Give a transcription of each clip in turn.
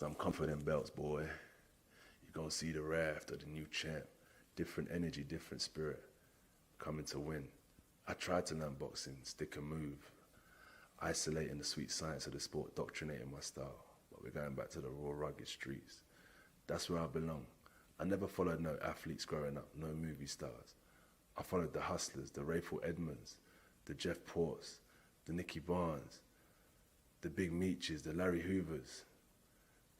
I'm confident belts, boy. You're going to see the raft of the new champ. Different energy, different spirit. Coming to win. I tried to learn boxing, stick and move. Isolating the sweet science of the sport, doctrinating my style. But we're going back to the raw, rugged streets. That's where I belong. I never followed no athletes growing up, no movie stars. I followed the hustlers, the Rayful Edmonds, the Jeff Ports, the Nicky Barnes, the Big Meaches, the Larry Hoovers.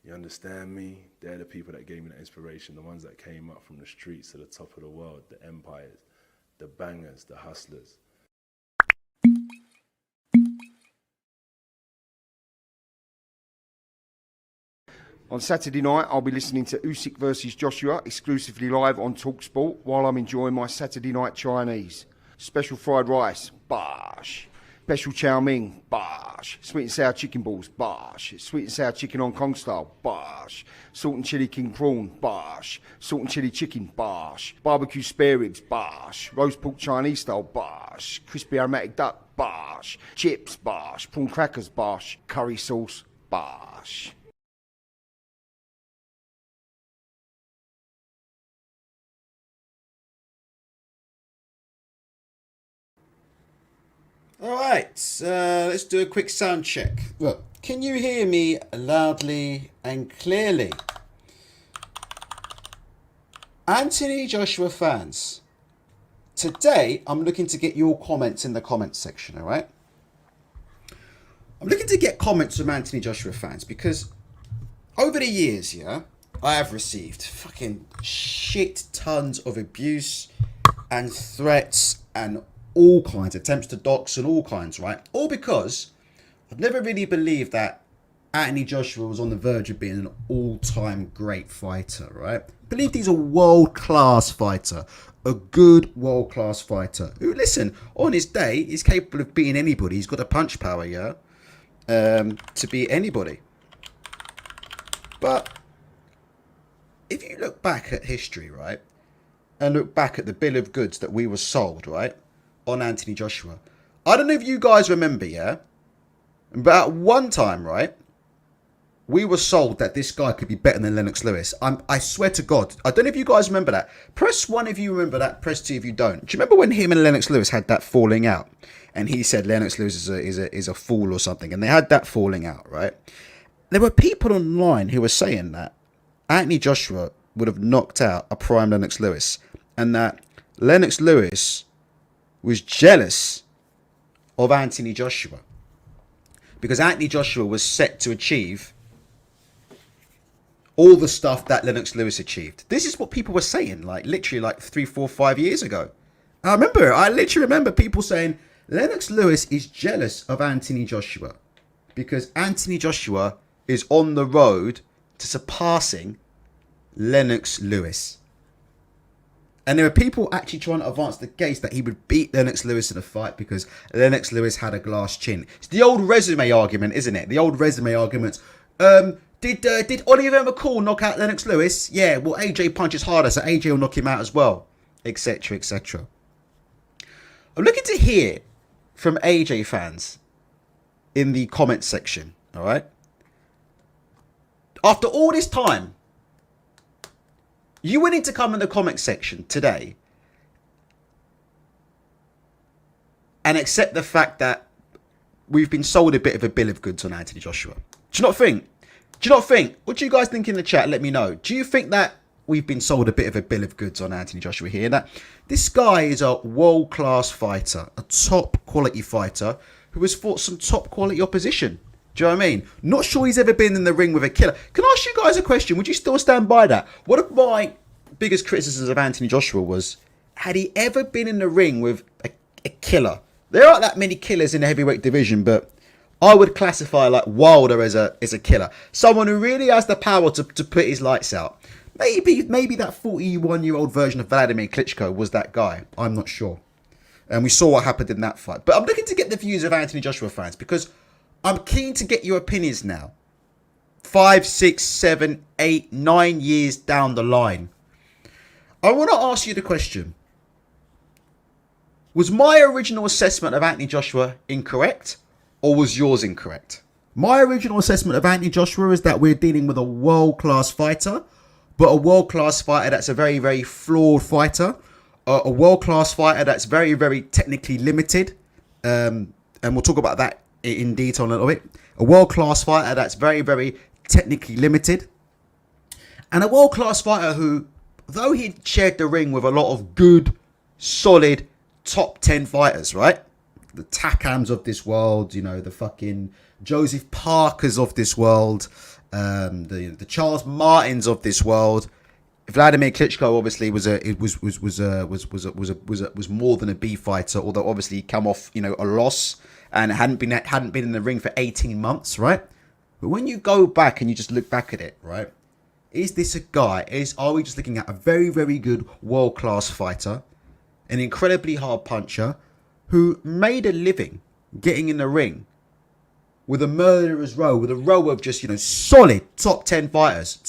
You understand me? They're the people that gave me that inspiration, the ones that came up from the streets to the top of the world, the empires, the bangers, the hustlers. On Saturday night, I'll be listening to Usyk versus Joshua exclusively live on TalkSport while I'm enjoying my Saturday night Chinese. Special fried rice, bosh. Special chow mein, bosh. Sweet and sour chicken balls, bosh. Sweet and sour chicken Hong Kong style, bosh. Salt and chili king prawn, bosh. Salt and chili chicken, bosh. Barbecue spare ribs, bosh. Roast pork Chinese style, bosh. Crispy aromatic duck, bosh. Chips, bosh. Prawn crackers, bosh. Curry sauce, bosh. All right, let's do a quick sound check. Look, can you hear me loudly and clearly? Anthony Joshua fans, today I'm looking to get your comments in the comments section, all right? I'm looking to get comments from Anthony Joshua fans because over the years, yeah, I have received fucking shit tons of abuse and threats and all kinds, attempts to dox and all kinds, right? All because I've never really believed that Anthony Joshua was on the verge of being an all-time great fighter, right? I believed he's a world-class fighter, a good world-class fighter who, listen, on his day, is capable of beating anybody. He's got a punch power, yeah, to beat anybody. But if you look back at history, right, and look back at the bill of goods that we were sold, right, on Anthony Joshua. I don't know if you guys remember, yeah? But at one time, right, we were sold that this guy could be better than Lennox Lewis. I swear to God. I don't know if you guys remember that. Press 1 if you remember that. Press 2 if you don't. Do you remember when him and Lennox Lewis had that falling out? And he said Lennox Lewis is a fool or something. And they had that falling out, right? There were people online who were saying that Anthony Joshua would have knocked out a prime Lennox Lewis. And that Lennox Lewis was jealous of Anthony Joshua because Anthony Joshua was set to achieve all the stuff that Lennox Lewis achieved. This is what people were saying, like literally like 3, 4, 5 years ago. I literally remember people saying Lennox Lewis is jealous of Anthony Joshua because Anthony Joshua is on the road to surpassing Lennox Lewis. And there were people actually trying to advance the case that he would beat Lennox Lewis in a fight because Lennox Lewis had a glass chin. It's the old resume argument, isn't it? The old resume argument. Did Oliver McCall knock out Lennox Lewis? Yeah, well, AJ punches harder, so AJ will knock him out as well, etc., etc. I'm looking to hear from AJ fans in the comments section, all right? After all this time, you willing to come in the comment section today and accept the fact that we've been sold a bit of a bill of goods on Anthony Joshua? Do you not think? What do you guys think in the chat? Let me know. Do you think that we've been sold a bit of a bill of goods on Anthony Joshua here? That this guy is a world-class fighter, a top-quality fighter who has fought some top-quality opposition. Do you know what I mean? Not sure he's ever been in the ring with a killer. Can I ask you guys a question? Would you still stand by that? One of my biggest criticisms of Anthony Joshua was, had he ever been in the ring with a killer? There aren't that many killers in the heavyweight division, but I would classify like Wilder as a killer. Someone who really has the power to put his lights out. Maybe that 41-year-old version of Vladimir Klitschko was that guy. I'm not sure. And we saw what happened in that fight. But I'm looking to get the views of Anthony Joshua fans because I'm keen to get your opinions now. 5, 6, 7, 8, 9 years down the line. I want to ask you the question. Was my original assessment of Anthony Joshua incorrect? Or was yours incorrect? My original assessment of Anthony Joshua is that we're dealing with a world-class fighter, but a world-class fighter that's a very, very flawed fighter, a world-class fighter that's very, very technically limited, and we'll talk about that in detail a little bit. A world-class fighter that's very, very technically limited, and a world-class fighter who, though he shared the ring with a lot of good, solid, top 10 fighters, right? The Takams of this world, you know, the fucking Joseph Parkers of this world, the Charles Martins of this world. Vladimir Klitschko obviously was more than a B fighter, although obviously he came off, you know, a loss and hadn't been in the ring for 18 months, right? But when you go back and you just look back at it, right? Is this a guy? Are we just looking at a very, very good world-class fighter, an incredibly hard puncher who made a living getting in the ring with a murderer's row, with a row of just, you know, solid top 10 fighters,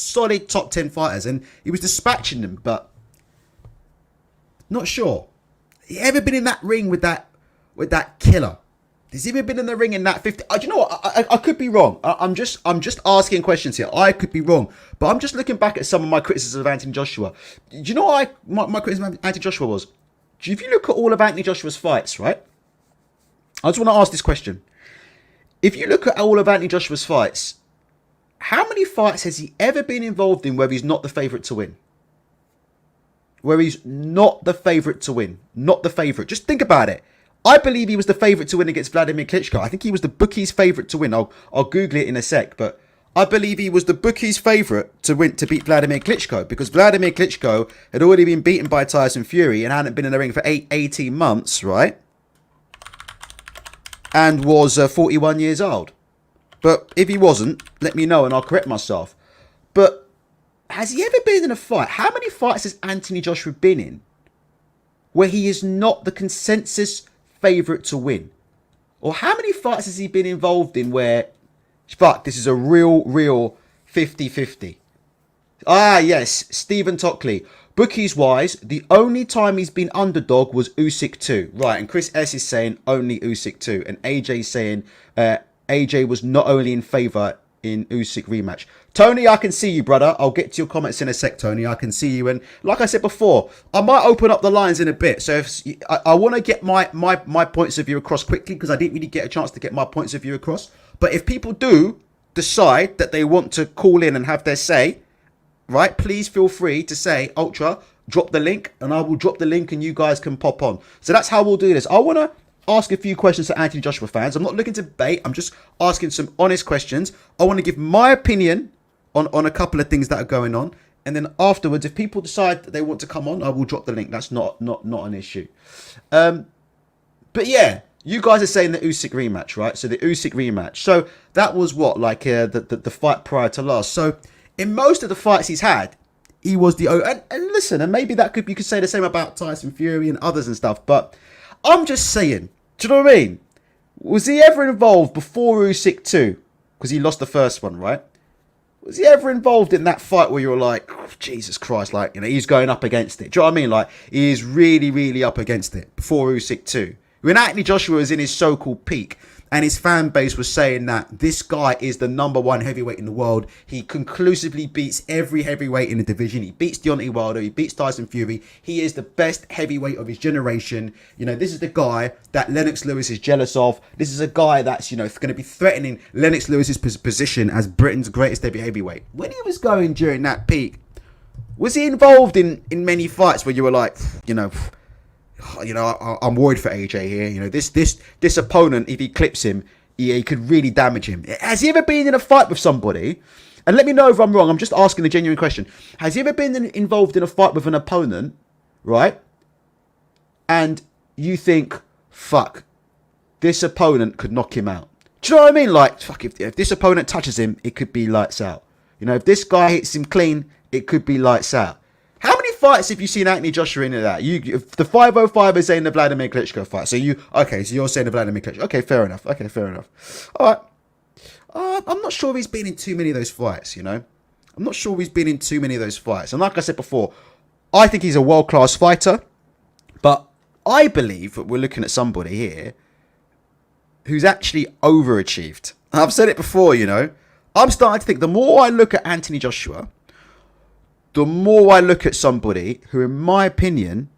and he was dispatching them, but not sure. You ever been in that ring with that killer? Has he ever been in the ring in that 50? Do you know what? I could be wrong. I'm just asking questions here. I could be wrong, but I'm just looking back at some of my criticisms of Anthony Joshua. Do you know what my criticism of Anthony Joshua was? If you look at all of Anthony Joshua's fights, right? I just want to ask this question. If you look at all of Anthony Joshua's fights, how many fights has he ever been involved in where he's not the favourite to win? Where he's not the favourite to win. Not the favourite. Just think about it. I believe he was the favourite to win against Vladimir Klitschko. I think he was the bookies' favourite to win. I'll Google it in a sec, but I believe he was the bookies' favourite to beat Vladimir Klitschko, because Vladimir Klitschko had already been beaten by Tyson Fury and hadn't been in the ring for 18 months, right? And was 41 years old. But if he wasn't, let me know and I'll correct myself. But has he ever been in a fight? How many fights has Anthony Joshua been in where he is not the consensus favourite to win? Or how many fights has he been involved in where, fuck, this is a real 50-50? Ah, yes, Stephen Tockley. Bookies wise, the only time he's been underdog was Usyk 2. Right, and Chris S is saying only Usyk 2. And AJ saying AJ was not only in favour in Usyk rematch. Tony, I can see you, brother. I'll get to your comments in a sec, Tony. I can see you. And like I said before, I might open up the lines in a bit. So if I want to get my points of view across quickly, because I didn't really get a chance to get my points of view across. But if people do decide that they want to call in and have their say, right, please feel free to say, Ultra, drop the link, and I will drop the link and you guys can pop on. So that's how we'll do this. I want to ask a few questions to Anthony Joshua fans. I'm not looking to debate. I'm just asking some honest questions. I want to give my opinion on a couple of things that are going on. And then afterwards, if people decide that they want to come on, I will drop the link. That's not an issue. But yeah, you guys are saying the Usyk rematch, right? So the Usyk rematch. So that was what, like the fight prior to last. So in most of the fights he's had, he was the... And listen, and maybe that you could say the same about Tyson Fury and others and stuff, but I'm just saying, do you know what I mean? Was he ever involved before Usyk 2? Because he lost the first one, right? Was he ever involved in that fight where you were like, oh, Jesus Christ, like, you know, he's going up against it? Do you know what I mean? Like, he is really, really up against it before Usyk 2. When Anthony Joshua was in his so-called peak, and his fan base was saying that this guy is the #1 heavyweight in the world. He conclusively beats every heavyweight in the division. He beats Deontay Wilder. He beats Tyson Fury. He is the best heavyweight of his generation. You know, this is the guy that Lennox Lewis is jealous of. This is a guy that's, you know, going to be threatening Lennox Lewis's position as Britain's greatest heavyweight. When he was going during that peak, was he involved in many fights where you were like, you know, I'm worried for AJ here. You know, this opponent, if he clips him, he could really damage him. Has he ever been in a fight with somebody? And let me know if I'm wrong. I'm just asking a genuine question. Has he ever been involved in a fight with an opponent, right? And you think, fuck, this opponent could knock him out. Do you know what I mean? Like, fuck, if this opponent touches him, it could be lights out. You know, if this guy hits him clean, it could be lights out. How many fights have you seen Anthony Joshua in that? The 505 is saying the Vladimir Klitschko fight. So you're saying the Vladimir Klitschko. Okay, fair enough. All right. I'm not sure he's been in too many of those fights, you know. I'm not sure he's been in too many of those fights. And like I said before, I think he's a world-class fighter. But I believe that we're looking at somebody here who's actually overachieved. I've said it before, you know. I'm starting to think the more I look at Anthony Joshua, the more I look at somebody who, in my opinion,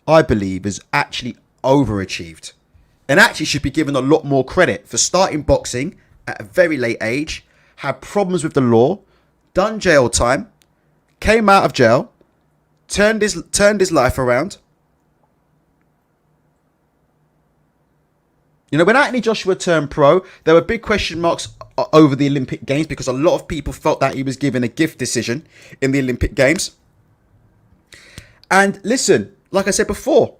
I believe is actually overachieved and actually should be given a lot more credit for starting boxing at a very late age, had problems with the law, done jail time, came out of jail, turned his life around. You know, when Anthony Joshua turned pro, there were big question marks over the Olympic Games because a lot of people felt that he was given a gift decision in the Olympic Games. And listen, like I said before,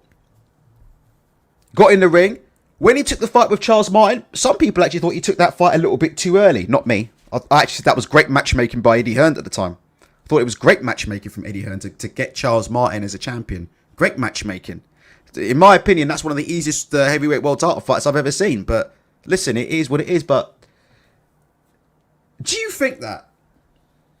got in the ring. When he took the fight with Charles Martin, some people actually thought he took that fight a little bit too early. Not me. I actually said that was great matchmaking by Eddie Hearn at the time. I thought it was great matchmaking from Eddie Hearn to get Charles Martin as a champion. Great matchmaking. In my opinion, that's one of the easiest heavyweight world title fights I've ever seen. But listen, it is what it is. But do you think that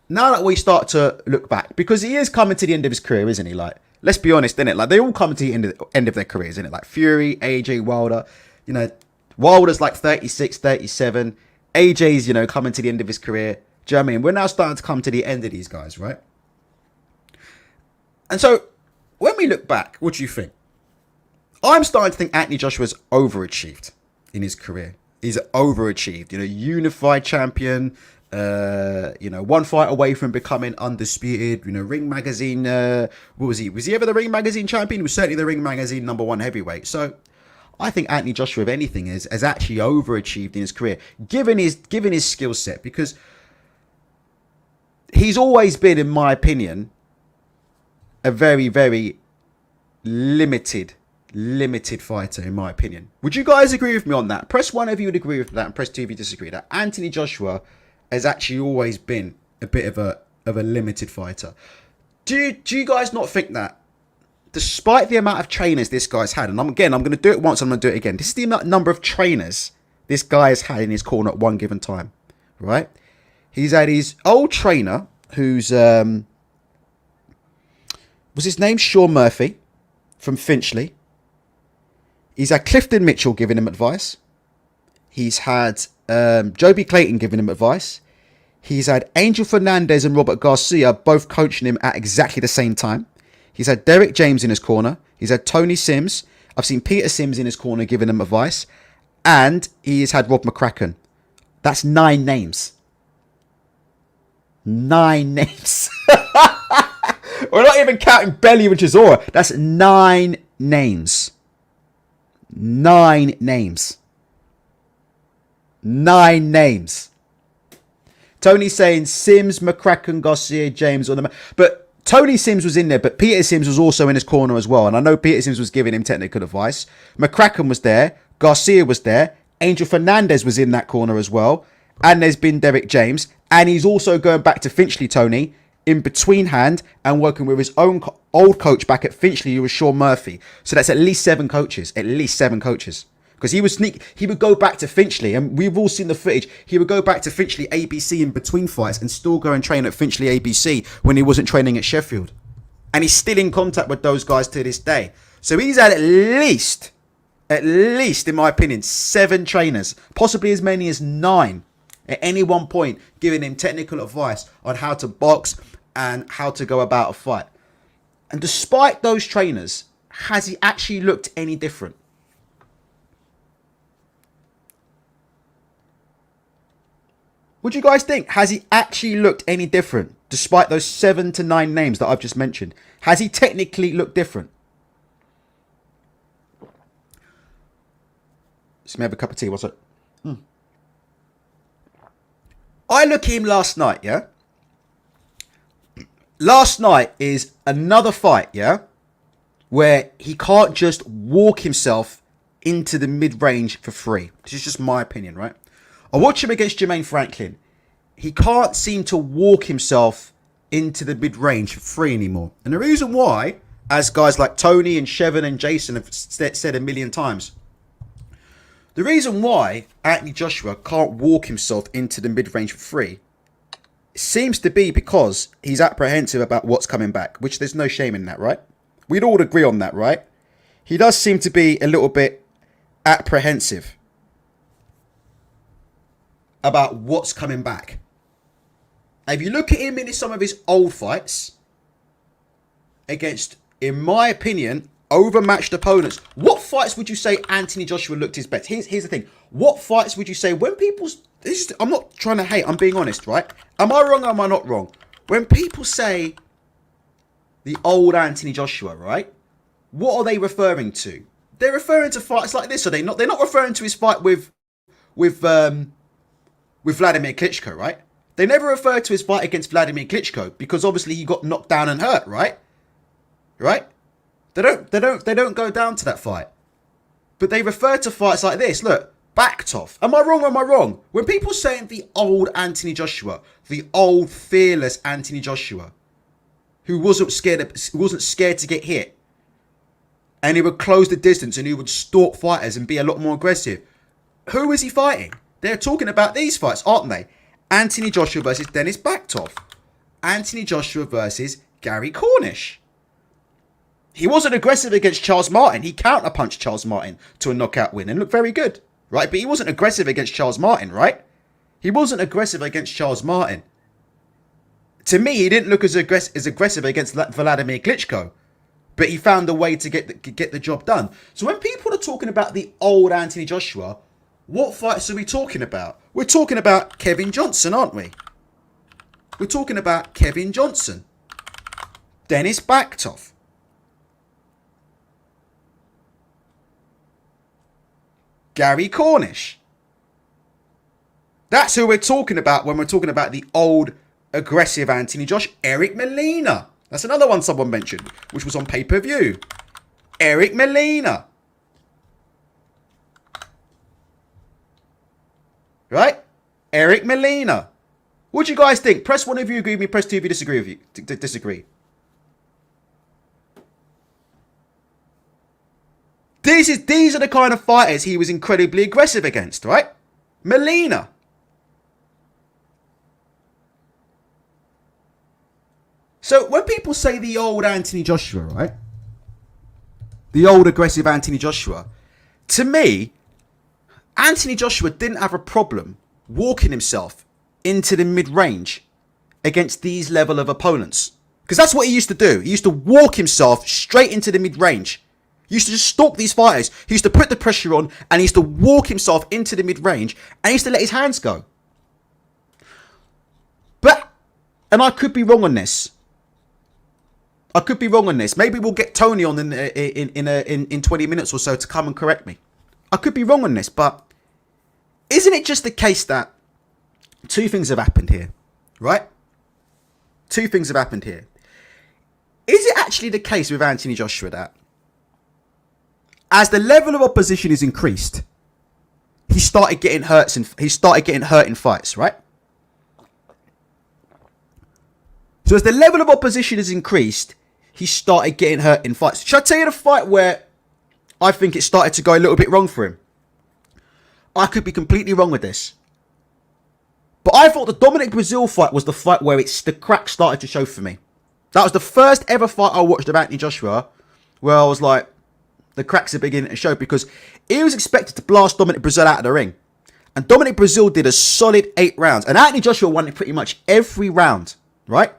now that we start to look back, because he is coming to the end of his career, isn't he? Like, let's be honest, isn't it? Like, they all come to the end of their careers, isn't it? Like Fury, AJ, Wilder. You know, Wilder's like 36, 37. AJ's, you know, coming to the end of his career. Do you know what I mean? We're now starting to come to the end of these guys, right? And so, when we look back, what do you think? I'm starting to think Anthony Joshua's overachieved in his career. He's overachieved. You know, unified champion. You know, one fight away from becoming undisputed. You know, Ring Magazine. What was he? Was he ever the Ring Magazine champion? He was certainly the Ring Magazine #1 heavyweight. So, I think Anthony Joshua, if anything, has actually overachieved in his career, given his skill set, because he's always been, in my opinion, a very, very limited fighter, in my opinion. Would you guys agree with me on that? Press 1 if you would agree with that, and press 2 if you disagree. That Anthony Joshua has actually always been a bit of a limited fighter. Do you guys not think that, despite the amount of trainers this guy's had, and I'm going to do it once, I'm going to do it again. This is the number of trainers this guy has had in his corner at one given time, right? He's had his old trainer, who's was his name Sean Murphy from Finchley. He's had Clifton Mitchell giving him advice. He's had Joby Clayton giving him advice. He's had Angel Fernandez and Robert Garcia both coaching him at exactly the same time. He's had Derek James in his corner. He's had Tony Sims. I've seen Peter Sims in his corner giving him advice. And he's had Rob McCracken. That's 9 names. 9 names. We're not even counting Belly and Chisora. That's 9 names. 9 names. 9 names. Tony's saying Sims, McCracken, Garcia, James on the... But Tony Sims was in there, but Peter Sims was also in his corner as well. And I know Peter Sims was giving him technical advice. McCracken was there. Garcia was there. Angel Fernandez was in that corner as well. And there's been Derek James. And he's also going back to Finchley, Tony, in between hand and working with his own old coach back at Finchley, who was Sean Murphy. So that's at least 7 coaches. At least 7 coaches. Because he would go back to Finchley, and we've all seen the footage. He would go back to Finchley ABC in between fights and still go and train at Finchley ABC when he wasn't training at Sheffield. And he's still in contact with those guys to this day. So he's had at least, in my opinion, 7 trainers, possibly as many as 9 at any one point, giving him technical advice on how to box and how to go about a fight. And despite those trainers, has he actually looked any different? What do you guys think? Has he actually looked any different? Despite those 7 to 9 names that I've just mentioned. Has he technically looked different? Let's have a cup of tea. What's it? I look at him last night, yeah? Last night is another fight, yeah? Where he can't just walk himself into the mid-range for free. This is just my opinion, right? I watch him against Jermaine Franklin. He can't seem to walk himself into the mid-range for free anymore. And the reason why, as guys like Tony and Chevin and Jason have said a million times, the reason why Anthony Joshua can't walk himself into the mid-range for free seems to be because he's apprehensive about what's coming back, which there's no shame in that, right? We'd all agree on that, right? He does seem to be a little bit apprehensive. about what's coming back. If you look at him in some of his old fights against, in my opinion, overmatched opponents, what fights would you say Anthony Joshua looked his best? Here's the thing. What fights would you say when people's... I'm not trying to hate. I'm being honest, right? Am I wrong or am I not wrong? When people say the old Anthony Joshua, right? What are they referring to? They're referring to fights like this, are they not? They're not referring to his fight with Vladimir Klitschko, right? They never refer to his fight against Vladimir Klitschko because obviously he got knocked down and hurt, right? Right? They don't go down to that fight. But they refer to fights like this. Look, backed off. Am I wrong or am I wrong? When people saying the old Anthony Joshua, the old fearless Anthony Joshua, who wasn't scared to get hit, and he would close the distance and he would stalk fighters and be a lot more aggressive. Who is he fighting? They're talking about these fights, aren't they? Anthony Joshua versus Dennis Baktov. Anthony Joshua versus Gary Cornish. He wasn't aggressive against Charles Martin. He counterpunched Charles Martin to a knockout win and looked very good, right? But he wasn't aggressive against Charles Martin, right? He wasn't aggressive against Charles Martin. To me, he didn't look as aggressive against Vladimir Klitschko, but he found a way to get the job done. So when people are talking about the old Anthony Joshua, what fights are we talking about? We're talking about Kevin Johnson, aren't we? We're talking about Kevin Johnson, Dennis Baktov, Gary Cornish. That's who we're talking about when we're talking about the old aggressive Anthony Josh. Eric Molina. That's another one someone mentioned, which was on pay-per-view. Eric Molina. Right? Eric Molina. What do you guys think? Press 1 if you agree with me, press 2 if you disagree with you. Disagree. These are the kind of fighters he was incredibly aggressive against, right? Molina. So when people say the old Anthony Joshua, right? The old aggressive Anthony Joshua. To me, Anthony Joshua didn't have a problem walking himself into the mid-range against these level of opponents. Because that's what he used to do. He used to walk himself straight into the mid-range. He used to just stalk these fighters. He used to put the pressure on and he used to walk himself into the mid-range and he used to let his hands go. But, and I could be wrong on this. Maybe we'll get Tony on in 20 minutes or so to come and correct me. I could be wrong on this, but isn't it just the case that two things have happened here, right? Two things have happened here. Is it actually the case with Anthony Joshua that as the level of opposition is increased, he started getting hurt in fights, right? So as the level of opposition is increased, he started getting hurt in fights. Should I tell you the fight where I think it started to go a little bit wrong for him? I could be completely wrong with this. But I thought the Dominic Brazil fight was the fight where the crack started to show for me. That was the first ever fight I watched of Anthony Joshua where I was like, the cracks are beginning to show, because he was expected to blast Dominic Brazil out of the ring. And Dominic Brazil did a solid 8 rounds. And Anthony Joshua won pretty much every round, right?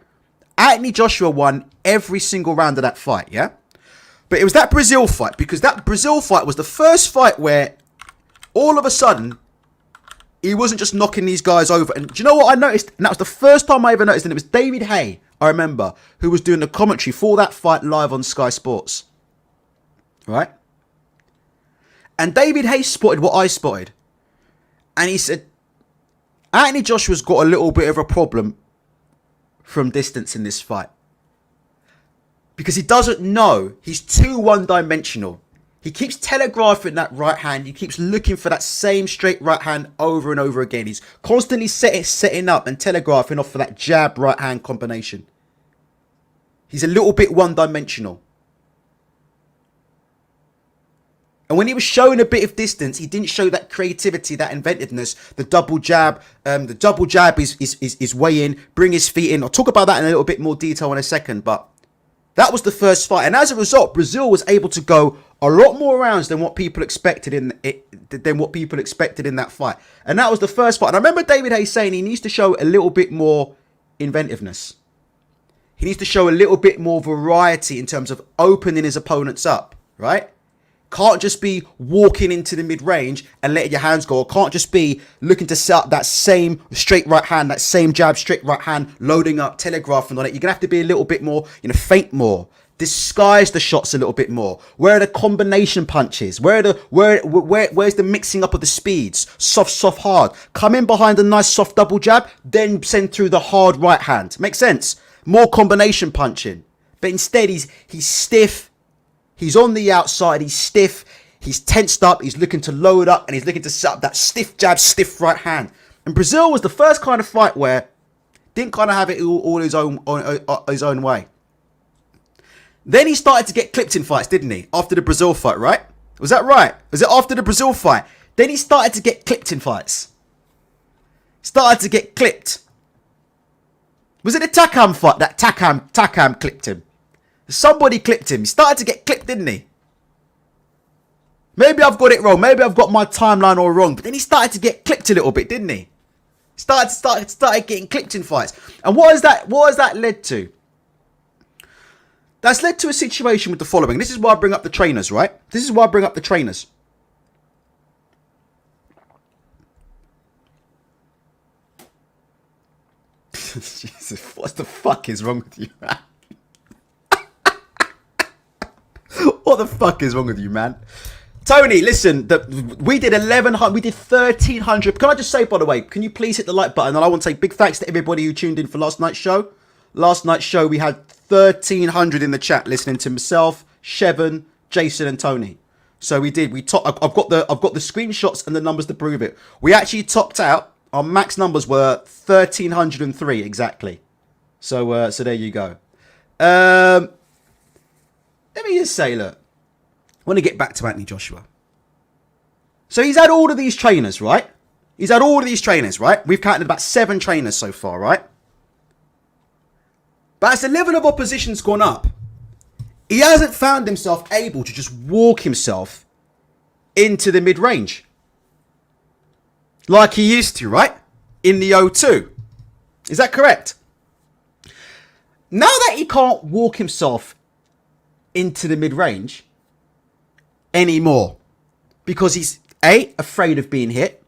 Anthony Joshua won every single round of that fight, yeah? But it was that Brazil fight, because that Brazil fight was the first fight where all of a sudden he wasn't just knocking these guys over. And do you know what I noticed? And that was the first time I ever noticed. And it was David Hay, I remember, who was doing the commentary for that fight live on Sky Sports. Right? And David Hay spotted what I spotted. And he said, Anthony Joshua's got a little bit of a problem from distance in this fight. Because he doesn't know. He's too one-dimensional. He keeps telegraphing that right hand. He keeps looking for that same straight right hand over and over again. He's constantly setting up and telegraphing off for that jab right hand combination. He's a little bit one-dimensional. And when he was showing a bit of distance, he didn't show that creativity, that inventiveness. The double jab is way in, bring his feet in. I'll talk about that in a little bit more detail in a second, but that was the first fight. And as a result, Brazil was able to go A lot more rounds than what people expected in that fight. And that was the first fight. And I remember David Hayes saying he needs to show a little bit more inventiveness. He needs to show a little bit more variety in terms of opening his opponents up, right? Can't just be walking into the mid-range and letting your hands go. Or can't just be looking to set up that same straight right hand, that same jab, straight right hand, loading up, telegraphing on it. You're going to have to be a little bit more, feint more. Disguise the shots a little bit more. Where are the combination punches? Where's the mixing up of the speeds? Soft, hard. Come in behind a nice soft double jab, then send through the hard right hand. Makes sense? More combination punching. But instead, he's stiff. He's on the outside. He's stiff. He's tensed up. He's looking to load up, and he's looking to set up that stiff jab, stiff right hand. And Brazil was the first kind of fight where didn't kind of have it all his own way. Then he started to get clipped in fights, didn't he? After the Brazil fight, right? Was that right? Was it after the Brazil fight? Then he started to get clipped in fights. Started to get clipped. Was it the Takam fight that Takam clipped him? Somebody clipped him. He started to get clipped, didn't he? Maybe I've got it wrong. Maybe I've got my timeline all wrong. But then he started to get clipped a little bit, didn't he? Started getting clipped in fights. And what has that led to? That's led to a situation with the following. This is why I bring up the trainers, right? This is why I bring up the trainers. Jesus, what the fuck is wrong with you, man? What the fuck is wrong with you, man? Tony, listen, we did 1,100, we did 1,300. Can I just say, by the way, can you please hit the like button? And I want to say big thanks to everybody who tuned in for last night's show. Last night's show, we had 1,300 in the chat listening to myself, Shevin, Jason, and Tony. So we did. I've got the screenshots and the numbers to prove it. We actually topped out. Our max numbers were 1,303 exactly. So there you go. Let me just say, look. I want to get back to Anthony Joshua. So he's had all of these trainers, right? We've counted about 7 trainers so far, right? But as the level of opposition's gone up, he hasn't found himself able to just walk himself into the mid-range. Like he used to, right? In the O2. Is that correct? Now that he can't walk himself into the mid-range anymore, because he's, A, afraid of being hit,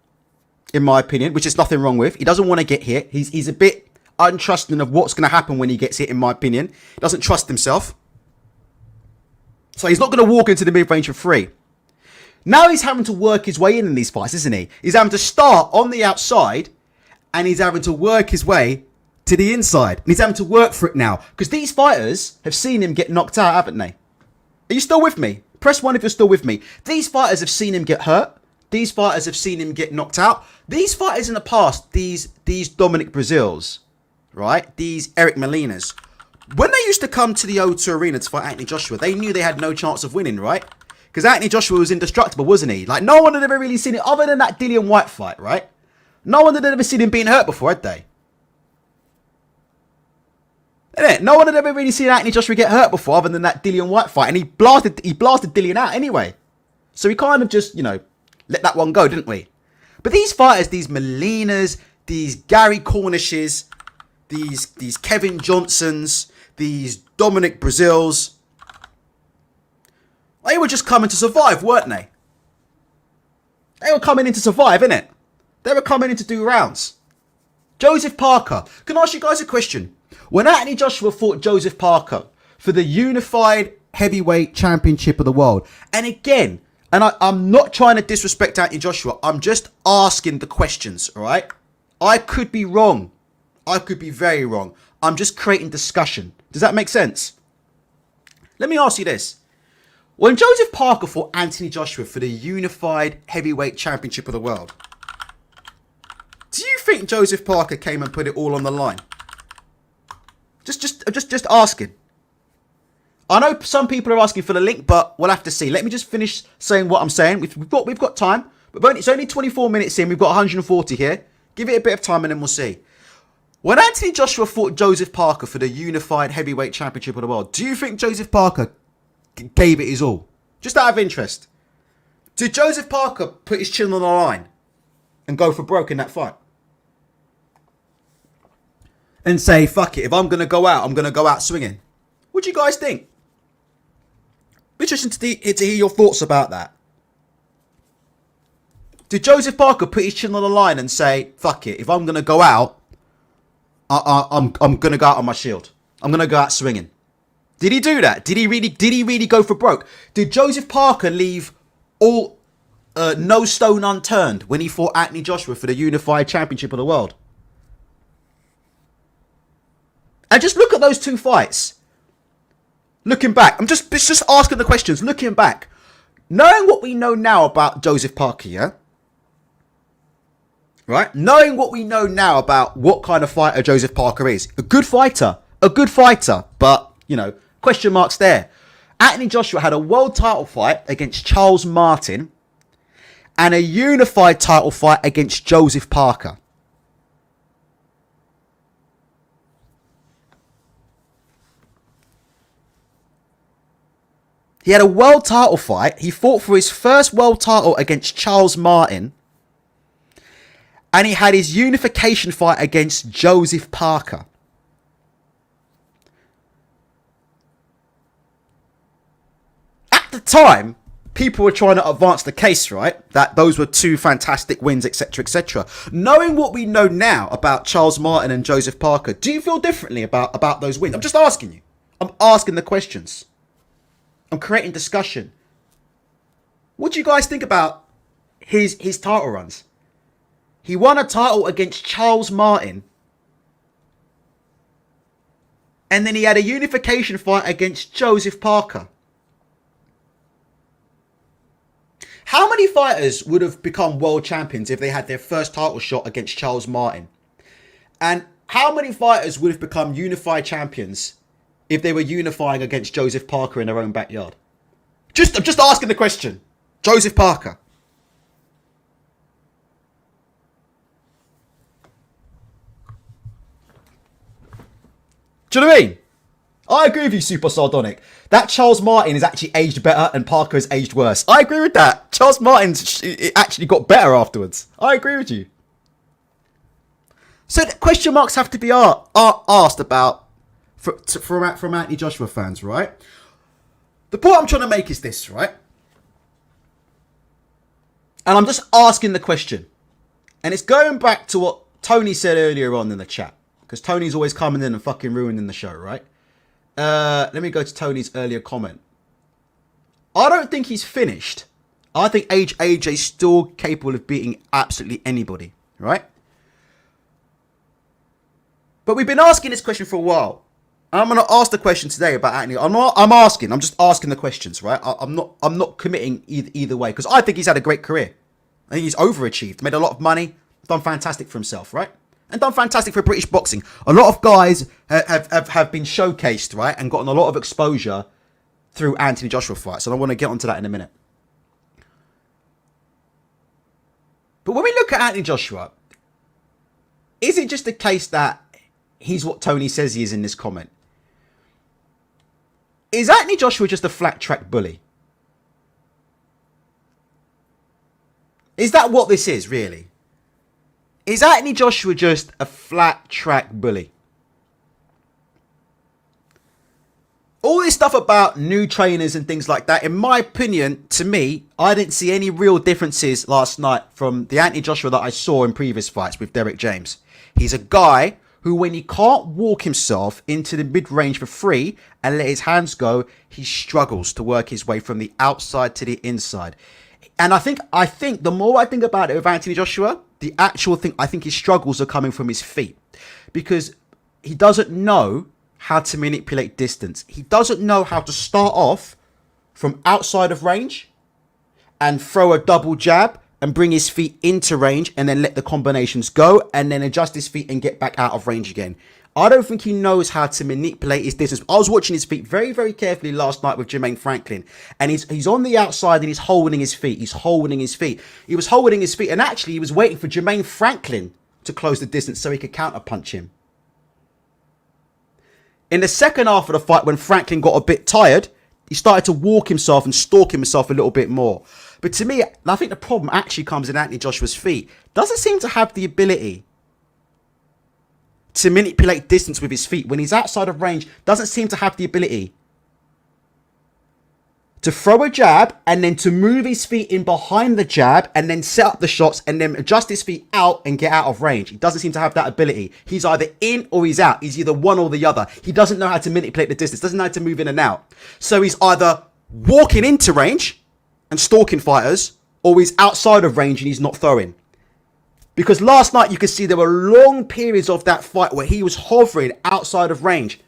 in my opinion, which is nothing wrong with. He doesn't want to get hit. He's a bit untrusting of what's going to happen when he gets hit, in my opinion. He doesn't trust himself. So he's not going to walk into the mid-range for free. Now he's having to work his way in these fights, isn't he? He's having to start on the outside and he's having to work his way to the inside. And he's having to work for it now. Because these fighters have seen him get knocked out, haven't they? Are you still with me? Press 1 if you're still with me. These fighters have seen him get hurt. These fighters have seen him get knocked out. These fighters in the past, these Dominic Brazils, right? These Eric Molinas, when they used to come to the O2 Arena to fight Anthony Joshua, they knew they had no chance of winning, right? Because Anthony Joshua was indestructible, wasn't he? Like, no one had ever really seen it other than that Dillian White fight, right? No one had ever seen him being hurt before, had they? Innit? No one had ever really seen Anthony Joshua get hurt before other than that Dillian White fight. And he blasted Dillian out anyway. So we kind of just, let that one go, didn't we? But these fighters, these Molinas, these Gary Cornishes, these Kevin Johnsons, these Dominic Brazils, they were just coming to survive, weren't they? They were coming in to survive, innit? They were coming in to do rounds. Joseph Parker. Can I ask you guys a question? When Anthony Joshua fought Joseph Parker for the unified heavyweight championship of the world, and again, and I'm not trying to disrespect Anthony Joshua, I'm just asking the questions, all right? I could be wrong. I could be very wrong. I'm just creating discussion. Does that make sense? Let me ask you this. When Joseph Parker fought Anthony Joshua for the unified heavyweight championship of the world, do you think Joseph Parker came and put it all on the line? Just asking. I know some people are asking for the link, but we'll have to see. Let me just finish saying what I'm saying. We've got time, but it's only 24 minutes in. We've got 140 here. Give it a bit of time and then we'll see. When Anthony Joshua fought Joseph Parker for the unified heavyweight championship of the world, do you think Joseph Parker gave it his all? Just out of interest. Did Joseph Parker put his chin on the line and go for broke in that fight? And say, fuck it, if I'm going to go out, I'm going to go out swinging. What do you guys think? Interesting to hear your thoughts about that. Did Joseph Parker put his chin on the line and say, fuck it, if I'm going to go out, I'm going to go out on my shield. I'm going to go out swinging. Did he do that? Did he really go for broke? Did Joseph Parker leave all no stone unturned when he fought Anthony Joshua for the unified championship of the world? And just look at those two fights. Looking back, I'm just asking the questions. Looking back, knowing what we know now about Joseph Parker, yeah? Right? Knowing what we know now about what kind of fighter Joseph Parker is. A good fighter, but, you know, question marks there. Anthony Joshua had a world title fight against Charles Martin and a unified title fight against Joseph Parker. He had a world title fight. He fought for his first world title against Charles Martin. And he had his unification fight against Joseph Parker. At the time, people were trying to advance the case, right? That those were two fantastic wins, etc., etc. Knowing what we know now about Charles Martin and Joseph Parker, do you feel differently about those wins? I'm just asking you. I'm asking the questions. I'm creating discussion. What do you guys think about his title runs? He won a title against Charles Martin. And then he had a unification fight against Joseph Parker. How many fighters would have become world champions if they had their first title shot against Charles Martin? And how many fighters would have become unified champions if they were unifying against Joseph Parker in their own backyard? I'm just asking the question. Joseph Parker. Do you know what I mean? I agree with you, Super Sardonic. That Charles Martin is actually aged better and Parker has aged worse. I agree with that. Charles Martin's actually got better afterwards. I agree with you. So the question marks have to be asked about from Anthony Joshua fans, right? The point I'm trying to make is this, right? And I'm just asking the question. And it's going back to what Tony said earlier on in the chat. Because Tony's always coming in and fucking ruining the show, right? Let me go to Tony's earlier comment. I don't think he's finished. I think AJ's still capable of beating absolutely anybody, right? But we've been asking this question for a while. I'm going to ask the question today about Anthony. I'm just asking the questions, right? I'm not committing either way because I think he's had a great career. I think he's overachieved, made a lot of money, done fantastic for himself, right? And done fantastic for British boxing. A lot of guys have been showcased, right? And gotten a lot of exposure through Anthony Joshua fights. And I want to get onto that in a minute. But when we look at Anthony Joshua, is it just the case that he's what Tony says he is in this comment? Is Anthony Joshua just a flat track bully? Is that what this is, really? Is Anthony Joshua just a flat track bully? All this stuff about new trainers and things like that, in my opinion, to me, I didn't see any real differences last night from the Anthony Joshua that I saw in previous fights with Derek James. He's a guy who, when he can't walk himself into the mid-range for free and let his hands go, he struggles to work his way from the outside to the inside. And I think the more I think about it with Anthony Joshua, the actual thing, I think his struggles are coming from his feet. Because he doesn't know how to manipulate distance. He doesn't know how to start off from outside of range and throw a double jab and bring his feet into range and then let the combinations go and then adjust his feet and get back out of range again. I don't think he knows how to manipulate his distance. I was watching his feet very, very carefully last night with Jermaine Franklin. And he's on the outside and he's holding his feet. He was holding his feet. And actually, he was waiting for Jermaine Franklin to close the distance so he could counterpunch him. In the second half of the fight, when Franklin got a bit tired, he started to walk himself and stalk himself a little bit more. But to me, I think the problem actually comes in Anthony Joshua's feet. Doesn't seem to have the ability to manipulate distance with his feet. When he's outside of range, doesn't seem to have the ability to throw a jab and then to move his feet in behind the jab and then set up the shots and then adjust his feet out and get out of range. He doesn't seem to have that ability. He's either in or he's out. He's either one or the other. He doesn't know how to manipulate the distance, doesn't know how to move in and out. So he's either walking into range and stalking fighters, or he's outside of range and he's not throwing. Because last night you could see there were long periods of that fight where he was hovering outside of range.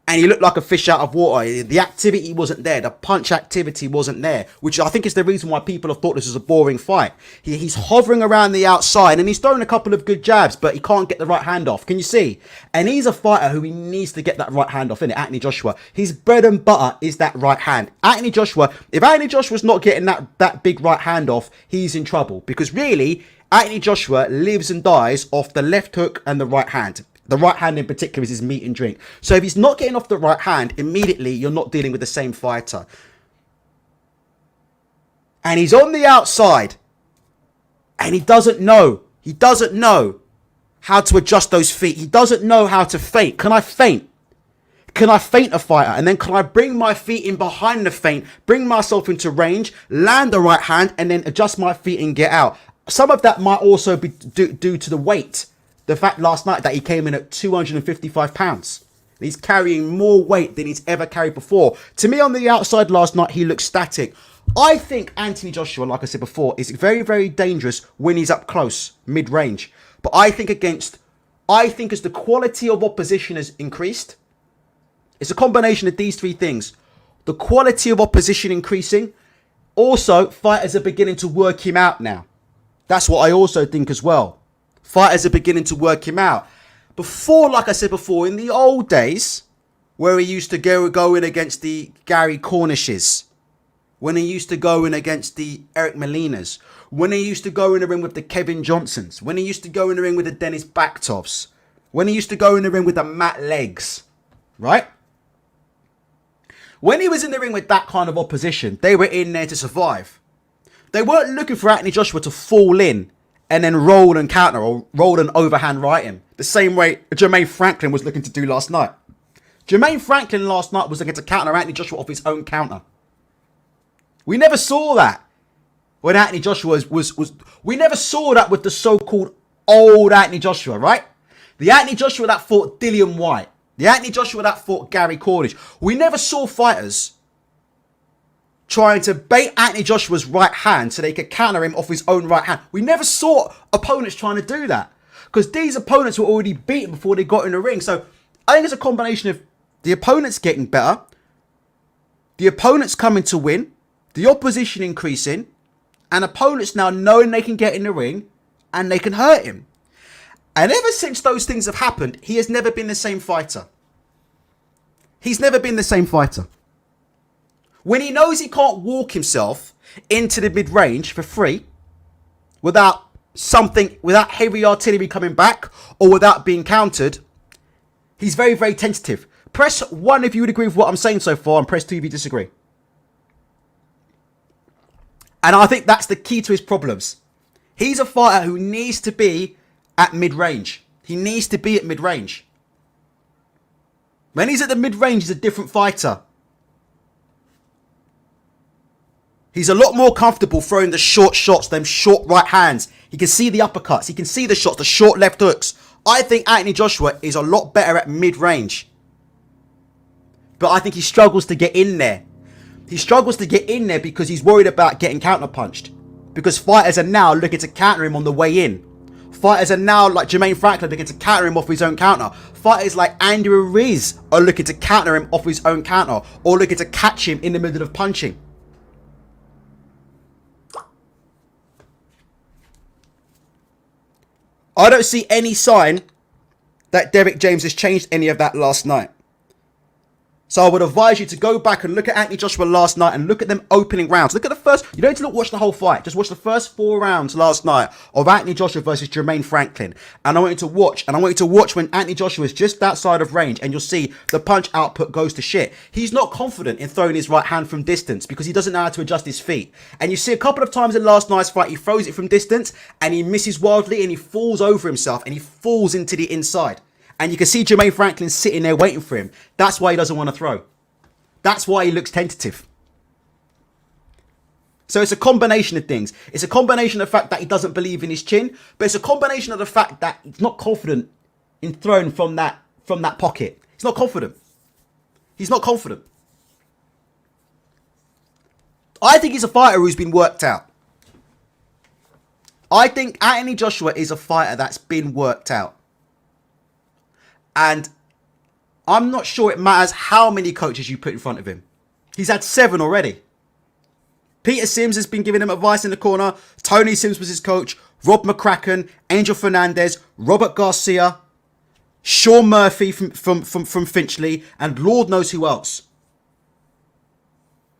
And he looked like a fish out of water. The activity wasn't there. The punch activity wasn't there. Which I think is the reason why people have thought this was a boring fight. He's hovering around the outside and he's throwing a couple of good jabs, but he can't get the right hand off. Can you see? And he's a fighter who he needs to get that right hand off, innit? Anthony Joshua. His bread and butter is that right hand. Anthony Joshua, if Anthony Joshua's not getting that big right hand off, he's in trouble. Because really, Anthony Joshua lives and dies off the left hook and the right hand. The right hand in particular is his meat and drink. So if he's not getting off the right hand, immediately you're not dealing with the same fighter. And he's on the outside. And he doesn't know. He doesn't know how to adjust those feet. He doesn't know how to feint. Can I feint? Can I feint a fighter? And then can I bring my feet in behind the feint, bring myself into range, land the right hand, and then adjust my feet and get out? Some of that might also be due to the weight. The fact last night that he came in at 255 pounds. He's carrying more weight than he's ever carried before. To me, on the outside last night, he looked static. I think Anthony Joshua, like I said before, is very, very dangerous when he's up close, mid-range. But I think as the quality of opposition has increased, it's a combination of these three things. The quality of opposition increasing. Also, fighters are beginning to work him out now. That's what I also think as well. Fighters are beginning to work him out. Before, like I said before, in the old days, where he used to go in against the Gary Cornishes, when he used to go in against the Eric Molinas, when he used to go in the ring with the Kevin Johnsons, when he used to go in the ring with the Dennis Baktovs, when he used to go in the ring with the Matt Legs, right? When he was in the ring with that kind of opposition, they were in there to survive. They weren't looking for Anthony Joshua to fall in and then roll and counter or roll and overhand right him. The same way Jermaine Franklin was looking to do last night. Jermaine Franklin last night was looking to counter Anthony Joshua off his own counter. We never saw that when Anthony Joshua was we never saw that with the so-called old Anthony Joshua, right? The Anthony Joshua that fought Dillian White. The Anthony Joshua that fought Gary Cornish. We never saw fighters trying to bait Anthony Joshua's right hand so they could counter him off his own right hand. We never saw opponents trying to do that because these opponents were already beaten before they got in the ring. So I think it's a combination of the opponents getting better, the opponents coming to win, the opposition increasing, and opponents now knowing they can get in the ring and they can hurt him. And ever since those things have happened, he has never been the same fighter. He's never been the same fighter. When he knows he can't walk himself into the mid-range for free without heavy artillery coming back or without being countered, he's very, very tentative. Press 1 if you would agree with what I'm saying so far and press 2 if you disagree. And I think that's the key to his problems. He's a fighter who needs to be at mid-range. He needs to be at mid-range. When he's at the mid-range, he's a different fighter. He's a lot more comfortable throwing the short shots, them short right hands. He can see the uppercuts. He can see the shots, the short left hooks. I think Anthony Joshua is a lot better at mid-range. But I think he struggles to get in there. He struggles to get in there because he's worried about getting counter-punched. Because fighters are now looking to counter him on the way in. Fighters are now, like Jermaine Franklin, looking to counter him off his own counter. Fighters like Andrew Ruiz are looking to counter him off his own counter. Or looking to catch him in the middle of punching. I don't see any sign that Derek James has changed any of that last night. So I would advise you to go back and look at Anthony Joshua last night and look at them opening rounds. Look at the first, you don't need to watch the whole fight. Just watch the first 4 rounds last night of Anthony Joshua versus Jermaine Franklin. And I want you to watch when Anthony Joshua is just outside of range, and you'll see the punch output goes to shit. He's not confident in throwing his right hand from distance because he doesn't know how to adjust his feet. And you see a couple of times in last night's fight, he throws it from distance and he misses wildly and he falls over himself and he falls into the inside. And you can see Jermaine Franklin sitting there waiting for him. That's why he doesn't want to throw. That's why he looks tentative. So it's a combination of things. It's a combination of the fact that he doesn't believe in his chin, but it's a combination of the fact that he's not confident in throwing from that pocket. He's not confident. He's not confident. I think he's a fighter who's been worked out. I think Anthony Joshua is a fighter that's been worked out. And I'm not sure it matters how many coaches you put in front of him. He's had 7 already. Peter Sims has been giving him advice in the corner. Tony Sims was his coach. Rob McCracken, Angel Fernandez, Robert Garcia, Sean Murphy from Finchley, and Lord knows who else.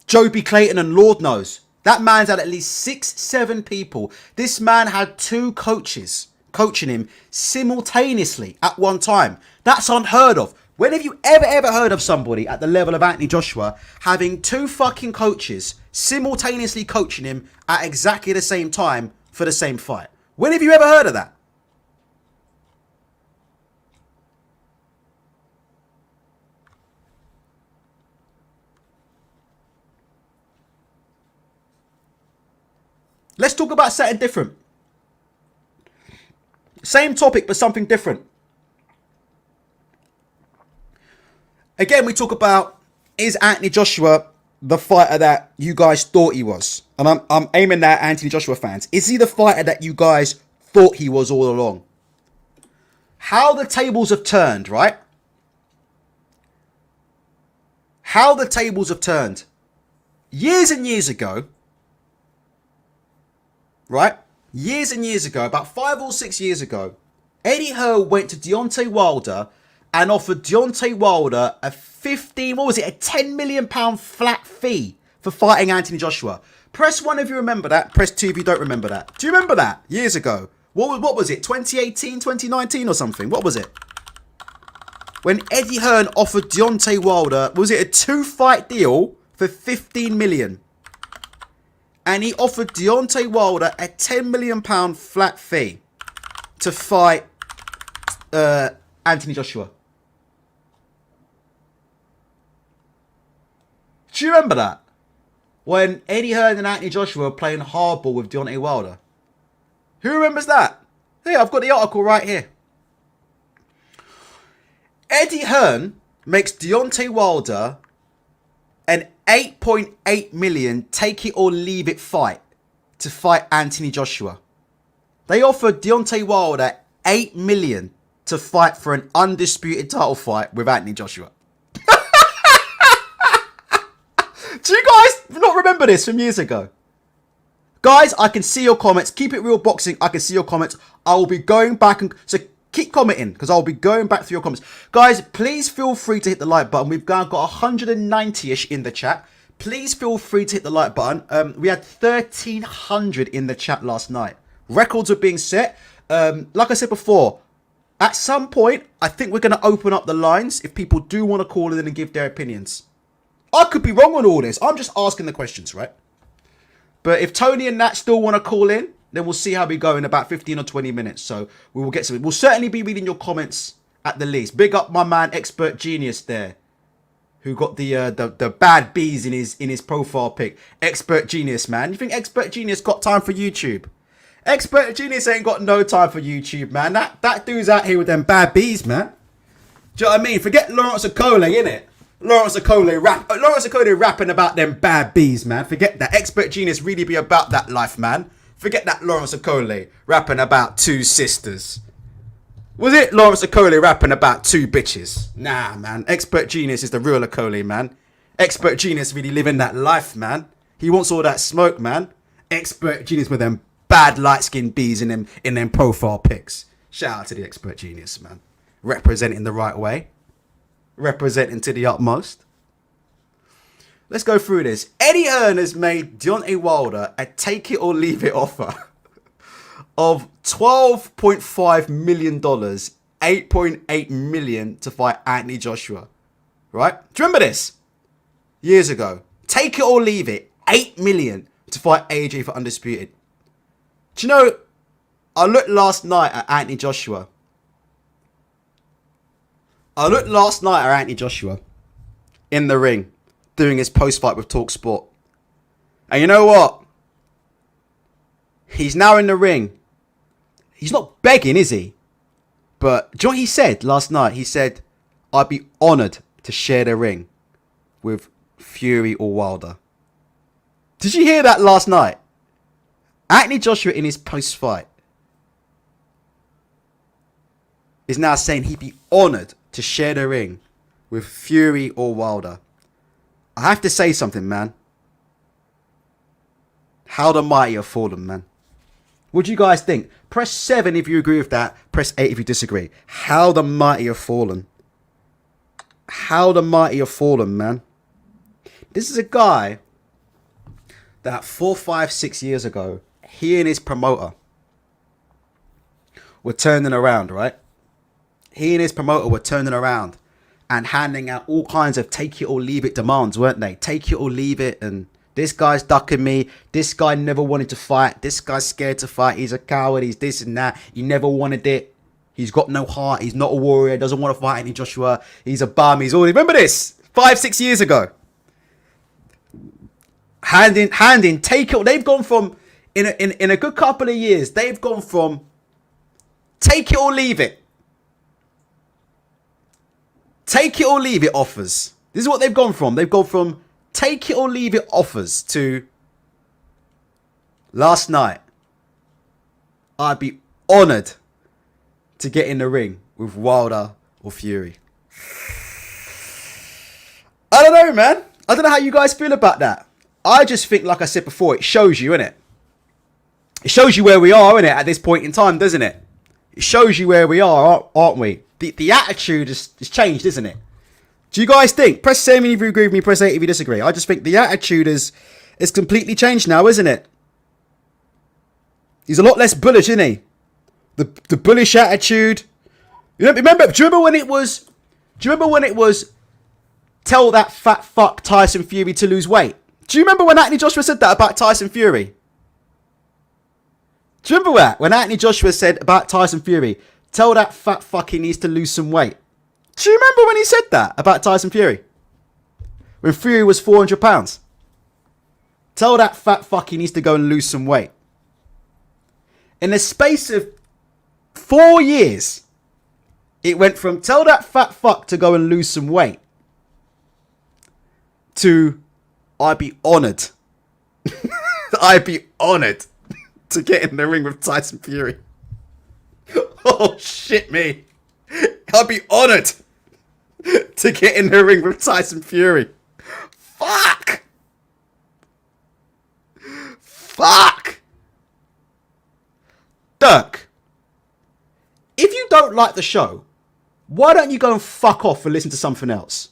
Joby Clayton and Lord knows. That man's had at least 6-7 people. This man had 2 coaches coaching him simultaneously at one time. That's unheard of. When have you ever heard of somebody at the level of Anthony Joshua having 2 fucking coaches simultaneously coaching him at exactly the same time for the same fight? When have you ever heard of that? Let's talk about something different. Same topic, but something different. Again, we talk about, is Anthony Joshua the fighter that you guys thought he was? And I'm aiming at Anthony Joshua fans. Is he the fighter that you guys thought he was all along? How the tables have turned, right? How the tables have turned. Years and years ago, right? Years and years ago, about 5 or 6 years ago, Eddie Hearn went to Deontay Wilder and offered Deontay Wilder a 10 million pound flat fee for fighting Anthony Joshua. Press 1 if you remember that. Press 2 if you don't remember that. Do you remember that? Years ago. What was it? 2018, 2019 or something? What was it? When Eddie Hearn offered Deontay Wilder, was it a 2-fight deal for 15 million? And he offered Deontay Wilder a 10 million pound flat fee to fight Anthony Joshua. Do you remember that? When Eddie Hearn and Anthony Joshua were playing hardball with Deontay Wilder. Who remembers that? Here, I've got the article right here. Eddie Hearn makes Deontay Wilder an 8.8 million take it or leave it fight to fight Anthony Joshua. They offered Deontay Wilder 8 million to fight for an undisputed title fight with Anthony Joshua. Do you guys not remember this from years ago? Guys, I can see your comments. Keep it real boxing. I can see your comments. I will be going back and... So keep commenting because I'll be going back through your comments. Guys, please feel free to hit the like button. We've now got 190-ish in the chat. Please feel free to hit the like button. We had 1,300 in the chat last night. Records are being set. Like I said before, at some point, I think we're going to open up the lines if people do want to call in and give their opinions. I could be wrong on all this. I'm just asking the questions, right? But if Tony and Nat still want to call in, then we'll see how we go in about 15 or 20 minutes. So we will get some. We'll certainly be reading your comments at the least. Big up my man, Expert Genius there, who got the bad bees in his profile pic. Expert Genius, man. You think Expert Genius got time for YouTube? Expert Genius ain't got no time for YouTube, man. That dude's out here with them bad bees, man. Do you know what I mean? Forget Lawrence Okole, innit? Lawrence Okole rapping about them bad bees, man. Forget that. Expert Genius really be about that life, man. Forget that Lawrence Okole rapping about 2 sisters. Was it Lawrence Okole rapping about 2 bitches? Nah, man. Expert Genius is the real Okole, man. Expert Genius really living that life, man. He wants all that smoke, man. Expert Genius with them bad light-skinned bees in them profile pics. Shout out to the Expert Genius, man. Representing the right way. Representing to the utmost. Let's go through this. Eddie Hearn has made Deontay Wilder a take it or leave it offer of $12.5 million, $8.8 million to fight Anthony Joshua. Right? Do you remember this? Years ago. Take it or leave it. $8 million to fight AJ for Undisputed. Do you know, I looked last night at Anthony Joshua. In the ring, doing his post-fight with TalkSport. And you know what? He's now in the ring. He's not begging, is he? But do you know what he said last night? He said, I'd be honoured to share the ring with Fury or Wilder. Did you hear that last night? Anthony Joshua in his post-fight is now saying he'd be honoured to share the ring with Fury or Wilder. I have to say something, man. How the mighty have fallen, man. What do you guys think? Press 7 if you agree with that. Press 8 if you disagree. How the mighty have fallen. How the mighty have fallen, man. This is a guy that 4, 5, 6 years ago, he and his promoter were turning around, right? He and his promoter were turning around and handing out all kinds of take it or leave it demands, weren't they? Take it or leave it, and this guy's ducking me. This guy never wanted to fight. This guy's scared to fight. He's a coward. He's this and that. He never wanted it. He's got no heart. He's not a warrior. Doesn't want to fight any Joshua. He's a bum. He's all. Remember this? 5, 6 years ago. Hand in, take it. They've gone from in a good couple of years. They've gone from take it or leave it. Take it or leave it offers. This is what they've gone from. They've gone from take it or leave it offers to last night. I'd be honoured to get in the ring with Wilder or Fury. I don't know, man. I don't know how you guys feel about that. I just think, like I said before, it shows you, innit? It shows you where we are, innit, at this point in time, doesn't it? It shows you where we are, aren't we? The attitude has changed, isn't it? Do you guys think? Press 7 if you agree with me, press 8 if you disagree. I just think the attitude is completely changed now, isn't it? He's a lot less bullish, isn't he? The bullish attitude. Do you remember when it was tell that fat fuck Tyson Fury to lose weight? Do you remember when Anthony Joshua said that about Tyson Fury? Do you remember that? When Anthony Joshua said about Tyson Fury, tell that fat fuck he needs to lose some weight. Do you remember when he said that about Tyson Fury? When Fury was 400 pounds. Tell that fat fuck he needs to go and lose some weight. In the space of 4 years, it went from tell that fat fuck to go and lose some weight to I'd be honoured. I'd be honoured to get in the ring with Tyson Fury. Oh, shit me. I'd be honoured to get in the ring with Tyson Fury. Fuck. Dirk, if you don't like the show, why don't you go and fuck off and listen to something else?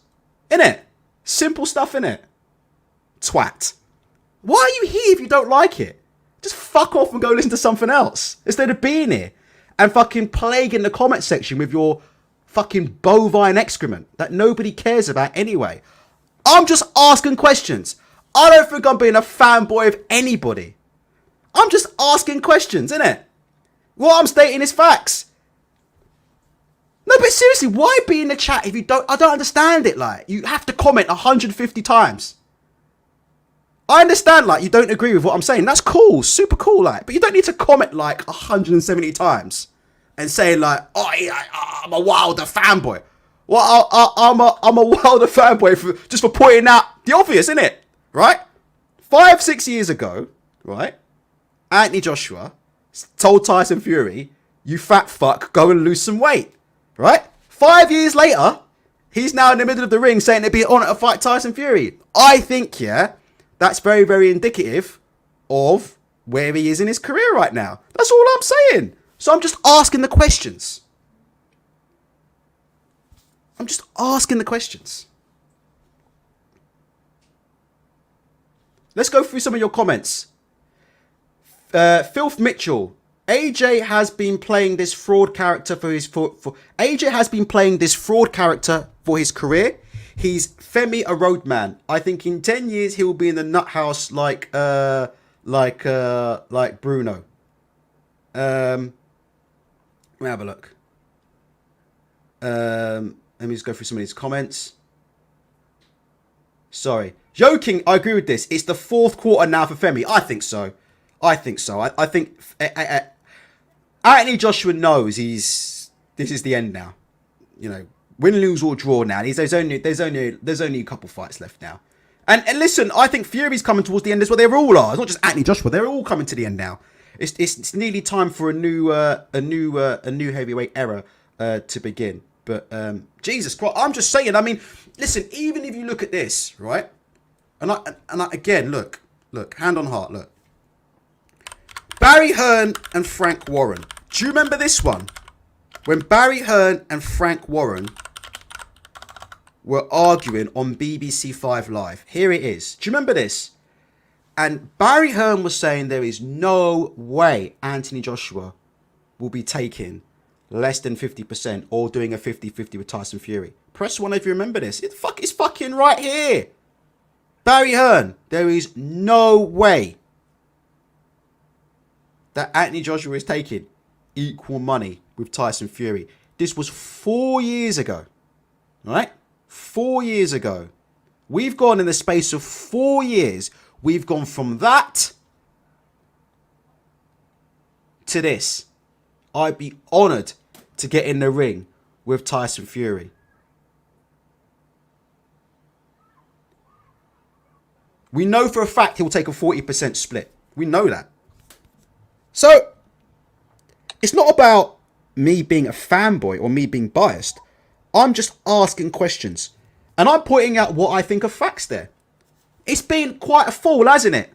Innit? Simple stuff, innit? Twat. Why are you here if you don't like it? Just fuck off and go listen to something else instead of being here and fucking plaguing the comment section with your fucking bovine excrement that nobody cares about anyway. I'm just asking questions. I don't think I'm being a fanboy of anybody. I'm just asking questions, innit? What I'm stating is facts. No, but seriously, why be in the chat if you don't... I don't understand it, like. You have to comment 150 times. I understand, like, you don't agree with what I'm saying. That's cool. Super cool, like. But you don't need to comment, like, 170 times and say, like, oh, I'm a Wilder fanboy. Well, I'm a Wilder fanboy just for pointing out the obvious, innit? Right? 5, 6 years ago, right, Anthony Joshua told Tyson Fury, you fat fuck, go and lose some weight. Right? 5 years later, he's now in the middle of the ring saying it'd be an honour to fight Tyson Fury. I think, yeah, that's very, very indicative of where he is in his career right now. That's all I'm saying. So I'm just asking the questions. I'm just asking the questions. Let's go through some of your comments. Filth Mitchell. AJ has been playing this fraud character AJ has been playing this fraud character for his career. He's Femi a roadman. I think in 10 years he will be in the nut house like Bruno. Let me have a look. Let me just go through some of these comments. Sorry. Joking, I agree with this. It's the fourth quarter now for Femi. I think so. I think Anthony Joshua knows this is the end now. You know, win, lose or draw now. There's only a couple fights left now. And listen, I think Fury's coming towards the end as well. They all are. It's not just Anthony Joshua. They're all coming to the end now. It's nearly time for a new heavyweight era to begin. But Jesus Christ, I'm just saying. I mean, listen. Even if you look at this, right? And I again, look, hand on heart, look. Barry Hearn and Frank Warren. Do you remember this one? When Barry Hearn and Frank Warren were arguing on BBC 5 Live. Here it is. Do you remember this? And Barry Hearn was saying there is no way Anthony Joshua will be taking less than 50% or doing a 50-50 with Tyson Fury. Press 1 if you remember this. It's fucking right here. Barry Hearn, there is no way that Anthony Joshua is taking equal money with Tyson Fury. This was 4 years ago, right? 4 years ago. We've gone in the space of 4 years. We've gone from that to this. I'd be honoured to get in the ring with Tyson Fury. We know for a fact he'll take a 40% split. We know that. So, it's not about me being a fanboy or me being biased. I'm just asking questions. And I'm pointing out what I think are facts there. It's been quite a fall, hasn't it?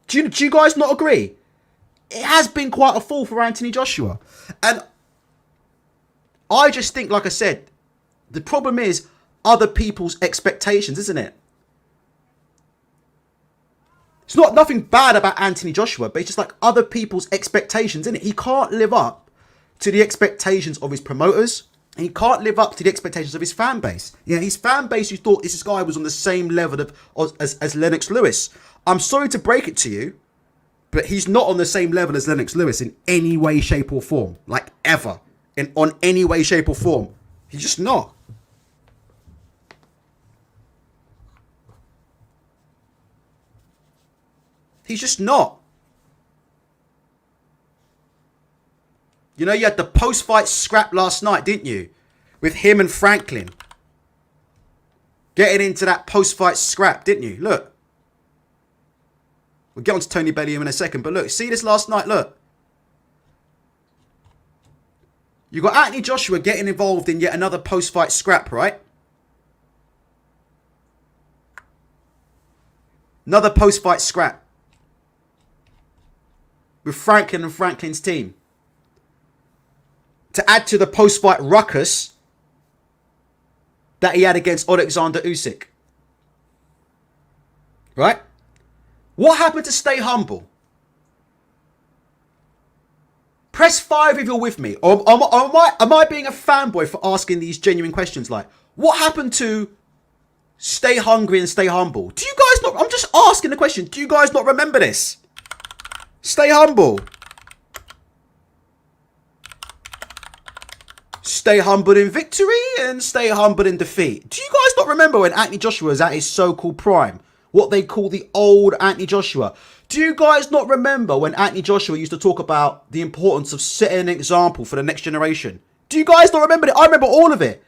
Do you guys not agree? It has been quite a fall for Anthony Joshua. And I just think, like I said, the problem is other people's expectations, isn't it? It's not nothing bad about Anthony Joshua, but it's just like other people's expectations, isn't it? He can't live up to the expectations of his promoters. And he can't live up to the expectations of his fan base. Yeah, his fan base who thought this guy was on the same level as Lennox Lewis. I'm sorry to break it to you, but he's not on the same level as Lennox Lewis in any way, shape or form. Like ever. On any way, shape or form. He's just not. He's just not. You know, you had the post-fight scrap last night, didn't you? With him and Franklin. Getting into that post-fight scrap, didn't you? Look. We'll get on to Tony Bellew in a second. But look, see this last night? Look. You got Anthony Joshua getting involved in yet another post-fight scrap, right? Another post-fight scrap. With Franklin and Franklin's team. To add to the post-fight ruckus that he had against Alexander Usyk. Right? What happened to Stay Humble? Press 5 if you're with me. Or am I being a fanboy for asking these genuine questions like, what happened to Stay Hungry and Stay Humble? Do you guys not... I'm just asking the question. Do you guys not remember this? Stay humble. Stay humble in victory and stay humble in defeat. Do you guys not remember when Anthony Joshua was at his so-called prime? What they call the old Anthony Joshua. Do you guys not remember when Anthony Joshua used to talk about the importance of setting an example for the next generation? Do you guys not remember it? I remember all of it.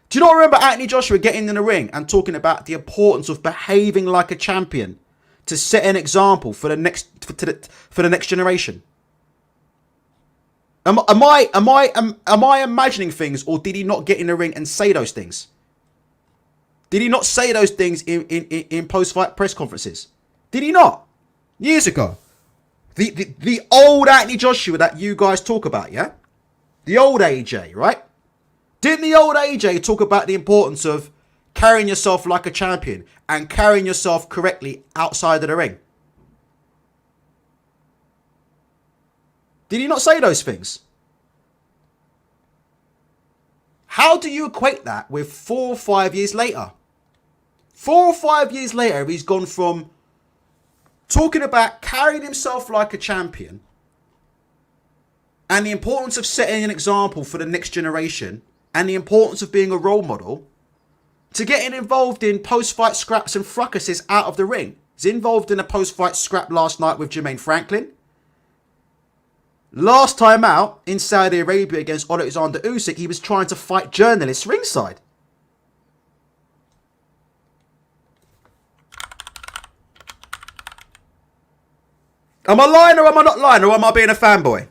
Do you not remember Anthony Joshua getting in the ring and talking about the importance of behaving like a champion to set an example for the next generation? Am I imagining things, or did he not get in the ring and say those things? Did he not say those things in post-fight press conferences? Did he not? Years ago. The old Anthony Joshua that you guys talk about, yeah? The old AJ, right? Didn't the old AJ talk about the importance of carrying yourself like a champion and carrying yourself correctly outside of the ring? Did he not say those things? How do you equate that with 4 or 5 years later? 4 or 5 years later, he's gone from talking about carrying himself like a champion and the importance of setting an example for the next generation and the importance of being a role model to getting involved in post-fight scraps and fruckuses out of the ring. He's involved in a post-fight scrap last night with Jermaine Franklin. Last time out in Saudi Arabia against Alexander Usyk, he was trying to fight journalists ringside. Am I lying or am I not lying, or am I being a fanboy?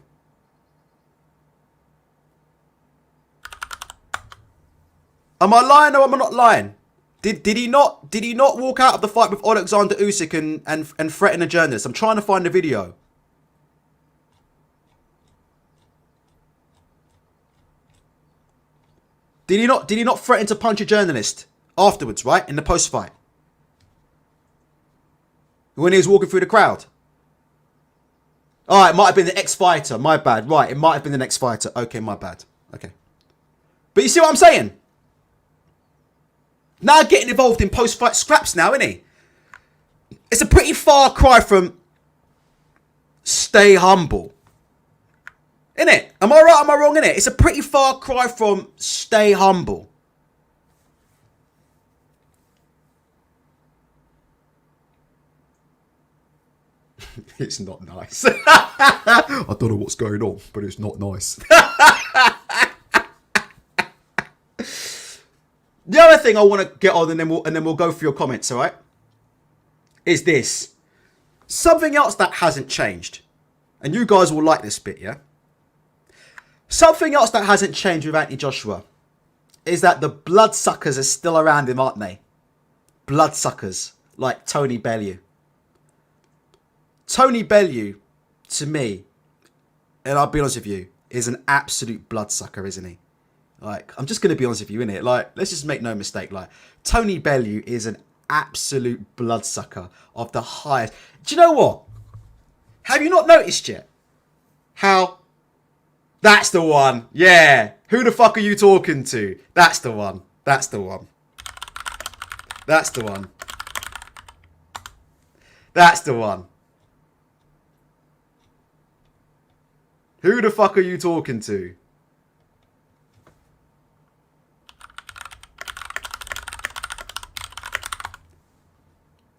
Am I lying or am I not lying? Did he not walk out of the fight with Alexander Usyk and threaten a journalist? I'm trying to find the video. Did he not threaten to punch a journalist afterwards, right? In the post fight. When he was walking through the crowd. Oh, it might have been the ex-fighter. My bad. Right, it might have been the next fighter. Okay, my bad. Okay. But you see what I'm saying? Now getting involved in post-fight scraps now, isn't he? It's a pretty far cry from stay humble. Isn't it? Am I right or am I wrong, innit? It's a pretty far cry from stay humble. It's not nice. I don't know what's going on, but it's not nice. The other thing I want to get on, and then we'll go for your comments, all right? Is this. Something else that hasn't changed. And you guys will like this bit, yeah? Something else that hasn't changed with Anthony Joshua is that the bloodsuckers are still around him, aren't they? Bloodsuckers like Tony Bellew. Tony Bellew, to me, and I'll be honest with you, is an absolute bloodsucker, isn't he? Like, I'm just going to be honest with you, innit? Like, let's just make no mistake. Like, Tony Bellew is an absolute bloodsucker of the highest. Do you know what? Have you not noticed yet how... That's the one. Yeah. Who the fuck are you talking to? That's the one. That's the one. That's the one. That's the one. Who the fuck are you talking to?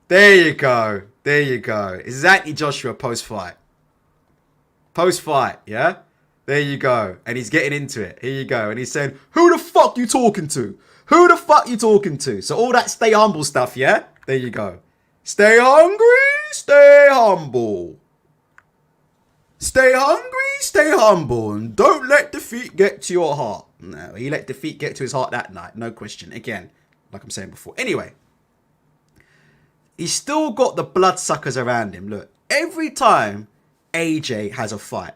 There you go. There you go. It's Anthony Joshua post-fight. Post-fight, yeah? There you go. And he's getting into it. Here you go. And he's saying, who the fuck you talking to? Who the fuck you talking to? So all that stay humble stuff, yeah? There you go. Stay hungry, stay humble. Stay hungry, stay humble. And don't let defeat get to your heart. No, he let defeat get to his heart that night. No question. Again, like I'm saying before. Anyway. He's still got the bloodsuckers around him. Look, every time AJ has a fight,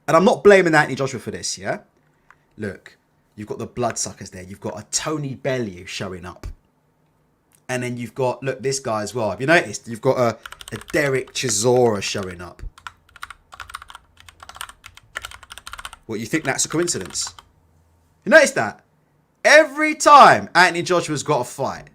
and I'm not blaming Anthony Joshua for this, yeah? Look, you've got the bloodsuckers there. You've got a Tony Bellew showing up. And then you've got, look, this guy as well. Have you noticed? You've got a Derek Chisora showing up. What, you think that's a coincidence? You notice that? Every time Anthony Joshua's got a fight,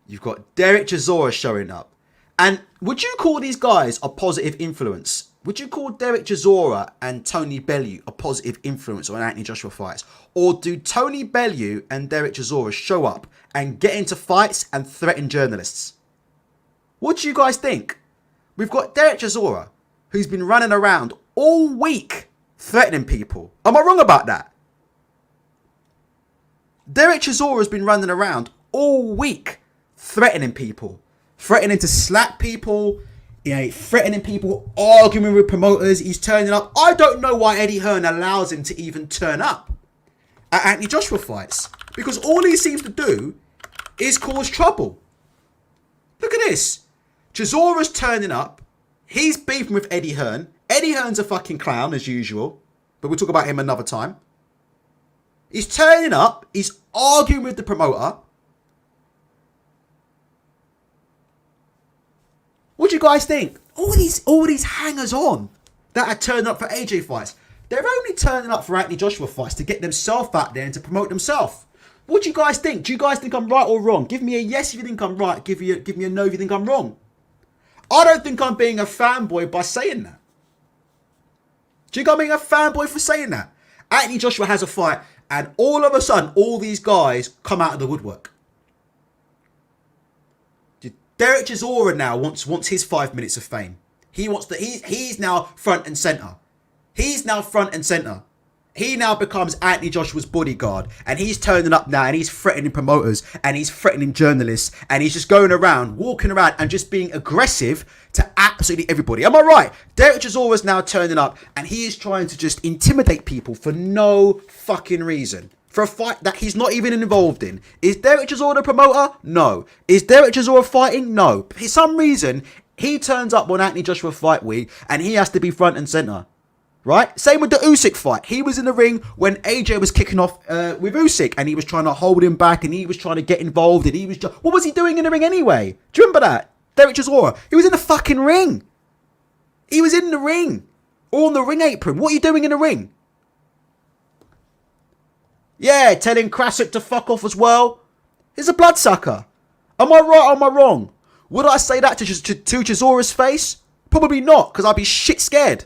you've got Derek Chisora showing up. And would you call these guys a positive influence? Would you call Derek Chisora and Tony Bellew a positive influence on Anthony Joshua fights? Or do Tony Bellew and Derek Chisora show up and get into fights and threaten journalists? What do you guys think? We've got Derek Chisora, who's been running around all week threatening people. Am I wrong about that? Derek Chisora has been running around all week threatening people. Threatening to slap people. You know, threatening people, arguing with promoters. He's turning up. I don't know why Eddie Hearn allows him to even turn up at Anthony Joshua fights. Because all he seems to do is cause trouble. Look at this. Chisora's turning up. He's beefing with Eddie Hearn. Eddie Hearn's a fucking clown as usual. But we'll talk about him another time. He's turning up. He's arguing with the promoter. What do you guys think? All these hangers on that are turning up for AJ fights. They're only turning up for Anthony Joshua fights to get themselves out there and to promote themselves. What do you guys think? Do you guys think I'm right or wrong? Give me a yes if you think I'm right. Give me a no if you think I'm wrong. I don't think I'm being a fanboy by saying that. Do you think I'm being a fanboy for saying that? Anthony Joshua has a fight and all of a sudden all these guys come out of the woodwork. Derek Chisora now wants his 5 minutes of fame. He's now front and center. He's now front and center. He now becomes Anthony Joshua's bodyguard, and he's turning up now, and he's threatening promoters, and he's threatening journalists, and he's just going around, walking around, and just being aggressive to absolutely everybody. Am I right? Derek Chisora's now turning up, and he is trying to just intimidate people for no fucking reason. For a fight that he's not even involved in. Is Derek Chisora the promoter? No. Is Derek Chisora fighting? No. For some reason, he turns up on Anthony Joshua fight week, and he has to be front and center. Right? Same with the Usyk fight. He was in the ring when AJ was kicking off with Usyk, and he was trying to hold him back, and he was trying to get involved, and he was just... What was he doing in the ring anyway? Do you remember that? Derek Chisora. He was in the fucking ring. He was in the ring. Or on the ring apron. What are you doing in the ring? Yeah, telling Krasik to fuck off as well. He's a bloodsucker. Am I right or am I wrong? Would I say that to Chisora's face? Probably not, because I'd be shit scared.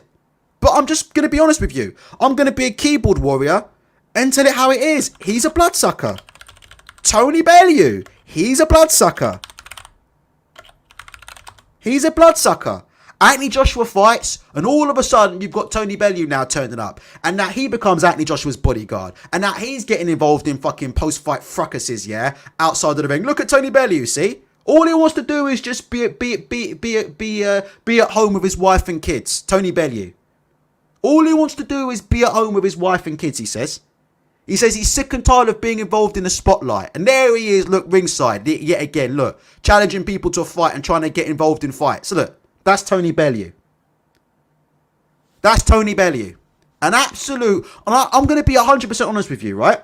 But I'm just going to be honest with you. I'm going to be a keyboard warrior and tell it how it is. He's a bloodsucker. Tony Bellew. He's a bloodsucker. He's a bloodsucker. Anthony Joshua fights, and all of a sudden, you've got Tony Bellew now turning up. And now he becomes Anthony Joshua's bodyguard. And now he's getting involved in fucking post-fight fracasses, yeah? Outside of the ring. Look at Tony Bellew, see? All he wants to do is just be at home with his wife and kids. Tony Bellew. All he wants to do is be at home with his wife and kids, he says. He says he's sick and tired of being involved in the spotlight. And there he is, look, ringside. Yet again, look. Challenging people to a fight and trying to get involved in fights. So look, that's Tony Bellew. That's Tony Bellew. An absolute... And I'm going to be 100% honest with you, right?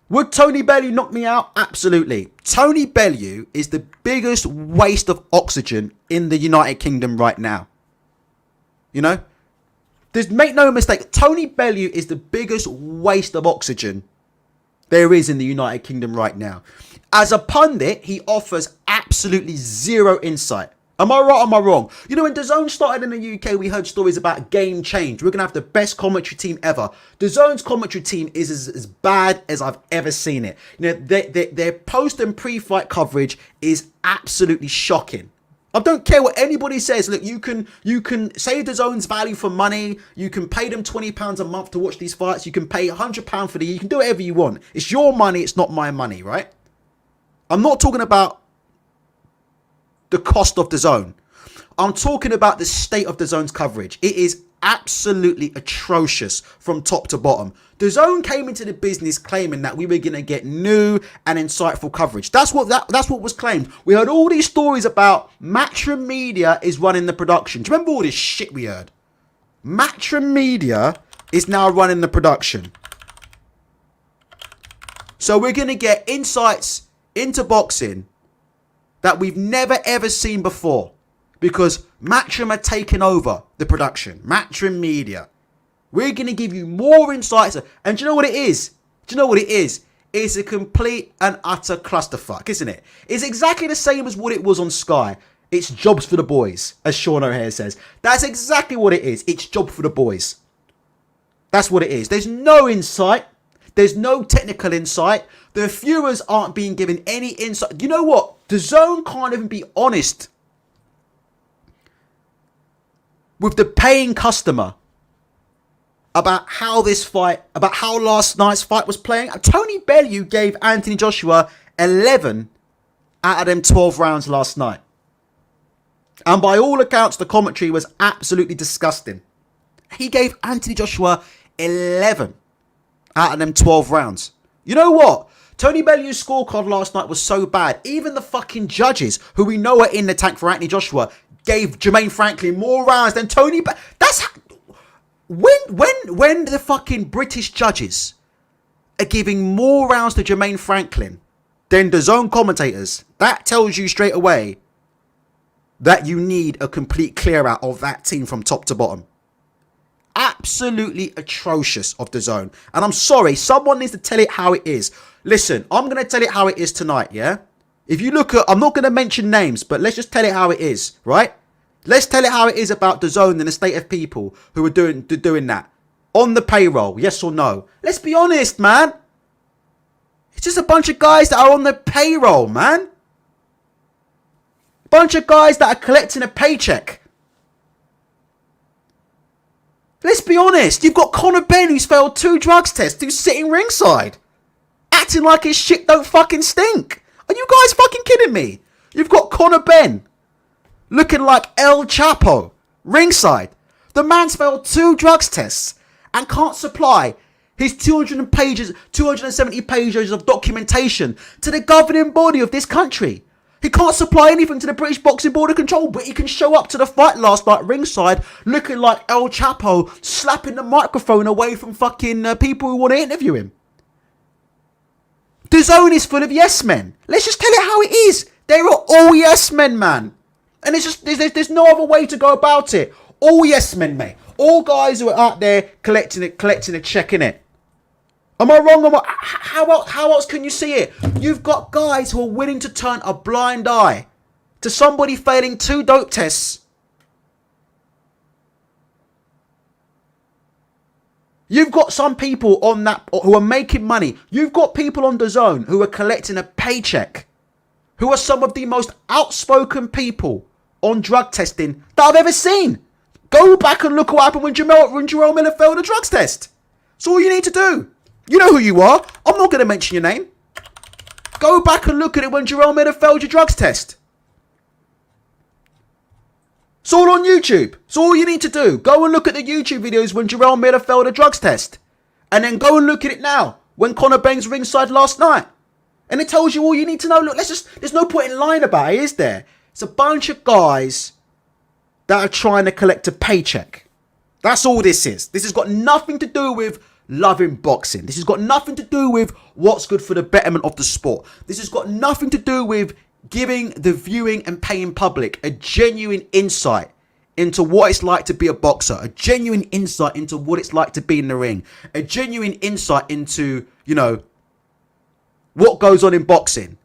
Would Tony Bellew knock me out? Absolutely. Tony Bellew is the biggest waste of oxygen in the United Kingdom right now. You know? Make no mistake, Tony Bellew is the biggest waste of oxygen there is in the United Kingdom right now. As a pundit, he offers absolutely zero insight. Am I right or am I wrong? You know, when DAZN started in the UK, we heard stories about game change. We're going to have the best commentary team ever. DAZN's commentary team is as bad as I've ever seen it. You know, their post and pre-fight coverage is absolutely shocking. I don't care what anybody says. Look, you can say DAZN's value for money. You can pay them £20 a month to watch these fights. You can pay £100 for the year. You can do whatever you want. It's your money. It's not my money, right? I'm not talking about the cost of DAZN. I'm talking about the state of DAZN's coverage. It is absolutely atrocious from top to bottom. DAZN came into the business claiming that we were going to get new and insightful coverage. That's what was claimed. We heard all these stories about Matchroom Media is running the production. Do you remember all this shit we heard? Matchroom Media is now running the production. So we're going to get insights into boxing that we've never ever seen before. Because Matchroom are taking over the production. Matchroom Media. We're going to give you more insights. And do you know what it is? Do you know what it is? It's a complete and utter clusterfuck, isn't it? It's exactly the same as what it was on Sky. It's jobs for the boys, as Sean O'Hare says. That's exactly what it is. It's job for the boys. That's what it is. There's no insight. There's no technical insight. The viewers aren't being given any insight. You know what? DAZN can't even be honest with the paying customer about how this fight, about how last night's fight was playing. Tony Bellew gave Anthony Joshua 11 out of them 12 rounds last night. And by all accounts, the commentary was absolutely disgusting. He gave Anthony Joshua 11 out of them 12 rounds. You know what? Tony Bellew's scorecard last night was so bad. Even the fucking judges, who we know are in the tank for Anthony Joshua, gave Jermaine Franklin more rounds than Tony. That's when the fucking British judges are giving more rounds to Jermaine Franklin than the DAZN commentators. That tells you straight away that you need a complete clear out of that team from top to bottom. Absolutely atrocious of DAZN. And I'm sorry, someone needs to tell it how it is. Listen, I'm going to tell it how it is tonight, yeah? If you look at, I'm not going to mention names, but let's just tell it how it is, right? Let's tell it how it is about DAZN and the state of people who are doing that. On the payroll, yes or no? Let's be honest, man. It's just a bunch of guys that are on the payroll, man. Bunch of guys that are collecting a paycheck. Let's be honest. You've got Conor Benn, who's failed 2 drugs tests, who's sitting ringside, acting like his shit don't fucking stink. Are you guys fucking kidding me? You've got Conor Benn looking like El Chapo ringside. The man's failed 2 drugs tests and can't supply his 270 pages of documentation to the governing body of this country. He can't supply anything to the British Boxing Board of Control, but he can show up to the fight last night ringside looking like El Chapo, slapping the microphone away from fucking people who want to interview him. DAZN is full of yes men. Let's just tell it how it is. They are all yes men, man. And it's just there's no other way to go about it. All yes men, mate. All guys who are out there collecting a check, in it. Am I wrong? How else can you see it? You've got guys who are willing to turn a blind eye to somebody failing 2 dope tests. You've got some people on that who are making money. You've got people on DAZN who are collecting a paycheck, who are some of the most outspoken people on drug testing that I've ever seen. Go back and look what happened when Jerome Miller failed a drugs test. That's all you need to do. You know who you are. I'm not going to mention your name. Go back and look at it when Jerome Miller failed your drugs test. It's all on YouTube. It's all you need to do. Go and look at the YouTube videos when Jerome Miller failed a drugs test. And then go and look at it now when Conor Benn's ringside last night. And it tells you all you need to know. Look, there's no point in lying about it, is there? It's a bunch of guys that are trying to collect a paycheck. That's all this is. This has got nothing to do with loving boxing. This has got nothing to do with what's good for the betterment of the sport. This has got nothing to do with giving the viewing and paying public a genuine insight into what it's like to be a boxer, a genuine insight into what it's like to be in the ring, a genuine insight into, you know, what goes on in boxing.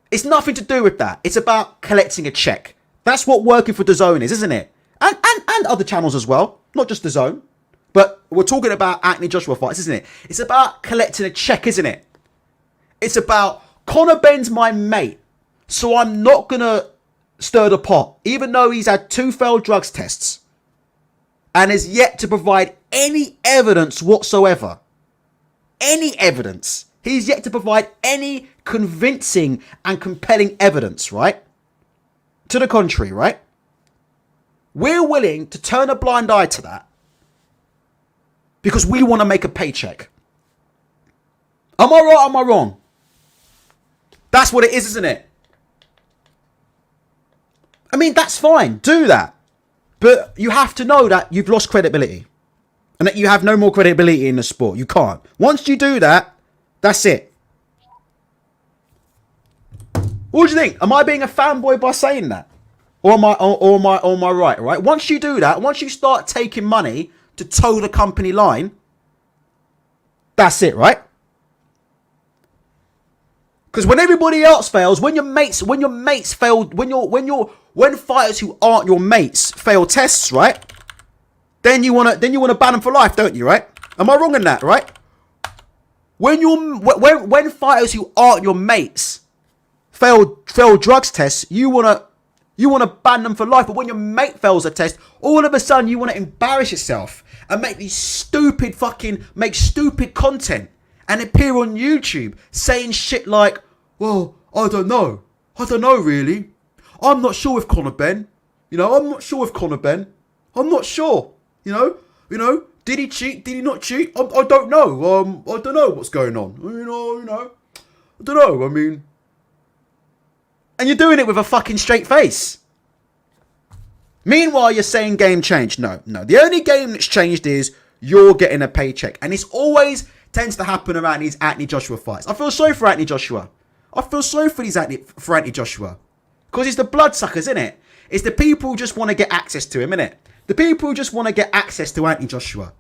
It's nothing to do with that. It's about collecting a check. That's what working for DAZN is, isn't it? And other channels as well, not just DAZN. But we're talking about Anthony Joshua fights, isn't it? It's about collecting a check, isn't it? It's about Conor Benn's my mate, so I'm not going to stir the pot, even though he's had 2 failed drugs tests and has yet to provide any evidence whatsoever. Any evidence. He's yet to provide any convincing and compelling evidence, right? To the contrary, right? We're willing to turn a blind eye to that because we want to make a paycheck. Am I right or am I wrong? That's what it is, isn't it? I mean, that's fine. Do that. But you have to know that you've lost credibility. And that you have no more credibility in the sport. You can't. Once you do that, that's it. What do you think? Am I being a fanboy by saying that? Or am I right, right? Once you do that, once you start taking money to toe the company line, that's it, right? Because when everybody else fails, when fighters who aren't your mates fail tests, right? Then you wanna ban them for life, don't you, right? Am I wrong in that, right? When fighters who aren't your mates fail drugs tests, you wanna ban them for life. But when your mate fails a test, all of a sudden you wanna embarrass yourself and make stupid content and appear on YouTube saying shit like, well, I don't know really. I'm not sure with Conor Benn. I'm not sure with Conor Benn. I'm not sure. Did he cheat? Did he not cheat? I don't know. I don't know what's going on. I don't know. I mean, and you're doing it with a fucking straight face. Meanwhile, you're saying game changed. No. The only game that's changed is you're getting a paycheck, and it's always tends to happen around these Anthony Joshua fights. I feel sorry for Anthony Joshua. I feel sorry for Anthony Joshua. Because it's the bloodsuckers, innit? It's the people who just want to get access to him, innit? The people who just want to get access to Anthony Joshua.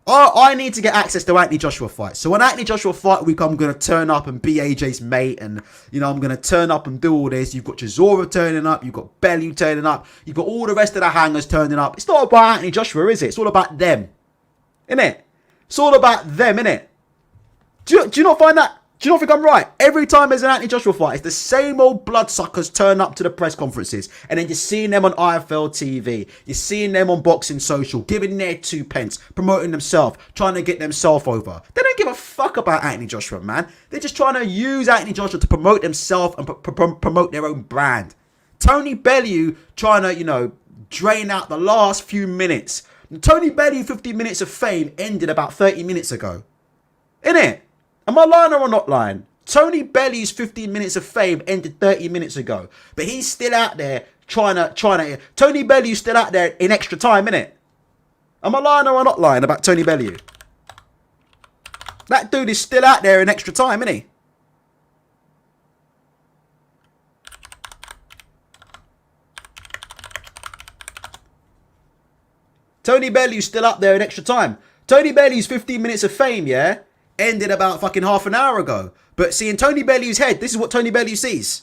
I need to get access to Anthony Joshua fights. So when Anthony Joshua fight week, I'm going to turn up and be AJ's mate. And, you know, I'm going to turn up and do all this. You've got Chisora turning up. You've got Bellew turning up. You've got all the rest of the hangers turning up. It's not about Anthony Joshua, is it? It's all about them. Innit? It's all about them, innit? Do you not find that? Do you not think I'm right? Every time there's an Anthony Joshua fight, it's the same old bloodsuckers turn up to the press conferences. And then you're seeing them on IFL TV. You're seeing them on Boxing Social, giving their 2 pence, promoting themselves, trying to get themselves over. They don't give a fuck about Anthony Joshua, man. They're just trying to use Anthony Joshua to promote themselves and promote their own brand. Tony Bellew trying to, you know, drain out the last few minutes. Tony Bellew 15 minutes of fame ended about 30 minutes ago. Innit? Am I lying or am I not lying? Tony Bellew's 15 minutes of fame ended 30 minutes ago. But he's still out there trying to... Tony Bellew's still out there in extra time, innit? Am I lying or am I not lying about Tony Bellew? That dude is still out there in extra time, isn't he? Tony Bellew's still up there in extra time. Tony Bellew's 15 minutes of fame, yeah, ended about fucking half an hour ago. But see, in Tony Bellew's head, this is what Tony Bellew sees.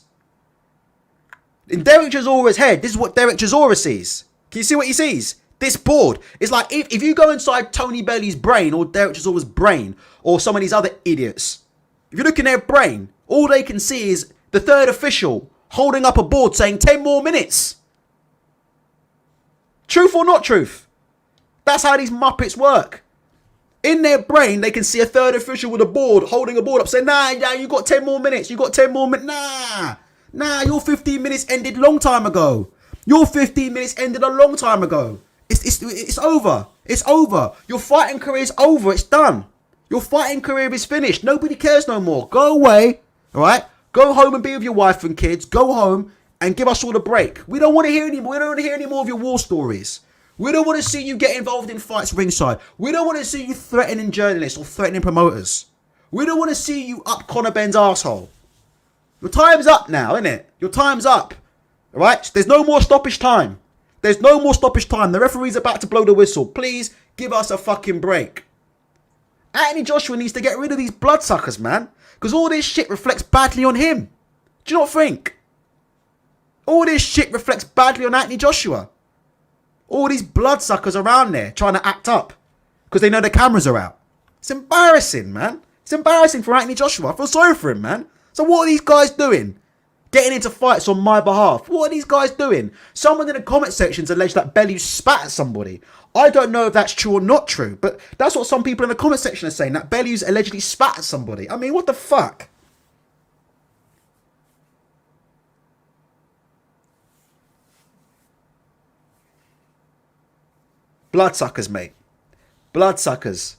In Derek Chisora's head, this is what Derek Chisora sees. Can you see what he sees? This board. It's like if you go inside Tony Bellew's brain or Derek Chisora's brain or some of these other idiots, if you look in their brain, all they can see is the third official holding up a board saying 10 more minutes. Truth or not truth? That's how these Muppets work. In their brain, they can see a third official with a board, holding a board up, saying, nah, you got 10 more minutes. You got 10 more minutes. Nah, your 15 minutes ended long time ago. Your 15 minutes ended a long time ago. It's over. It's over. Your fighting career is over. It's done. Your fighting career is finished. Nobody cares no more. Go away. All right? Go home and be with your wife and kids. Go home and give us all a break. We don't want to hear anymore. We don't want to hear any more of your war stories. We don't want to see you get involved in fights ringside. We don't want to see you threatening journalists or threatening promoters. We don't want to see you up Conor Benn's arsehole. Your time's up now, innit? Your time's up. All right? There's no more stoppage time. There's no more stoppage time. The referee's about to blow the whistle. Please give us a fucking break. Anthony Joshua needs to get rid of these bloodsuckers, man. Because all this shit reflects badly on him. Do you not think? All this shit reflects badly on Anthony Joshua. All these bloodsuckers around there trying to act up because they know the cameras are out. It's embarrassing, man. It's embarrassing for Anthony Joshua. I feel sorry for him, man. So what are these guys doing? Getting into fights on my behalf. What are these guys doing? Someone in the comment sections alleged that Bellew spat at somebody. I don't know if that's true or not true, but that's what some people in the comment section are saying, that Bellew's allegedly spat at somebody. I mean, what the fuck? Bloodsuckers, mate. Bloodsuckers.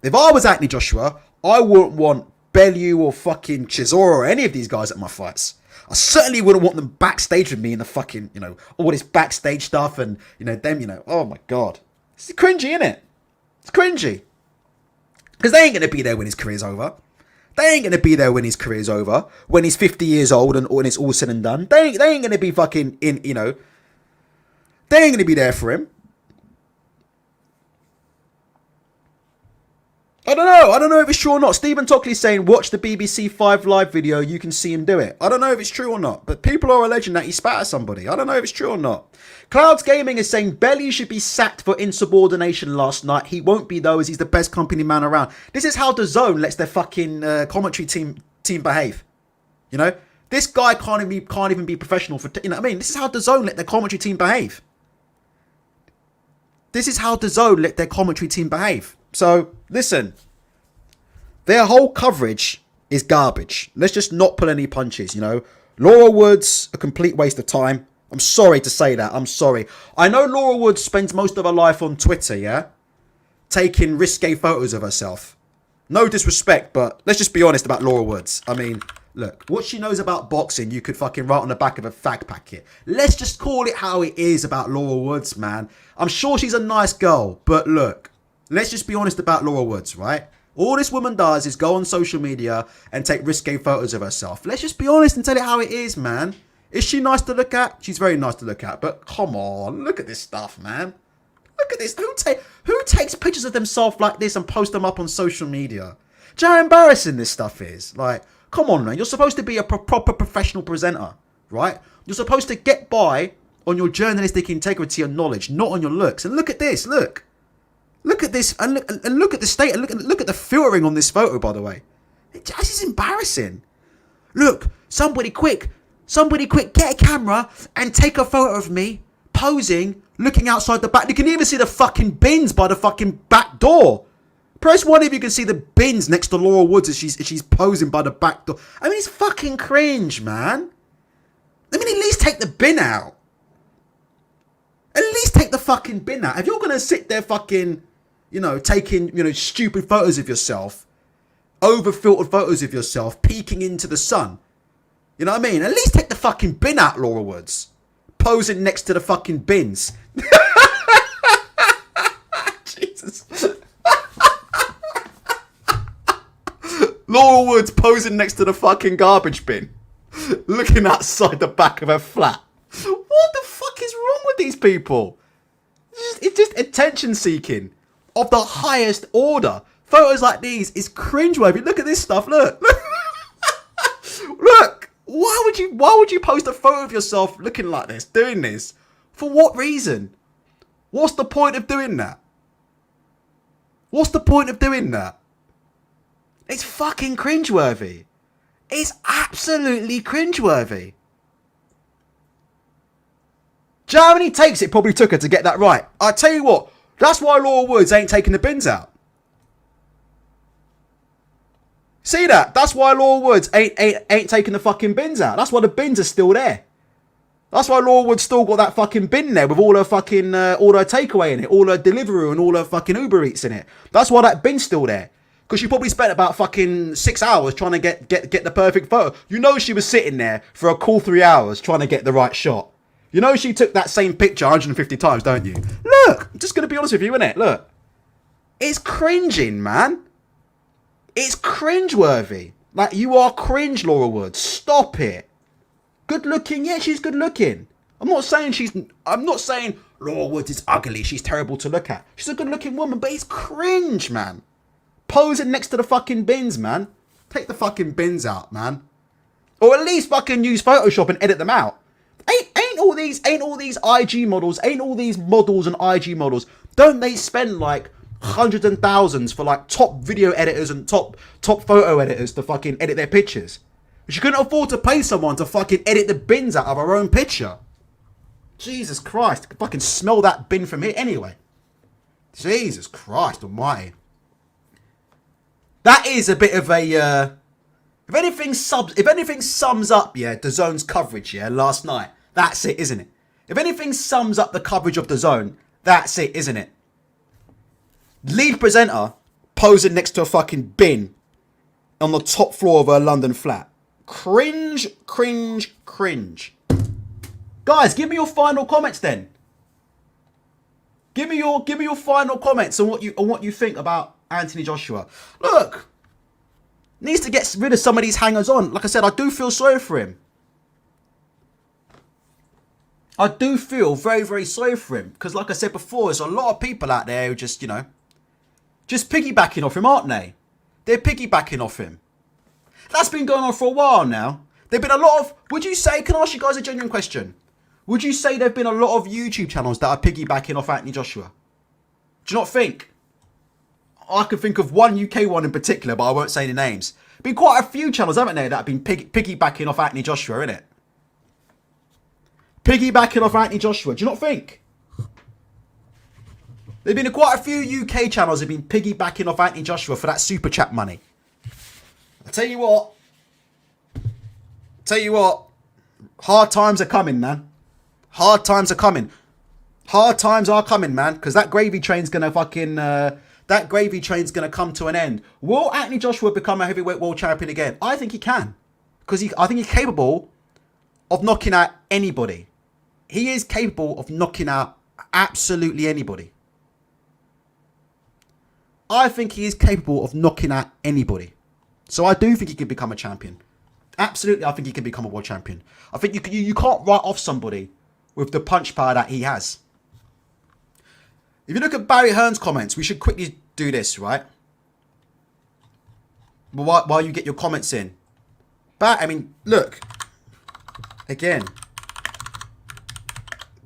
If I was Anthony Joshua, I wouldn't want Bellew or fucking Chisora or any of these guys at my fights. I certainly wouldn't want them backstage with me in the fucking, you know, all this backstage stuff and, you know, them, you know, oh my God. It's cringy, innit? It's cringy. Because they ain't going to be there when his career's over. They ain't going to be there when his career's over. When he's 50 years old and when it's all said and done. They ain't going to be fucking in, you know. They ain't going to be there for him. I don't know if it's true or not. Stephen Tockley's saying, watch the BBC 5 Live video, you can see him do it. I don't know if it's true or not, but people are alleging that he spat at somebody. I don't know if it's true or not. Clouds Gaming is saying, Bellew should be sacked for insubordination last night. He won't be though, as he's the best company man around. This is how DAZN lets their fucking commentary team behave. You know? This guy can't even be professional for, you know what I mean? This is how DAZN let their commentary team behave. This is how DAZN let their commentary team behave. So, listen, their whole coverage is garbage. Let's just not pull any punches, you know. Laura Woods, a complete waste of time. I'm sorry to say that. I'm sorry. I know Laura Woods spends most of her life on Twitter, yeah? Taking risque photos of herself. No disrespect, but let's just be honest about Laura Woods. I mean, look, what she knows about boxing, you could fucking write on the back of a fag packet. Let's just call it how it is about Laura Woods, man. I'm sure she's a nice girl, but look. Let's just be honest about Laura Woods, right? All this woman does is go on social media and take risque photos of herself. Let's just be honest and tell it how it is, man. Is she nice to look at? She's very nice to look at. But come on, look at this stuff, man. Look at this. Who takes pictures of themselves like this and post them up on social media? Do you know how embarrassing this stuff is? Like, come on, man. You're supposed to be a proper professional presenter, right? You're supposed to get by on your journalistic integrity and knowledge, not on your looks. And look at this. Look at this, and look at the state, and look at the filtering on this photo. By the way, this is embarrassing. Look, somebody quick, get a camera and take a photo of me posing, looking outside the back. You can even see the fucking bins by the fucking back door. Press 1 if you can see the bins next to Laura Woods as she's posing by the back door. I mean, it's fucking cringe, man. I mean, at least take the bin out. At least take the fucking bin out. If you're gonna sit there fucking, taking, stupid photos of yourself, over-filtered photos of yourself, peeking into the sun, you know what I mean? At least take the fucking bin out, Laura Woods. Posing next to the fucking bins. Jesus. Laura Woods posing next to the fucking garbage bin. Looking outside the back of her flat. What the fuck is wrong with these people? It's just attention seeking of the highest order. Photos like these is cringeworthy. Look at this stuff. Look. Look. Why would you post a photo of yourself looking like this, doing this? For what reason? What's the point of doing that? What's the point of doing that? It's fucking cringeworthy. It's absolutely cringeworthy. Do you know how many takes it probably took her to get that right? I tell you what, that's why Laura Woods ain't taking the bins out. See that? That's why Laura Woods ain't taking the fucking bins out. That's why the bins are still there. That's why Laura Woods still got that fucking bin there with all her fucking all her takeaway in it, all her Deliveroo and all her fucking Uber Eats in it. That's why that bin's still there. Because she probably spent about fucking 6 hours trying to get the perfect photo. You know she was sitting there for a cool 3 hours trying to get the right shot. You know she took that same picture 150 times, don't you? Look, I'm just going to be honest with you, innit? Look. It's cringing, man. It's cringeworthy. Like, you are cringe, Laura Woods. Stop it. Good looking? Yeah, she's good looking. I'm not saying Laura Woods is ugly. She's terrible to look at. She's a good looking woman, but it's cringe, man. Posing next to the fucking bins, man. Take the fucking bins out, man. Or at least fucking use Photoshop and edit them out. Ain't all these IG models, ain't all these models and IG models, don't they spend like hundreds and thousands for like top video editors and top photo editors to fucking edit their pictures? But she couldn't afford to pay someone to fucking edit the bins out of her own picture. Jesus Christ, I can fucking smell that bin from here anyway. Jesus Christ almighty. That is a bit of a, if anything sums up, yeah, DAZN's coverage, yeah, last night, that's it, isn't it? If anything sums up the coverage of DAZN, that's it, isn't it? Lead presenter posing next to a fucking bin on the top floor of her London flat. Cringe, cringe, cringe. Guys, give me your final comments then. Give me your final comments on what you think about Anthony Joshua. Look, needs to get rid of some of these hangers on. Like I said, I do feel sorry for him. I do feel very, very sorry for him. Because like I said before, there's a lot of people out there who just, just piggybacking off him, aren't they? They're piggybacking off him. That's been going on for a while now. There've been a lot of, would you say, can I ask you guys a genuine question? Would you say there've been a lot of YouTube channels that are piggybacking off Anthony Joshua? Do you not think? I can think of one UK one in particular, but I won't say any names. Been quite a few channels, haven't there, that have been piggybacking off Anthony Joshua, innit? Piggybacking off Anthony Joshua. Do you not think? There's been quite a few UK channels that have been piggybacking off Anthony Joshua for that super chat money. I tell you what. Hard times are coming, man. Hard times are coming. Hard times are coming, man. Because that gravy train's gonna fucking come to an end. Will Anthony Joshua become a heavyweight world champion again? I think he can. Because I think he's capable of knocking out anybody. He is capable of knocking out absolutely anybody. I think he is capable of knocking out anybody. So I do think he could become a champion. Absolutely, I think he can become a world champion. I think you can't write off somebody with the punch power that he has. If you look at Barry Hearn's comments, we should quickly do this, right? While you get your comments in. But, I mean, look. Again.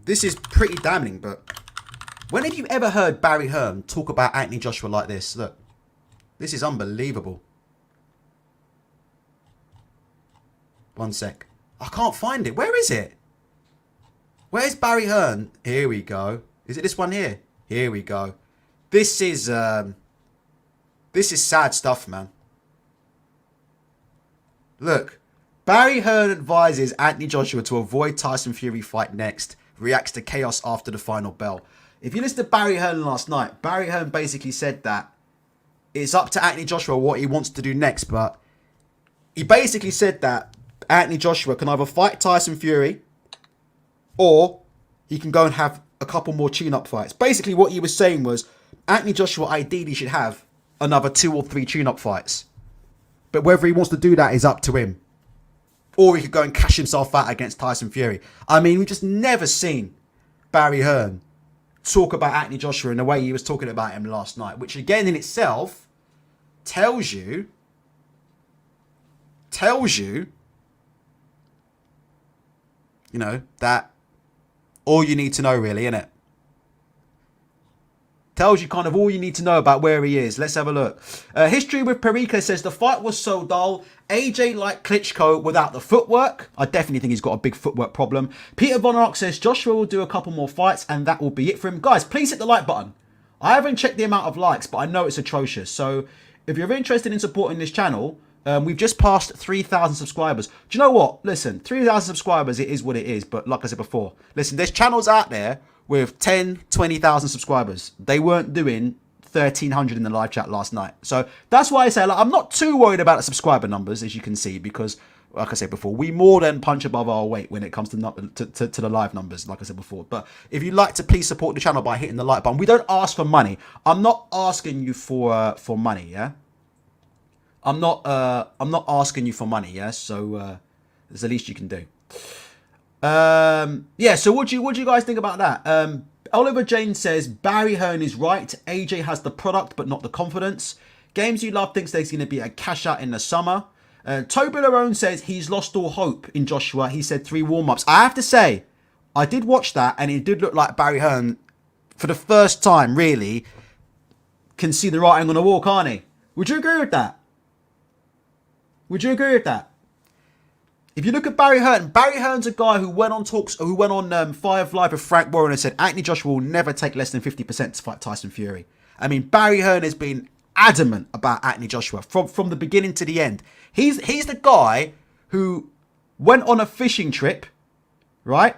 This is pretty damning, but when have you ever heard Barry Hearn talk about Anthony Joshua like this? Look. This is unbelievable. One sec. I can't find it. Where is it? Where's Barry Hearn? Here we go. Is it this one here? Here we go. This is sad stuff, man. Look. Barry Hearn advises Anthony Joshua to avoid Tyson Fury fight next. Reacts to chaos after the final bell. If you listen to Barry Hearn last night, Barry Hearn basically said that it's up to Anthony Joshua what he wants to do next. But he basically said that Anthony Joshua can either fight Tyson Fury or he can go and have a couple more tune-up fights. Basically, what he was saying was Anthony Joshua ideally should have another 2 or 3 tune-up fights. But whether he wants to do that is up to him. Or he could go and cash himself out against Tyson Fury. I mean, we've just never seen Barry Hearn talk about Anthony Joshua in the way he was talking about him last night. Which again in itself tells you that all you need to know really, innit? Tells you kind of all you need to know about where he is. Let's have a look. History with Perica says the fight was so dull. AJ like Klitschko without the footwork. I definitely think he's got a big footwork problem. Peter Von Ark says Joshua will do a couple more fights and that will be it for him. Guys, please hit the like button. I haven't checked the amount of likes, but I know it's atrocious. So if you're interested in supporting this channel, we've just passed 3,000 subscribers. Do you know what? Listen, 3,000 subscribers, it is what it is. But like I said before, listen, there's channels out there with 10, 20,000 subscribers. They weren't doing 1,300 in the live chat last night. So that's why I say, like, I'm not too worried about the subscriber numbers, as you can see, because, like I said before, we more than punch above our weight when it comes to the live numbers, like I said before. But if you'd like to please support the channel by hitting the like button. We don't ask for money. I'm not asking you for money, yeah? I'm not asking you for money, yeah? So there's the least you can do. Yeah, so what do you guys think about that? Oliver Jane says Barry Hearn is right. AJ has the product but not the confidence. Games You Love thinks there's going to be a cash out in the summer. Toby Larone says he's lost all hope in Joshua. He said 3 warm-ups. I have to say, I did watch that and it did look like Barry Hearn, for the first time really, can see the writing on the wall, can't he? Would you agree with that? Would you agree with that? If you look at Barry Hearn's a guy who went on 5 Live with Frank Warren and said Anthony Joshua will never take less than 50% to fight Tyson Fury. I mean, Barry Hearn has been adamant about Anthony Joshua from the beginning to the end. He's the guy who went on a fishing trip, right?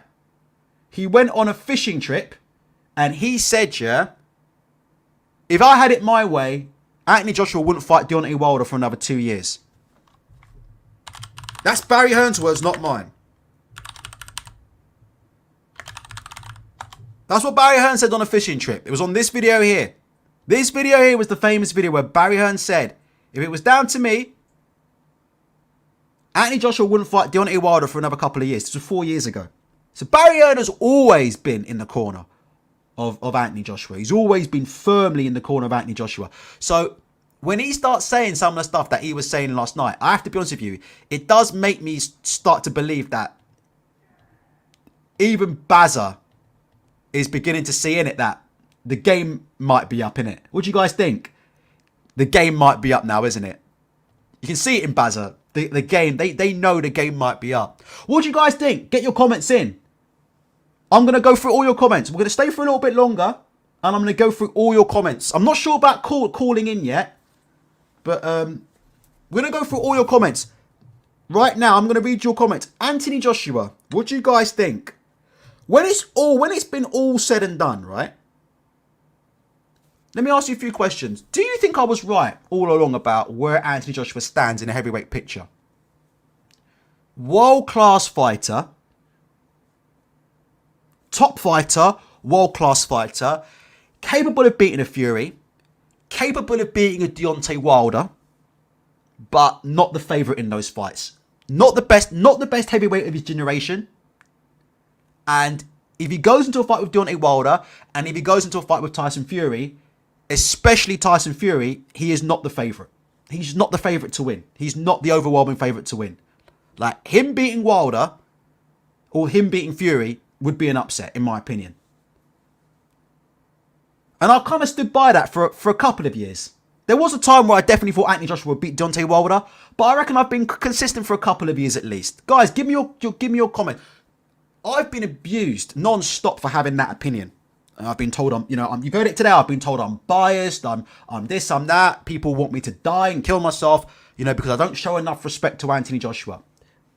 He went on a fishing trip and he said, yeah, if I had it my way, Anthony Joshua wouldn't fight Deontay Wilder for another 2 years. That's Barry Hearn's words, not mine. That's what Barry Hearn said on a fishing trip. It was on this video here. This video here was the famous video where Barry Hearn said, if it was down to me, Anthony Joshua wouldn't fight Deontay Wilder for another couple of years. This was 4 years ago. So Barry Hearn has always been in the corner of Anthony Joshua. He's always been firmly in the corner of Anthony Joshua. So when he starts saying some of the stuff that he was saying last night, I have to be honest with you, it does make me start to believe that even Bazza is beginning to see in it that the game might be up, in it. What do you guys think? The game might be up now, isn't it? You can see it in Bazza. The game, they know the game might be up. What do you guys think? Get your comments in. I'm going to go through all your comments. We're going to stay for a little bit longer, and I'm going to go through all your comments. I'm not sure about calling in yet. But we're going to go through all your comments. Right now, I'm going to read your comments. Anthony Joshua, what do you guys think? When it's been all said and done, right? Let me ask you a few questions. Do you think I was right all along about where Anthony Joshua stands in a heavyweight picture? World-class fighter. Top fighter. World-class fighter. Capable of beating a Fury. capable of beating a Deontay Wilder, but not the favourite in those fights. Not the best heavyweight of his generation. And if he goes into a fight with Deontay Wilder, and if he goes into a fight with Tyson Fury, especially Tyson Fury, he is not the favourite. He's not the favourite to win. He's not the overwhelming favourite to win. Like, him beating Wilder or him beating Fury would be an upset, in my opinion. And I kind of stood by that for a couple of years. There was a time where I definitely thought Anthony Joshua would beat Deontay Wilder, but I reckon I've been consistent for a couple of years at least. Guys, give me your comment. I've been abused non-stop for having that opinion. And I've been told you've heard it today. I've been told I'm biased. I'm this, I'm that. People want me to die and kill myself, because I don't show enough respect to Anthony Joshua.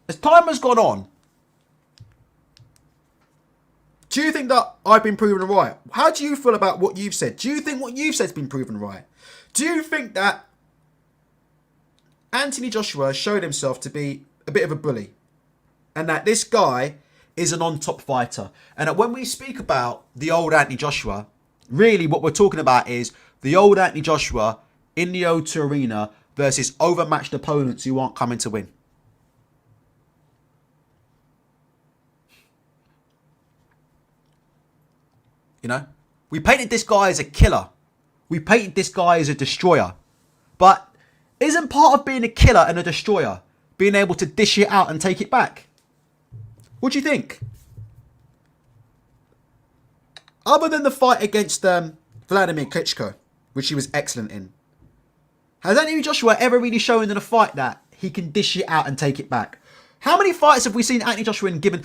As time has gone on, do you think that I've been proven right? How do you feel about what you've said? Do you think what you've said has been proven right? Do you think that Anthony Joshua showed himself to be a bit of a bully? And that this guy is an on-top fighter? And that when we speak about the old Anthony Joshua, really what we're talking about is the old Anthony Joshua in the O2 Arena versus overmatched opponents who aren't coming to win. We painted this guy as a killer. We painted this guy as a destroyer. But isn't part of being a killer and a destroyer being able to dish it out and take it back? What do you think? Other than the fight against Vladimir Klitschko, which he was excellent in, has Anthony Joshua ever really shown in a fight that he can dish it out and take it back? How many fights have we seen Anthony Joshua in given...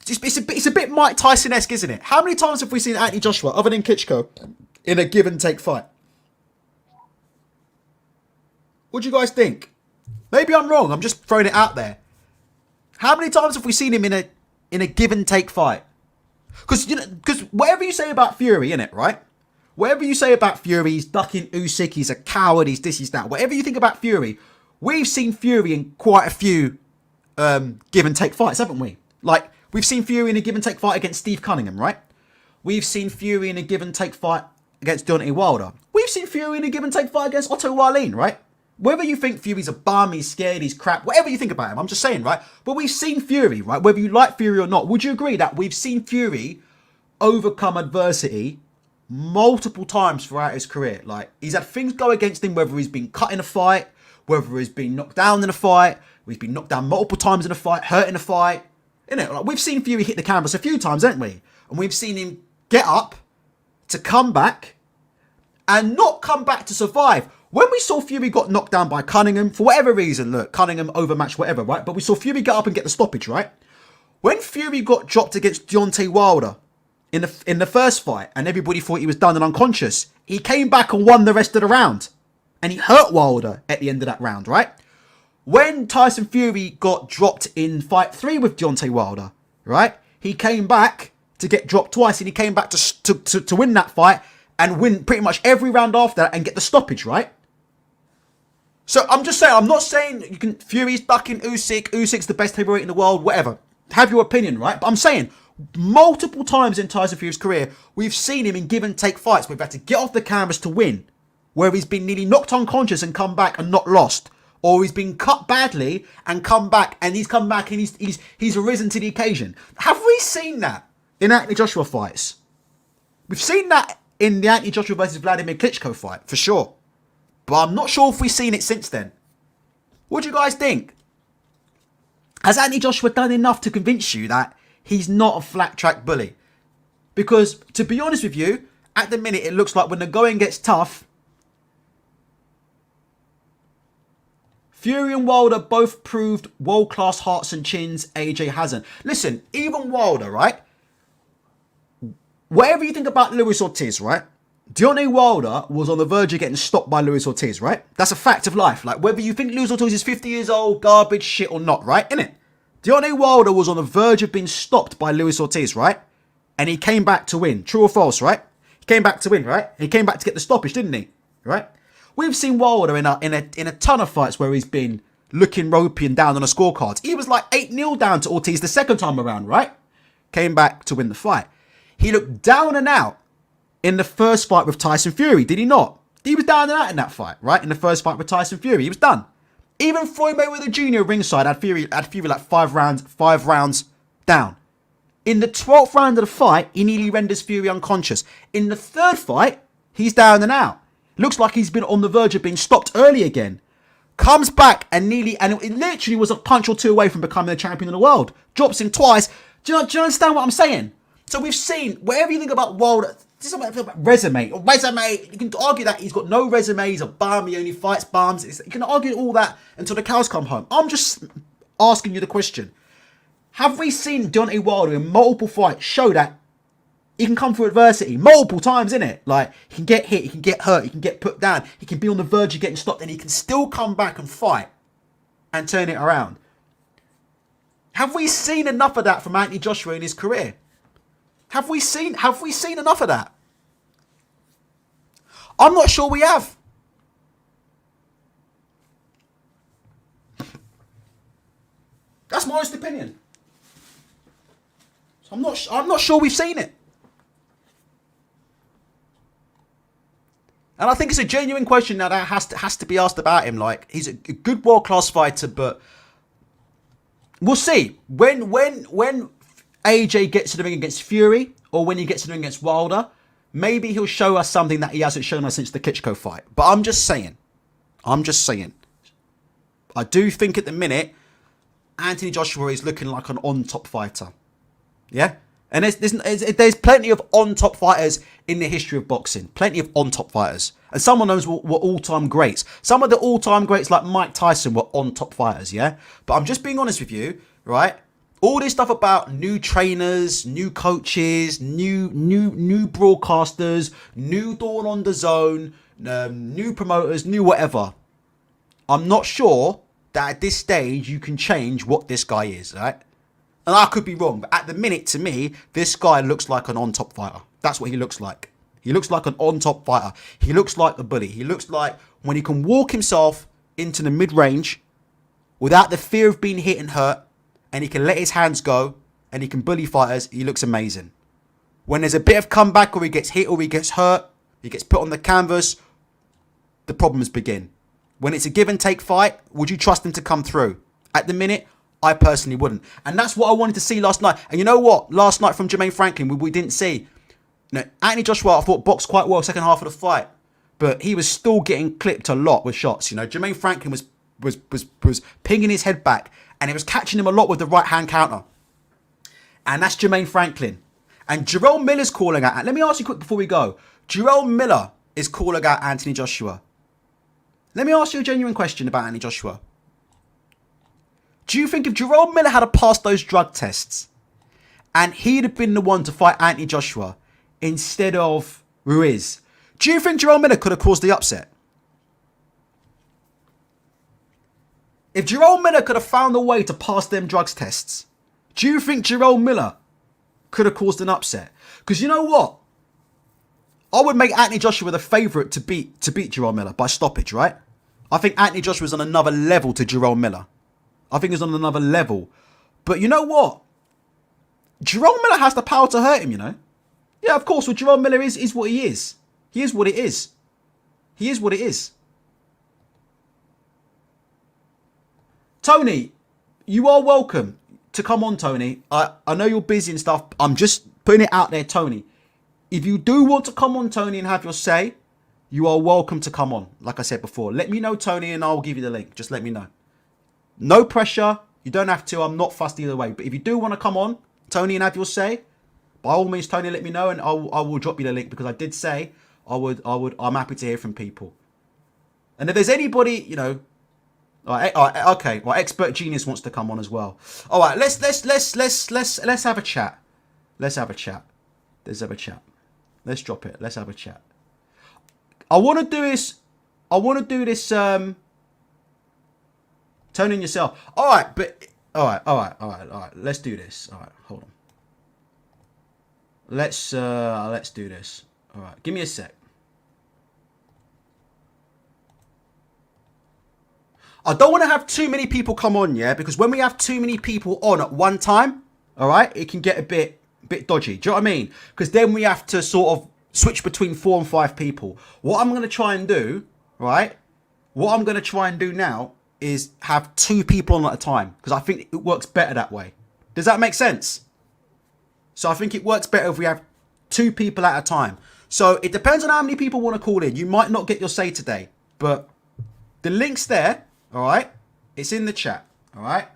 It's a bit Mike Tyson-esque, isn't it? How many times have we seen Anthony Joshua, other than Klitschko, in a give-and-take fight? What do you guys think? Maybe I'm wrong. I'm just throwing it out there. How many times have we seen him in a give-and-take fight? Because whatever you say about Fury, innit, right? Whatever you say about Fury, he's ducking Usyk, he's a coward, he's this, he's that. Whatever you think about Fury, we've seen Fury in quite a few give-and-take fights, haven't we? Like, we've seen Fury in a give-and-take fight against Steve Cunningham, right? We've seen Fury in a give-and-take fight against Deontay Wilder. We've seen Fury in a give-and-take fight against Otto Wallin, right? Whether you think Fury's a bum, he's scared, he's crap, whatever you think about him, I'm just saying, right? But we've seen Fury, right? Whether you like Fury or not, would you agree that we've seen Fury overcome adversity multiple times throughout his career? Like, he's had things go against him, whether he's been cut in a fight, whether he's been knocked down in a fight, he's been knocked down multiple times in a fight, hurt in a fight. Innit? Like, we've seen Fury hit the canvas a few times, haven't we? And we've seen him get up to come back and not come back to survive. When we saw Fury got knocked down by Cunningham, for whatever reason, look, Cunningham overmatched, whatever, right? But we saw Fury get up and get the stoppage, right? When Fury got dropped against Deontay Wilder in the first fight and everybody thought he was done and unconscious, he came back and won the rest of the round. And he hurt Wilder at the end of that round, right? When Tyson Fury got dropped in fight 3 with Deontay Wilder, right? He came back to get dropped twice and he came back to win that fight and win pretty much every round after that and get the stoppage, right? So I'm just saying, I'm not saying Fury's ducking Usyk, Usyk's the best heavyweight in the world, whatever. Have your opinion, right? But I'm saying multiple times in Tyson Fury's career, we've seen him in give and take fights where we've had to get off the canvas to win, where he's been nearly knocked unconscious and come back and not lost. Or he's been cut badly and come back and he's come back and he's risen to the occasion. Have we seen that in Anthony Joshua fights? We've seen that in the Anthony Joshua versus Vladimir Klitschko fight, for sure. But I'm not sure if we've seen it since then. What do you guys think? Has Anthony Joshua done enough to convince you that he's not a flat track bully? Because, to be honest with you, at the minute it looks like when the going gets tough, Fury and Wilder both proved world-class hearts and chins. AJ hasn't. Listen, even Wilder, right? Whatever you think about Luis Ortiz, right? Deontay Wilder was on the verge of getting stopped by Luis Ortiz, right? That's a fact of life. Like, whether you think Luis Ortiz is 50 years old, garbage, shit or not, right? Innit? Deontay Wilder was on the verge of being stopped by Luis Ortiz, right? And he came back to win. True or false, right? He came back to win, right? He came back to get the stoppage, didn't he? Right? We've seen Wilder in a ton of fights where he's been looking ropey and down on the scorecards. He was like 8-0 down to Ortiz the second time around, right? Came back to win the fight. He looked down and out in the first fight with Tyson Fury, did he not? He was down and out in that fight, right? In the first fight with Tyson Fury, he was done. Even Floyd Mayweather Jr. ringside had Fury like 5 rounds down. In the 12th round of the fight, he nearly renders Fury unconscious. In the third fight, he's down and out. Looks like he's been on the verge of being stopped early again. Comes back and it literally was a punch or two away from becoming the champion of the world. Drops him twice. Do you understand what I'm saying? So we've seen, whatever you think about Wilder, this is about resume. You can argue that he's got no resume, he's a bum, he only fights bums. You can argue all that until the cows come home. I'm just asking you the question. Have we seen Deontay Wilder in multiple fights show that he can come through adversity multiple times, innit? Like, he can get hit, he can get hurt, he can get put down, he can be on the verge of getting stopped, and he can still come back and fight and turn it around. Have we seen enough of that from Anthony Joshua in his career? Have we seen enough of that? I'm not sure we have. That's my honest opinion. So I'm not sure we've seen it. And I think it's a genuine question now that has to be asked about him. Like, he's a good world-class fighter, but we'll see. When AJ gets to the ring against Fury, or when he gets to the ring against Wilder, maybe he'll show us something that he hasn't shown us since the Klitschko fight. But I'm just saying. I do think at the minute, Anthony Joshua is looking like an on-top fighter. Yeah? And there's plenty of on-top fighters in the history of boxing. Plenty of on-top fighters. And some of those were all-time greats. Some of the all-time greats like Mike Tyson were on-top fighters, yeah? But I'm just being honest with you, right? All this stuff about new trainers, new coaches, new broadcasters, new Dawn on the Zone, new promoters, new whatever. I'm not sure that at this stage you can change what this guy is, right? And I could be wrong, but at the minute, to me, this guy looks like an on-top fighter. That's what he looks like. He looks like an on-top fighter. He looks like a bully. He looks like when he can walk himself into the mid-range without the fear of being hit and hurt, and he can let his hands go, and he can bully fighters, he looks amazing. When there's a bit of comeback, or he gets hit, or he gets hurt, he gets put on the canvas, the problems begin. When it's a give-and-take fight, would you trust him to come through? At the minute, I personally wouldn't. And that's what I wanted to see last night. And you know what? Last night from Jermaine Franklin, we didn't see. You know, Anthony Joshua, I thought, boxed quite well second half of the fight. But he was still getting clipped a lot with shots. You know, Jermaine Franklin was pinging his head back. And he was catching him a lot with the right-hand counter. And that's Jermaine Franklin. And Jarrell Miller's calling out. Let me ask you quick before we go. Jarrell Miller is calling out Anthony Joshua. Let me ask you a genuine question about Anthony Joshua. Do you think if Jarrell Miller had passed those drug tests and he'd have been the one to fight Anthony Joshua instead of Ruiz, do you think Jarrell Miller could have caused the upset? If Jarrell Miller could have found a way to pass them drugs tests, do you think Jarrell Miller could have caused an upset? Because you know what? I would make Anthony Joshua the favourite to beat Jarrell Miller by stoppage, right? I think Anthony Joshua's on another level to Jarrell Miller. I think he's on another level. But you know what? Jarrell Miller has the power to hurt him, you know? Yeah, of course, what Jarrell Miller is what he is. He is what it is. He is what it is. Tony, you are welcome to come on, Tony. I know you're busy and stuff. I'm just putting it out there, Tony. If you do want to come on, Tony, and have your say, you are welcome to come on. Like I said before, let me know, Tony, and I'll give you the link. Just let me know. No pressure. You don't have to. I'm not fussed either way. But if you do want to come on, Tony, and have your say, by all means, Tony, let me know, and I will drop you the link, because I did say I'm happy to hear from people. And if there's anybody, you know, okay. Well, Expert Genius wants to come on as well. All right, let's have a chat. Let's have a chat. Let's drop it. Let's have a chat. I want to do this. Tone in yourself. All right. Let's do this. All right, hold on. Let's do this. All right, give me a sec. I don't want to have too many people come on, yeah, because when we have too many people on at one time, all right, it can get a bit dodgy. Do you know what I mean? Because then we have to sort of switch between 4 and 5 people. What I'm going to try and do, right? What I'm going to try and do now is have 2 people on at a time, because I think it works better that way. Does that make sense? So I think it works better if we have 2 people at a time. So it depends on how many people want to call in. You might not get your say today, but the link's there, all right? It's in the chat, all right?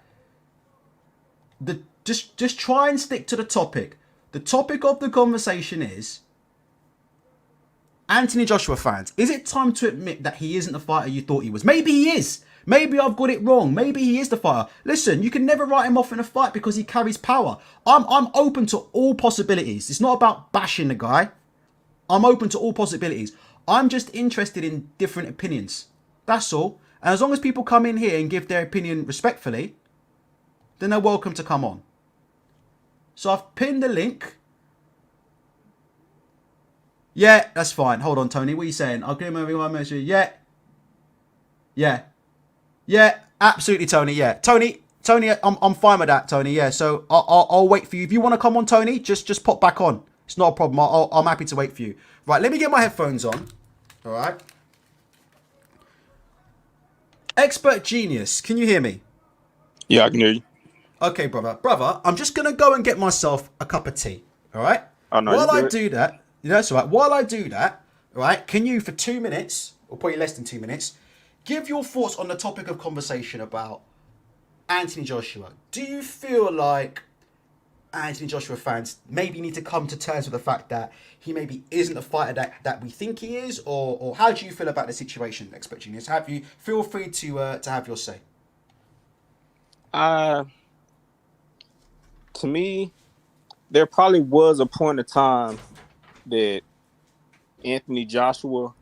Just try and stick to the topic. The topic of the conversation is Anthony Joshua fans. Is it time to admit that he isn't the fighter you thought he was? Maybe he is. Maybe I've got it wrong. Maybe he is the fighter. Listen, you can never write him off in a fight because he carries power. I'm open to all possibilities. It's not about bashing the guy. I'm open to all possibilities. I'm just interested in different opinions. That's all. And as long as people come in here and give their opinion respectfully, then they're welcome to come on. So I've pinned the link. Yeah, that's fine. Hold on, Tony. What are you saying? I'll give him everyone message. Yeah. Yeah, absolutely, Tony. Yeah, Tony, I'm fine with that, Tony. Yeah, so I'll wait for you. If you want to come on, Tony, just pop back on. It's not a problem. I'm happy to wait for you. Right, let me get my headphones on. All right. Expert Genius, can you hear me? Yeah, I can hear you. Okay, brother, I'm just gonna go and get myself a cup of tea. All right. Oh, no, While I do that, that's all right. While I do that, all right, can you for 2 minutes, or probably less than 2 minutes, give your thoughts on the topic of conversation about Anthony Joshua? Do you feel like Anthony Joshua fans maybe need to come to terms with the fact that he maybe isn't the fighter that we think he is, or how do you feel about the situation, Expert Genius? Feel free to have your say. To me, there probably was a point of time that Anthony Joshua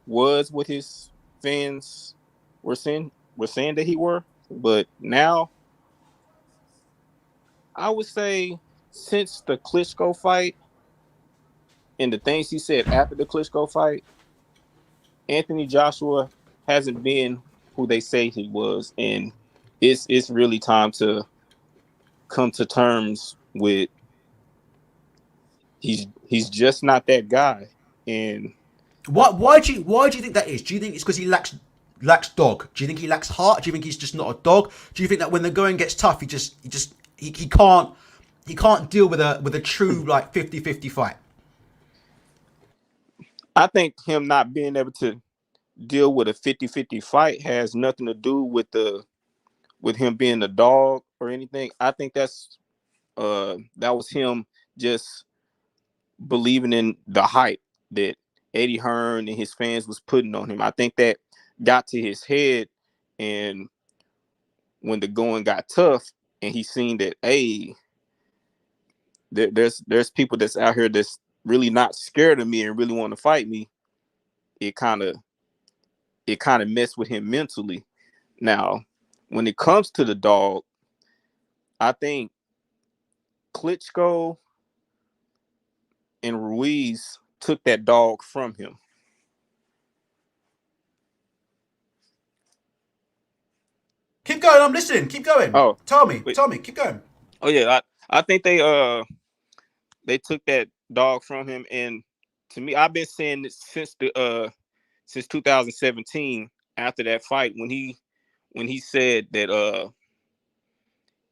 was what his fans were saying that he were, but now I would say since the Klitschko fight and the things he said after the Klitschko fight, Anthony Joshua hasn't been who they say he was, and it's really time to come to terms with he's just not that guy. And why do you think that is? Do you think it's because he lacks dog? Do you think he lacks heart? Do you think he's just not a dog? Do you think that when the going gets tough, he can't deal with a true like 50-50 fight? I think him not being able to deal with a 50-50 fight has nothing to do with him being a dog or anything. I think that was him just believing in the hype that Eddie Hearn and his fans was putting on him. I think that got to his head, and when the going got tough and he seen that, hey, there's people that's out here that's really not scared of me and really want to fight me, it kind of messed with him mentally. Now, when it comes to the dog, I think Klitschko and Ruiz took that dog from him. Keep going, I'm listening. Keep going. Oh, tell me, keep going. Oh yeah, I think they took that dog from him, and to me, I've been saying this since 2017 after that fight when he said that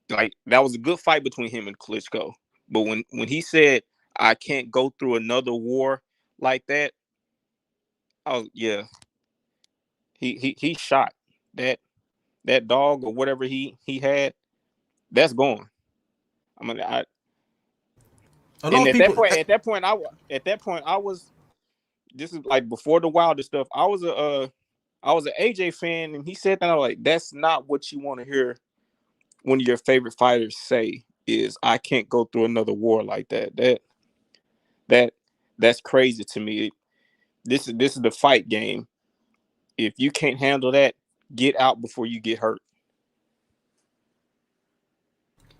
like that was a good fight between him and Klitschko, but when he said I can't go through another war like that, oh yeah, he shot that dog or whatever he had, that's gone. I mean, at that point I was this is like before the Wilder stuff. I was an AJ fan, and he said that. I was like, that's not what you want to hear one of your favorite fighters say is I can't go through another war like that. That's crazy to me. This is the fight game. If you can't handle that, get out before you get hurt.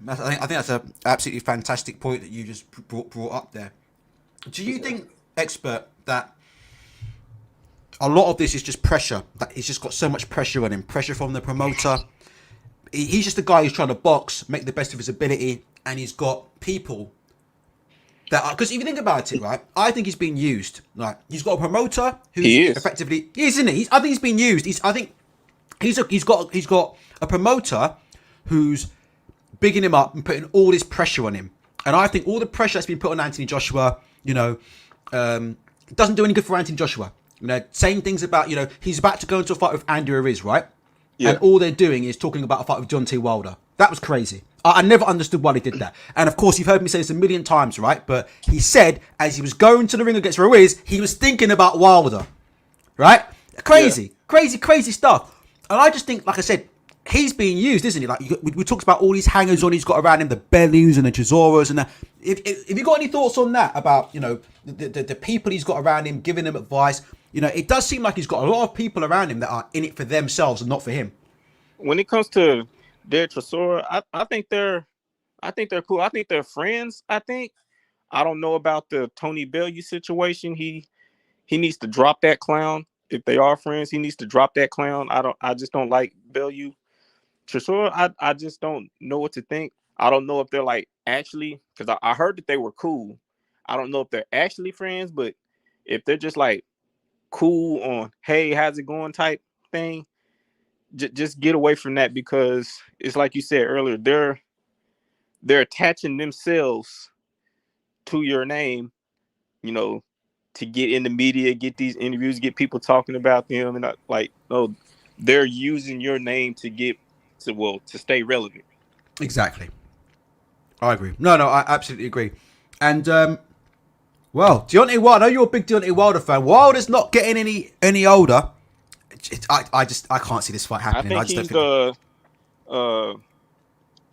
I think that's an absolutely fantastic point that you just brought up there. Do you think, Expert, that a lot of this is just pressure? That he's just got so much pressure on him, pressure from the promoter. He's just a guy who's trying to box, make the best of his ability, and he's got people That because if you think about it, right, I think he's being used. Like he's got a promoter who's He is. effectively, isn't he? I think he's being used. I think he's got a promoter who's bigging him up and putting all this pressure on him. And I think all the pressure that's been put on Anthony Joshua, doesn't do any good for Anthony Joshua. Saying things about, he's about to go into a fight with Andy Ruiz, right? Yeah. And all they're doing is talking about a fight with Deontay Wilder. That was crazy. I never understood why they did that. And of course, you've heard me say this a million times, right? But he said, as he was going to the ring against Ruiz, he was thinking about Wilder, right? Crazy stuff. And I just think, like I said, he's being used, isn't he? Like we talked about all these hangers on he's got around him, the Bellews and the Chisoras and that. If you got any thoughts on that about the people he's got around him, giving him advice, it does seem like he's got a lot of people around him that are in it for themselves and not for him. When it comes to Derek Chisora, I think they're cool. I think they're friends. I don't know about the Tony Bellew situation. He needs to drop that clown. If they are friends, he needs to drop that clown. I just don't like Bellew. Chisora, I just don't know what to think. I don't know if they're like actually, because I heard that they were cool. I don't know if they're actually friends, but if they're just like cool on, hey, how's it going type thing, just get away from that, because it's like you said earlier, they're attaching themselves to your name, to get in the media, get these interviews, get people talking about them, and they're using your name to stay relevant. Exactly. I agree. No, I absolutely agree. And Deontay Wilder, I know you're a big Deontay Wilder fan. Wilder's not getting any older. I can't see this fight happening. I think he's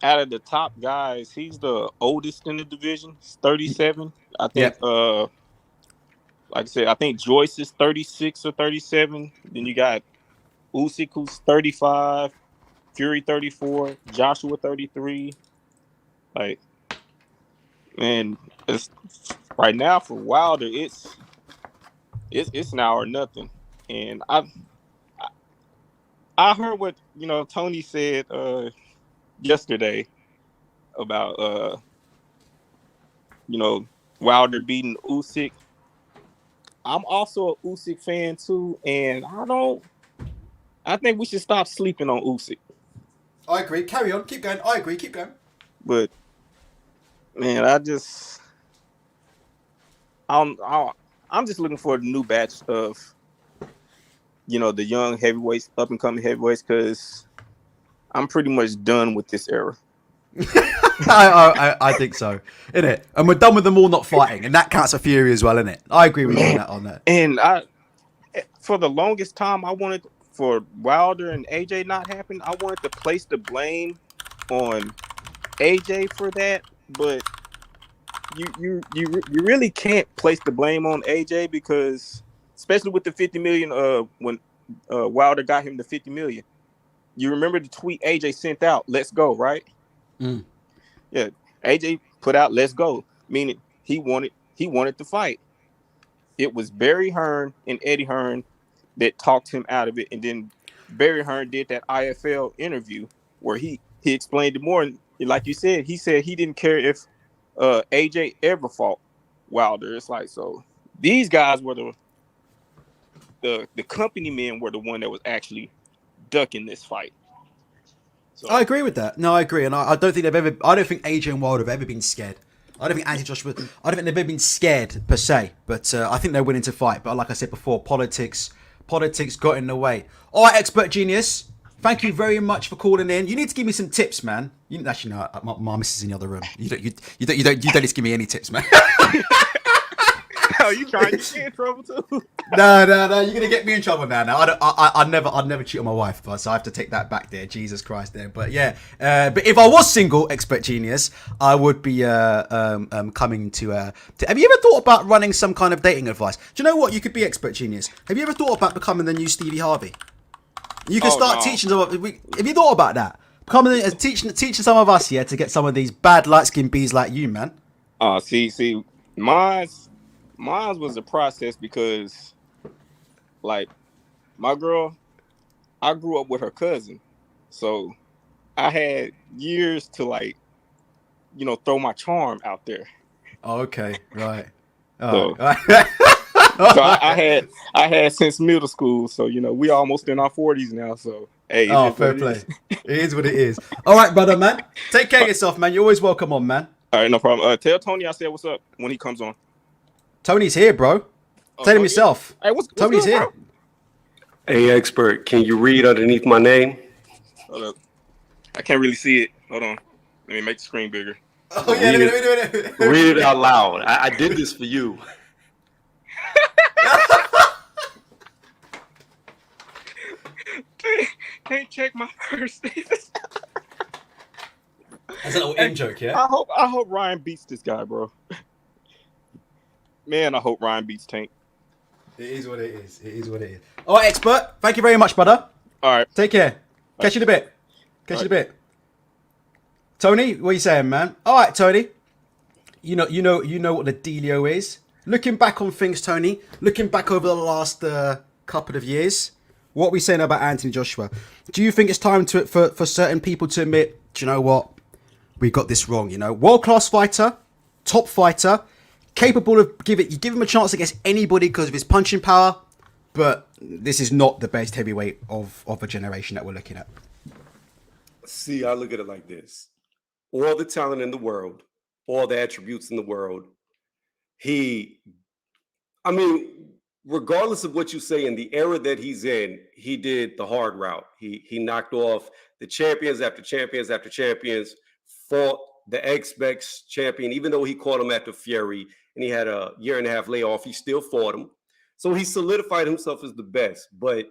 out of the top guys, he's the oldest in the division. He's 37. I think like I said, I think Joyce is 36 or 37. Then you got Usyk, who's 35, Fury 34, Joshua 33. Like, man, it's right now for Wilder, it's now or nothing. And I heard what Tony said yesterday about Wilder beating Usyk. I'm also a Usyk fan too, and I think we should stop sleeping on Usyk. I agree. Carry on. Keep going. I agree. Keep going. But man, I'm just looking for the new batch of the young heavyweights, up and coming heavyweights, because I'm pretty much done with this era. I think so, innit? And we're done with them all not fighting, and that counts for Fury as well, innit? I agree with you on that. And for the longest time, I wanted for Wilder and AJ not happen. I wanted to place the blame on AJ for that, but you really can't place the blame on AJ, because especially with the 50 million when Wilder got him the 50 million. You remember the tweet AJ sent out, "Let's go," right? Mm. Yeah, AJ put out "Let's go," meaning he wanted to fight. It was Barry Hearn and Eddie Hearn that talked him out of it, and then Barry Hearn did that IFL interview where he explained it more. And like you said, he said he didn't care if AJ ever fought Wilder. It's like, so these guys were the company men were the one that was actually ducking this fight. So I agree with that. No, I agree, and I don't think I don't think AJ and Wilder have ever been scared. I don't think Joshua. I don't think they've ever been scared per se, but I think they're willing to fight. But like I said before, politics got in the way. All right, Expert Genius, thank you very much for calling in. You need to give me some tips, man. You actually know my missus is in the other room. You don't need to give me any tips, man. Oh, you trying to get in trouble too? No, you're gonna get me in trouble now. I'd never cheat on my wife, but so I have to take that back there. Jesus Christ, there. But yeah, but if I was single, Expert Genius, I would be coming to. Have you ever thought about running some kind of dating advice? Do you know what? You could be Expert Genius. Have you ever thought about becoming the new Stevie Harvey? You can start teaching some. Have you thought about that? Becoming teaching some of us here to get some of these bad light skinned bees like you, man. See, mine was a process, because like my girl, I grew up with her cousin, so I had years to throw my charm out there. Oh, okay, right. So, Right. so I had since middle school. So we almost in our 40s now. So hey, it Oh, is what fair it play. is. It is what it is. All right, brother, man. Take care of yourself, man. You're always welcome on, man. All right, no problem. Tell Tony I said what's up when he comes on. Tony's here, bro. Tell him Yeah. yourself. Hey, what's Tony's good, here. bro? Hey, expert, can you read underneath my name? Hold up. I can't really see it. Hold on. Let me make the screen bigger. Oh, yeah, let me do it. Read it out loud. I did this for you. Can't check my first name. That's a little in joke, yeah? I hope Ryan beats this guy, bro. Man, I hope Ryan beats Tank. It is what it is. It is what it is. All right, expert. Thank you very much, brother. All right. Take care. Catch you in a bit. Catch you in a bit. Tony, what are you saying, man? All right, Tony. You know what the dealio is. Looking back on things, Tony. Looking back over the last couple of years, what are we saying about Anthony Joshua? Do you think it's time for certain people to admit, do you know what? We got this wrong. World-class fighter, top fighter, capable of you give him a chance against anybody because of his punching power, but this is not the best heavyweight of a generation that we're looking at. See, I look at it like this. All the talent in the world, all the attributes in the world. Regardless of what you say, in the era that he's in, he did the hard route. He knocked off the champions after champions after champions, fought the ex champion, even though he caught him after Fury and he had a year and a half layoff, he still fought him. So he solidified himself as the best. But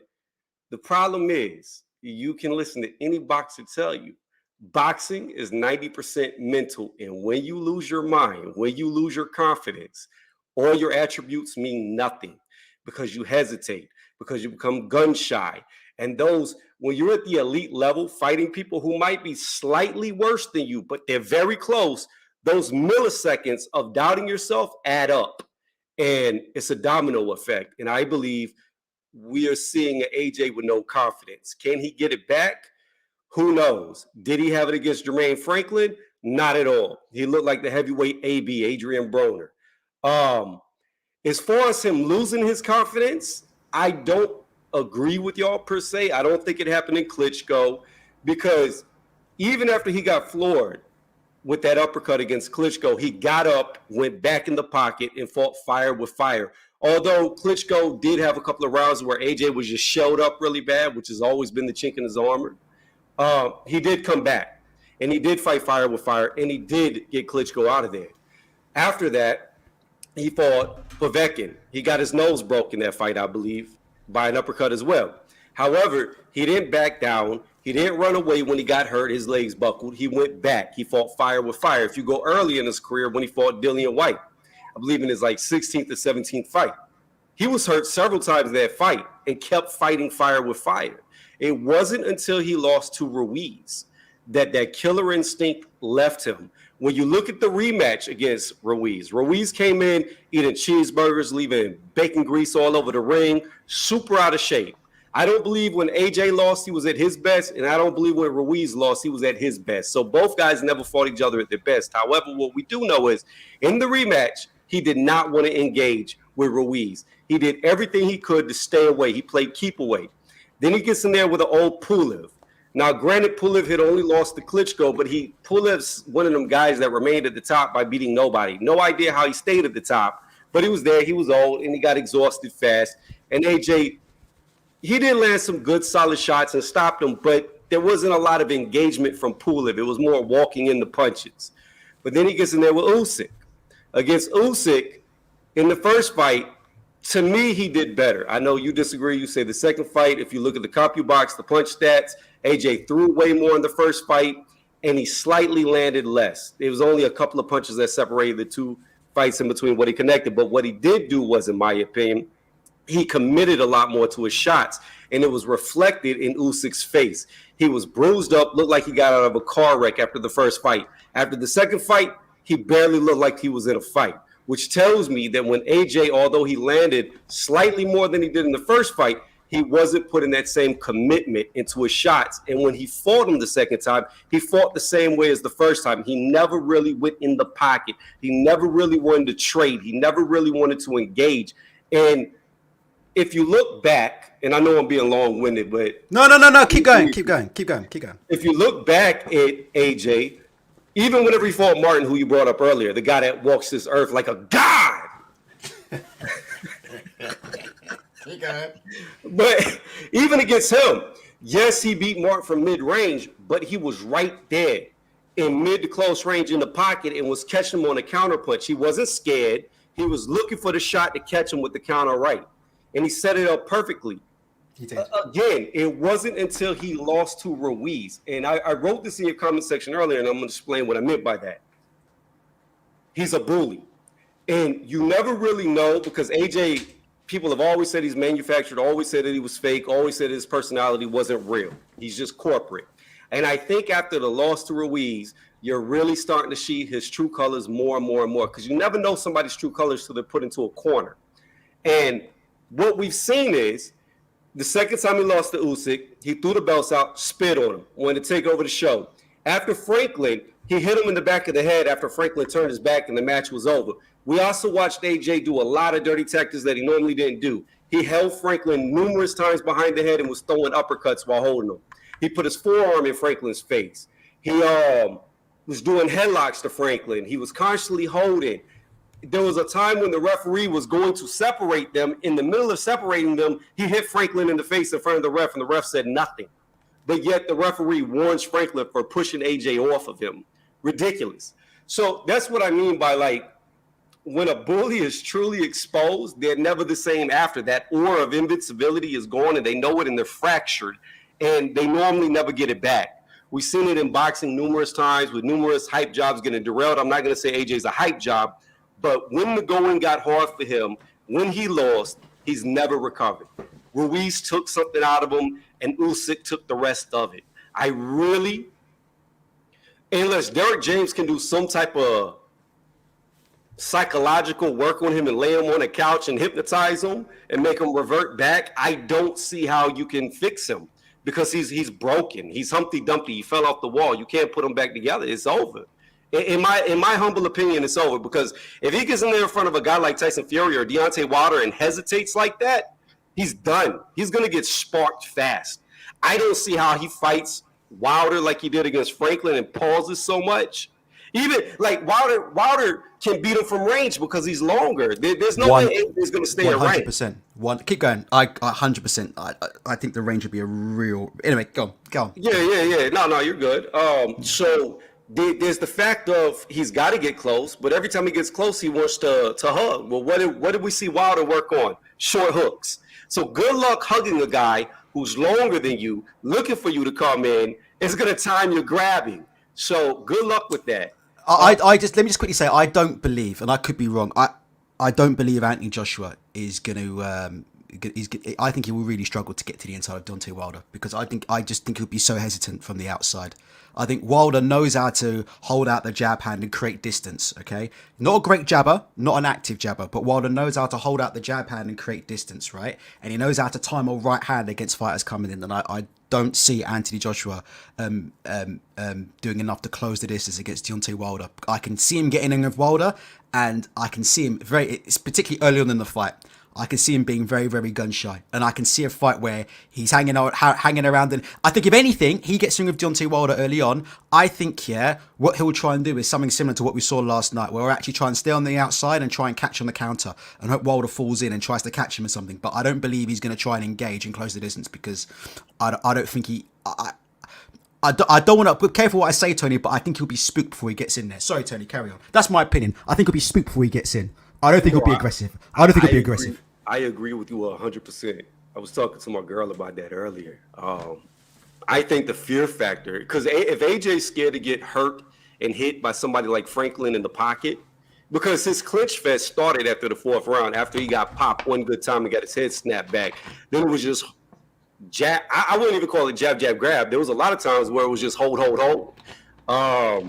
the problem is, you can listen to any boxer tell you, boxing is 90% mental. And when you lose your mind, when you lose your confidence, all your attributes mean nothing because you hesitate, because you become gun shy. And when you're at the elite level, fighting people who might be slightly worse than you, but they're very close, those milliseconds of doubting yourself add up. And it's a domino effect. And I believe we are seeing an AJ with no confidence. Can he get it back? Who knows? Did he have it against Jermaine Franklin? Not at all. He looked like the heavyweight AB, Adrian Broner. As far as him losing his confidence, I don't agree with y'all per se. I don't think it happened in Klitschko, because even after he got floored with that uppercut against Klitschko, he got up, went back in the pocket, and fought fire with fire. Although Klitschko did have a couple of rounds where AJ was just shelled up really bad, which has always been the chink in his armor, he did come back, and he did fight fire with fire, and he did get Klitschko out of there. After that, he fought Povetkin. He got his nose broke in that fight, I believe, by an uppercut as well. However, he didn't back down. He didn't run away when he got hurt. His legs buckled. He went back. He fought fire with fire. If you go early in his career, when he fought Dillian White, I believe in his 16th or 17th fight, he was hurt several times in that fight and kept fighting fire with fire. It wasn't until he lost to Ruiz that killer instinct left him. When you look at the rematch against Ruiz came in eating cheeseburgers, leaving bacon grease all over the ring, super out of shape. I don't believe when AJ lost, he was at his best, and I don't believe when Ruiz lost, he was at his best. So both guys never fought each other at their best. However, what we do know is in the rematch, he did not want to engage with Ruiz. He did everything he could to stay away. He played keep away. Then he gets in there with an old Pulev. Now, granted, Pulev had only lost to Klitschko, but Pulev's one of them guys that remained at the top by beating nobody. No idea how he stayed at the top, but he was there. He was old, and he got exhausted fast. And AJ, he did land some good, solid shots and stopped him, but there wasn't a lot of engagement from Pulev. It was more walking in the punches. But then he gets in there with Usyk. Against Usyk, in the first fight, to me, he did better. I know you disagree. You say the second fight, if you look at the CompuBox, the punch stats, AJ threw way more in the first fight, and he slightly landed less. It was only a couple of punches that separated the two fights in between what he connected. But what he did do was, in my opinion, he committed a lot more to his shots, and it was reflected in Usyk's face. He was bruised up, looked like he got out of a car wreck after the first fight. After the second fight, he barely looked like he was in a fight, which tells me that when AJ, although he landed slightly more than he did in the first fight, he wasn't putting that same commitment into his shots. And when he fought him the second time, he fought the same way as the first time. He never really went in the pocket. He never really wanted to trade. He never really wanted to engage. And if you look back, and I know I'm being long-winded, but no. Keep going. If you look back at AJ, even whenever he fought Martin, who you brought up earlier, the guy that walks this earth like a god. But even against him, yes, he beat Martin from mid-range, but he was right there in mid to close range in the pocket and was catching him on a counter punch. He wasn't scared. He was looking for the shot to catch him with the counter right. And he set it up perfectly. Again, it wasn't until he lost to Ruiz. And I wrote this in your comment section earlier, and I'm going to explain what I meant by that. He's a bully. And you never really know, because AJ, people have always said he's manufactured, always said that he was fake, always said his personality wasn't real. He's just corporate. And I think after the loss to Ruiz, you're really starting to see his true colors more and more and more, because you never know somebody's true colors till they're put into a corner. And what we've seen is the second time he lost to Usyk, he threw the belts out, spit on him, wanted to take over the show. After Franklin, he hit him in the back of the head after Franklin turned his back and the match was over. We also watched AJ do a lot of dirty tactics that he normally didn't do. He held Franklin numerous times behind the head and was throwing uppercuts while holding him. He put his forearm in Franklin's face. He was doing headlocks to Franklin. He was constantly holding. There was a time when the referee was going to separate them. In the middle of separating them, he hit Franklin in the face in front of the ref, and the ref said nothing. But yet the referee warns Franklin for pushing AJ off of him. Ridiculous. So that's what I mean by, like, when a bully is truly exposed, they're never the same after. That aura of invincibility is gone, and they know it, and they're fractured, and they normally never get it back. We've seen it in boxing numerous times with numerous hype jobs getting derailed. I'm not going to say AJ's a hype job, but when the going got hard for him, when he lost, he's never recovered. Ruiz took something out of him, and Usyk took the rest of it. Unless Derek James can do some type of psychological work on him and lay him on a couch and hypnotize him and make him revert back, I don't see how you can fix him, because he's broken. He's Humpty Dumpty. He fell off the wall. You can't put him back together. It's over. In my humble opinion, it's over, because if he gets in there in front of a guy like Tyson Fury or Deontay Wilder and hesitates like that, he's done. He's going to get sparked fast. I don't see how he fights Wilder like he did against Franklin and pauses so much. Even like Wilder can beat him from range because he's longer. There's no way he's going to stay at range. 100%. Keep going. I 100%. I think the range would be a real. Anyway, go on. Yeah. No, you're good. So there's the fact of he's got to get close, but every time he gets close, he wants to hug. Well, what did we see Wilder work on? Short hooks. So good luck hugging a guy who's longer than you, looking for you to come in. It's going to time your grabbing. So good luck with that. Let me just quickly say, I don't believe, and I could be wrong, I don't believe Anthony Joshua is going to. I think he will really struggle to get to the inside of Deontay Wilder, because I just think he'll be so hesitant from the outside. I think Wilder knows how to hold out the jab hand and create distance, okay? Not a great jabber, not an active jabber, but Wilder knows how to hold out the jab hand and create distance, right? And he knows how to time a right hand against fighters coming in. And I don't see Anthony Joshua doing enough to close the distance against Deontay Wilder. I can see him getting in with Wilder, and I can see him it's particularly early on in the fight, I can see him being very, very gun shy, and I can see a fight where he's hanging around. And I think if anything, he gets in with Deontay Wilder early on. I think, what he'll try and do is something similar to what we saw last night, where we'll actually try and stay on the outside and try and catch on the counter, and hope Wilder falls in and tries to catch him or something. But I don't believe he's going to try and engage and close the distance, because I don't think he. I don't want to be careful what I say, Tony, but I think he'll be spooked before he gets in there. Sorry, Tony, carry on. That's my opinion. I think he'll be spooked before he gets in. I don't think he'll be aggressive. I don't think he'll be aggressive. I agree with you 100%. I was talking to my girl about that earlier. I think the fear factor, because if AJ's scared to get hurt and hit by somebody like Franklin in the pocket, because his clinch fest started after the fourth round, after he got popped one good time and got his head snapped back. Then it was just jab. I wouldn't even call it jab, jab, grab. There was a lot of times where it was just hold. I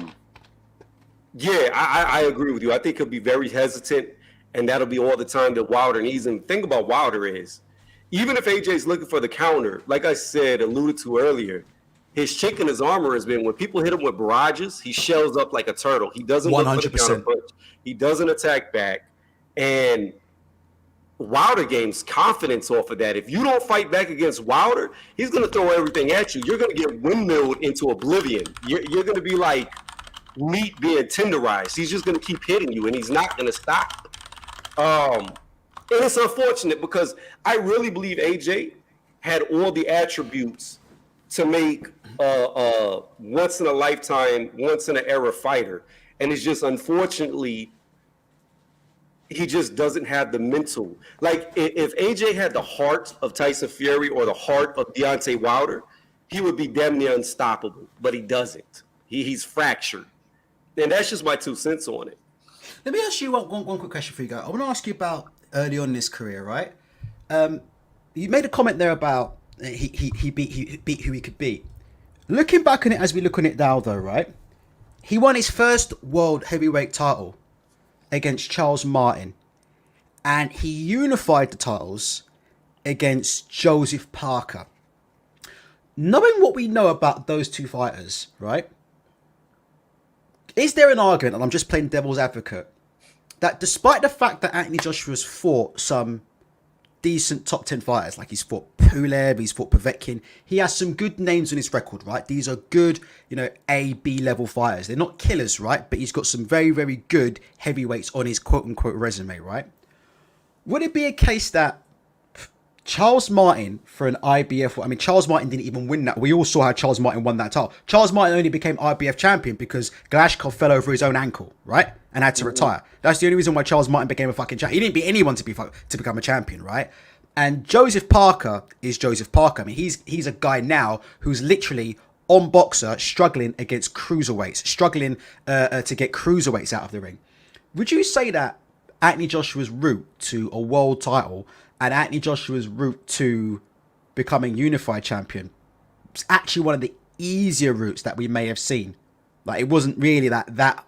agree with you. I think he'll be very hesitant, and that'll be all the time that Wilder needs. And the thing about Wilder is even if AJ's looking for the counter, like I said, alluded to earlier, his chink in his armor has been when people hit him with barrages, he shells up like a turtle. He doesn't look for the counter 100%. punch. He doesn't attack back. And Wilder gains confidence off of that. If you don't fight back against Wilder, he's going to throw everything at you. You're going to get windmilled into oblivion. You're going to be like meat being tenderized. He's just going to keep hitting you, and he's not going to stop. And it's unfortunate because I really believe AJ had all the attributes to make a once in a lifetime, once in an era fighter. And it's just unfortunately, he just doesn't have the mental. Like if AJ had the heart of Tyson Fury or the heart of Deontay Wilder, he would be damn near unstoppable, but he doesn't. He's fractured. And that's just my 2 cents on it. Let me ask you one quick question for you guys. I want to ask you about early on in his career, right? You made a comment there about he beat who he could beat. Looking back on it as we look on it now, though, right? He won his first world heavyweight title against Charles Martin, and he unified the titles against Joseph Parker. Knowing what we know about those two fighters, right? Is there an argument, and I'm just playing devil's advocate, that despite the fact that Anthony Joshua's fought some decent top 10 fighters, like he's fought Pulev, he's fought Povetkin, he has some good names on his record, right? These are good, A, B level fighters. They're not killers, right? But he's got some very, very good heavyweights on his quote unquote resume, right? Would it be a case that Charles Martin for an IBF, I mean, Charles Martin didn't even win that. We all saw how Charles Martin won that title. Charles Martin only became IBF champion because Galashkov fell over his own ankle, right? And had to retire. That's the only reason why Charles Martin became a fucking champion. He didn't beat anyone to become a champion, right? And Joseph Parker is Joseph Parker. I mean, he's a guy now who's literally on Boxer struggling against cruiserweights, struggling to get cruiserweights out of the ring. Would you say that Anthony Joshua's route to a world title and Anthony Joshua's route to becoming unified champion was actually one of the easier routes that we may have seen? Like, it wasn't really that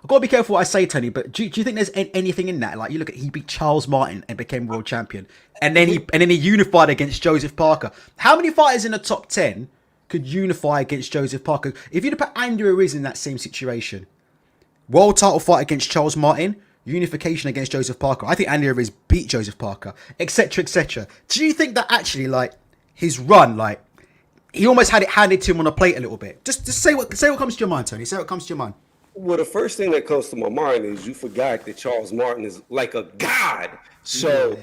I've got to be careful what I say, Tony, but do you think there's anything in that? Like, you look at, he beat Charles Martin and became world champion, and then he unified against Joseph Parker. How many fighters in the top 10 could unify against Joseph Parker? If you'd put Andy Ruiz in that same situation, world title fight against Charles Martin, unification against Joseph Parker, I think Andy Ruiz beat Joseph Parker, etc., etc. Do you think that actually, like, his run, like, he almost had it handed to him on a plate a little bit? Just say what comes to your mind, Tony. Say what comes to your mind. Well, the first thing that comes to my mind is you forgot that Charles Martin is like a god. So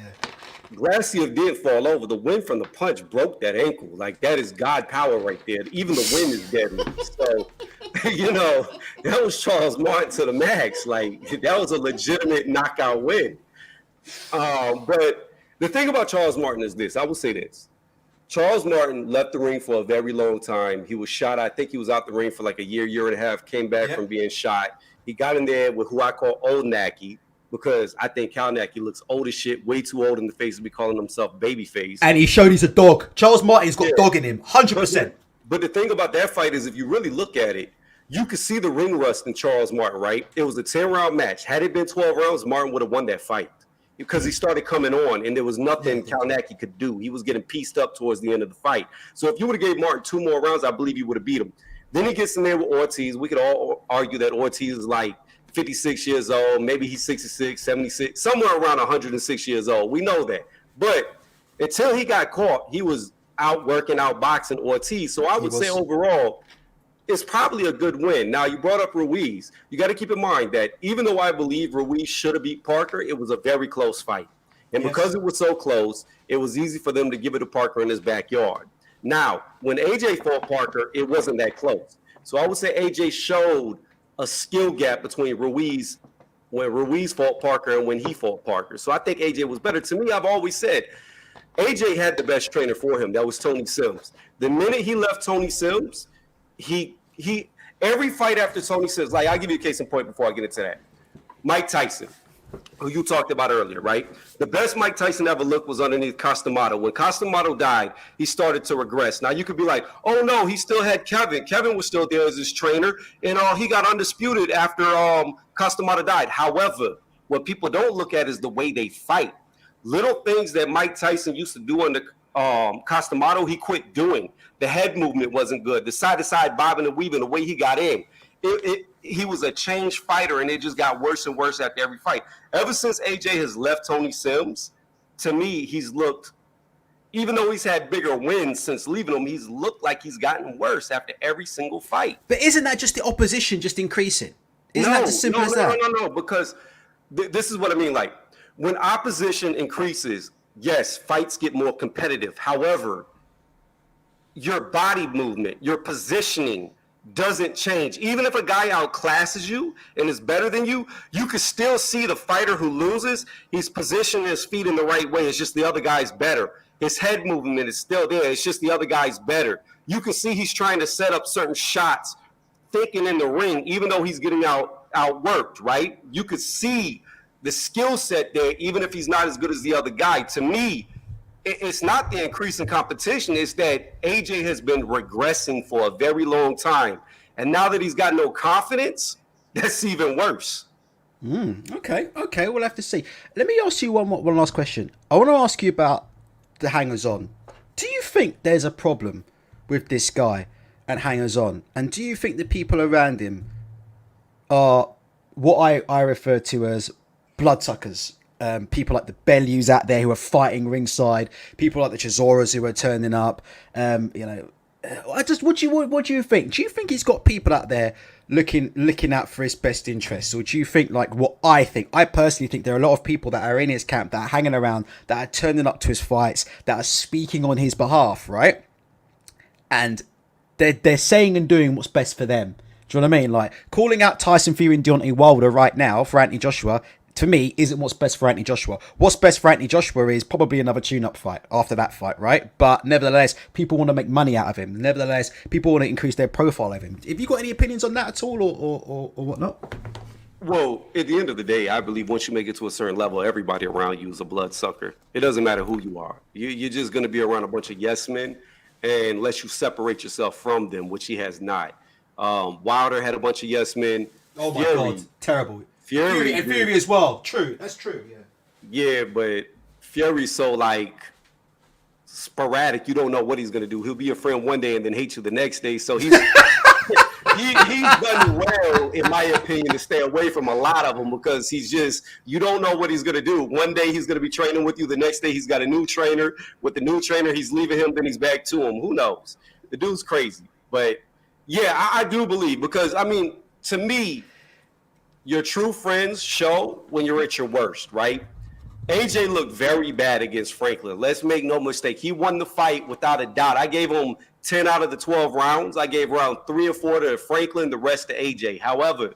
Gracie did fall over. The wind from the punch broke that ankle. Like, that is God power right there. Even the wind is deadly. So, that was Charles Martin to the max. Like, that was a legitimate knockout win. But the thing about Charles Martin is this. I will say this. Charles Martin left the ring for a very long time. He was shot. I think he was out the ring for like a year and a half, came back from being shot. He got in there with who I call Old Nacky, because I think Cal Nacky looks old as shit, way too old in the face to be calling himself babyface. And he showed he's a dog. Charles Martin's got dog in him, 100%. But the thing about that fight is, if you really look at it, you could see the ring rust in Charles Martin, right? It was a 10-round match. Had it been 12 rounds, Martin would have won that fight, because he started coming on and there was nothing Kalnacki could do. He was getting pieced up towards the end of the fight. So if you would have gave Martin 2 more rounds, I believe you would have beat him. Then he gets in there with Ortiz. We could all argue that Ortiz is like 56 years old. Maybe he's 66, 76, somewhere around 106 years old. We know that. But until he got caught, he was out boxing Ortiz. So I would say overall, it's probably a good win. Now, you brought up Ruiz. You got to keep in mind that even though I believe Ruiz should have beat Parker, it was a very close fight. And because it was so close, it was easy for them to give it to Parker in his backyard. Now, when AJ fought Parker, it wasn't that close. So I would say AJ showed a skill gap between Ruiz when Ruiz fought Parker and when he fought Parker. So I think AJ was better. To me, I've always said AJ had the best trainer for him. That was Tony Sims. The minute he left Tony Sims, he every fight after Tony Sims, like, I'll give you a case in point before I get into that. Mike Tyson, who you talked about earlier, right? The best Mike Tyson ever looked was underneath Costamato. When Costamato died, he started to regress. Now, you could be like, oh, no, he still had Kevin. Kevin was still there as his trainer, and he got undisputed after Costamato died. However, what people don't look at is the way they fight. Little things that Mike Tyson used to do under Costamato, he quit doing. The head movement wasn't good. The side-to-side bobbing and weaving, the way he got in. He was a changed fighter, and it just got worse and worse after every fight. Ever since AJ has left Tony Sims, to me, he's looked, even though he's had bigger wins since leaving him, he's looked like he's gotten worse after every single fight. But isn't that just the opposition just increasing? Isn't that as simple as that? No, because this is what I mean. Like, when opposition increases, yes, fights get more competitive. However, your body movement, your positioning doesn't change. Even if a guy outclasses you and is better than you, you can still see the fighter who loses, he's positioning his feet in the right way. It's just the other guy's better. His head movement is still there. It's just the other guy's better. You can see he's trying to set up certain shots, thinking in the ring, even though he's getting outworked, right? You could see the skill set there, even if he's not as good as the other guy. To me, it's not the increase in competition. It's that AJ has been regressing for a very long time. And now that he's got no confidence, that's even worse. Okay, we'll have to see. Let me ask you one last question. I want to ask you about the hangers-on. Do you think there's a problem with this guy and hangers-on? And do you think the people around him are what I refer to as bloodsuckers? People like the Bellews out there who are fighting ringside, people like the Chisoras who are turning up. What do you think? Do you think he's got people out there looking out for his best interests, or do you think like what I think? I personally think there are a lot of people that are in his camp, that are hanging around, that are turning up to his fights, that are speaking on his behalf, right? And they're saying and doing what's best for them. Do you know what I mean? Like calling out Tyson Fury and Deontay Wilder right now for Anthony Joshua, to me, isn't what's best for Anthony Joshua. What's best for Anthony Joshua is probably another tune-up fight after that fight, right? But nevertheless, people want to make money out of him. Nevertheless, people want to increase their profile of him. Have you got any opinions on that at all, or whatnot? Well, at the end of the day, I believe once you make it to a certain level, everybody around you is a bloodsucker. It doesn't matter who you are. You're just going to be around a bunch of yes men, and unless you separate yourself from them, which he has not. Wilder had a bunch of yes men. Oh my God, terrible. Fury as well. True, that's true. Yeah, but Fury's so like sporadic. You don't know what he's gonna do. He'll be your friend one day and then hate you the next day. So he's he's done well, in my opinion, to stay away from a lot of them, because you don't know what he's gonna do. One day he's gonna be training with you. The next day he's got a new trainer. With the new trainer, he's leaving him. Then he's back to him. Who knows? The dude's crazy. But yeah, I do believe, because I mean, to me, your true friends show when you're at your worst, right? AJ looked very bad against Franklin. Let's make no mistake. He won the fight without a doubt. I gave him 10 out of the 12 rounds. I gave around 3 or 4 to Franklin, the rest to AJ. However,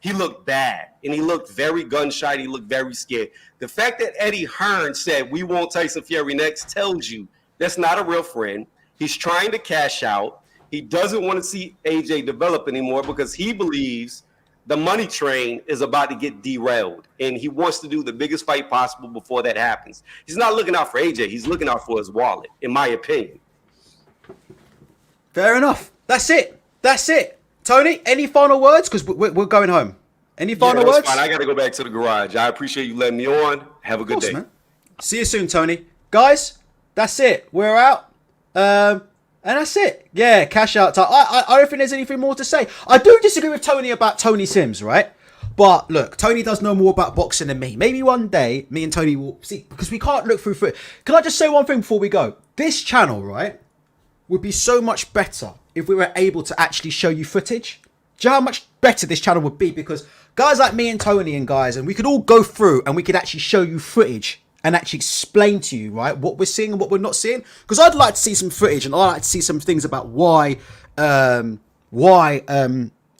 he looked bad, and he looked very gun-shy. He looked very scared. The fact that Eddie Hearn said, "We want Tyson Fury next," tells you that's not a real friend. He's trying to cash out. He doesn't want to see AJ develop anymore because he believes the money train is about to get derailed, and he wants to do the biggest fight possible before that happens. He's not looking out for AJ. He's looking out for his wallet, in my opinion. Fair enough. That's it. Tony, any final words? Because we're going home. Any final words? Fine. I got to go back to the garage. I appreciate you letting me on. Have a good day. Man. See you soon, Tony. Guys, that's it. We're out. And that's it. Yeah, cash out time. I don't think there's anything more to say. I do disagree with Tony about Tony Sims, right? But look, Tony does know more about boxing than me. Maybe one day, me and Tony will see, because we can't look through footage. Can I just say one thing before we go? This channel, right, would be so much better if we were able to actually show you footage. Do you know how much better this channel would be? Because guys like me and Tony and guys, and we could all go through and we could actually show you footage and actually explain to you, right, what we're seeing and what we're not seeing. Because I'd like to see some footage, and I'd like to see some things about why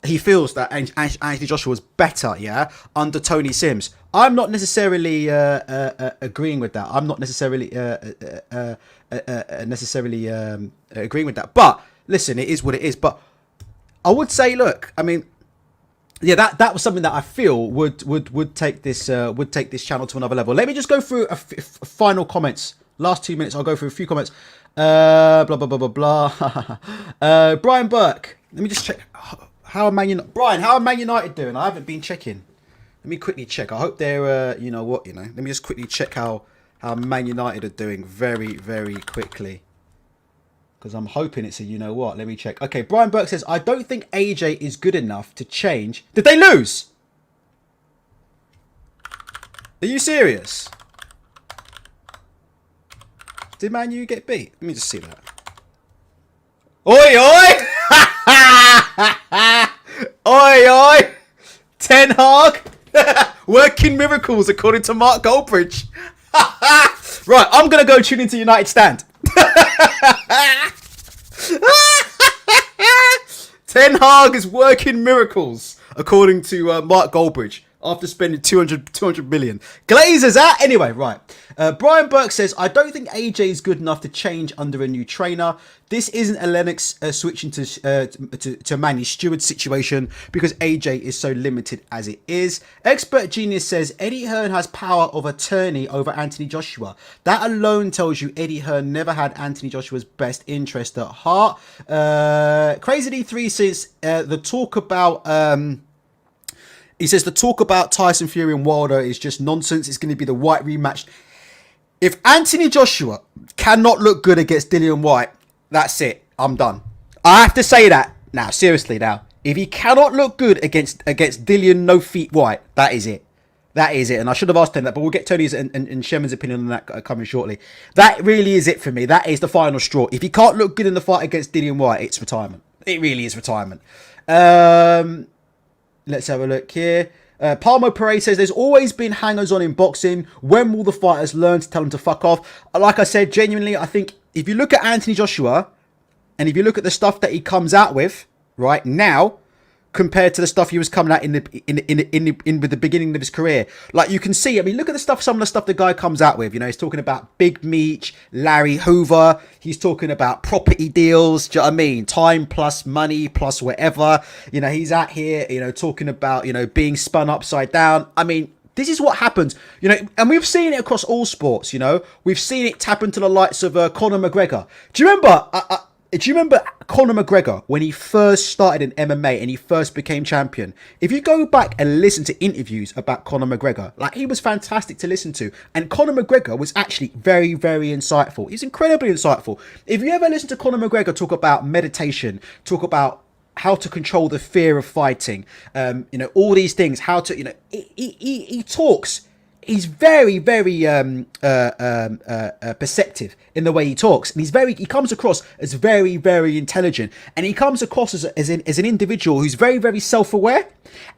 he feels that Anthony Joshua was better, yeah, under Tony Sims. I'm not necessarily agreeing with that. I'm not necessarily agreeing with that. But listen, it is what it is. But I would say, look, I mean, yeah, that was something that I feel would take this channel to another level. Let me just go through final comments. Last 2 minutes, I'll go through a few comments. Blah blah blah blah blah. Brian Burke. Let me just check. How are Man United? Brian, how are Man United doing? I haven't been checking. Let me quickly check. I hope they're. You know what? You know. Let me just quickly check how how Man United are doing very, very quickly. Because I'm hoping it's a you know what. Let me check. Okay, Brian Burke says, I don't think AJ is good enough to change. Did they lose? Are you serious? Did Man U get beat? Let me just see that. Oi, oi! Oi, oi! Ten Hag! Working miracles according to Mark Goldbridge. Right, I'm going to go tune into United Stand. Ten Hag is working miracles according to Mark Goldbridge. After spending 200 million. Glazers out. Anyway, right. Brian Burke says, I don't think AJ is good enough to change under a new trainer. This isn't a Lennox switching to Manny Stewart situation because AJ is so limited as it is. Expert Genius says, Eddie Hearn has power of attorney over Anthony Joshua. That alone tells you Eddie Hearn never had Anthony Joshua's best interest at heart. Crazy D3 says, the talk about... He says the talk about Tyson Fury and Wilder is just nonsense. It's going to be the White rematch. If Anthony Joshua cannot look good against Dillian White, that's it. I'm done. I have to say that. Now, seriously now. If he cannot look good against Dillian No Feet White, that is it. That is it. And I should have asked him that, but we'll get Tony's and Sherman's opinion on that coming shortly. That really is it for me. That is the final straw. If he can't look good in the fight against Dillian White, it's retirement. It really is retirement. Let's have a look here. Palmo Perez says, there's always been hangers-on in boxing. When will the fighters learn to tell them to fuck off? Like I said, genuinely, I think if you look at Anthony Joshua and if you look at the stuff that he comes out with right now compared to the stuff he was coming out in with the beginning of his career, like you can see, I mean, look at some of the stuff the guy comes out with. You know, he's talking about Big Meech, Larry Hoover. He's talking about property deals. Do you know what I mean? Time plus money plus whatever. You know, he's out here, you know, talking about, you know, being spun upside down. I mean, this is what happens, you know, and we've seen it across all sports, you know. We've seen it tap into the likes of Conor McGregor. Do you remember Conor McGregor when he first started in MMA and he first became champion? If you go back and listen to interviews about Conor McGregor, like, he was fantastic to listen to. And Conor McGregor was actually very, very insightful. He's incredibly insightful. If you ever listen to Conor McGregor talk about meditation, talk about how to control the fear of fighting, you know, all these things, how to, you know, he talks. He's very, very perceptive in the way he talks, and he comes across as very, very intelligent, and he comes across as an individual who's very, very self-aware.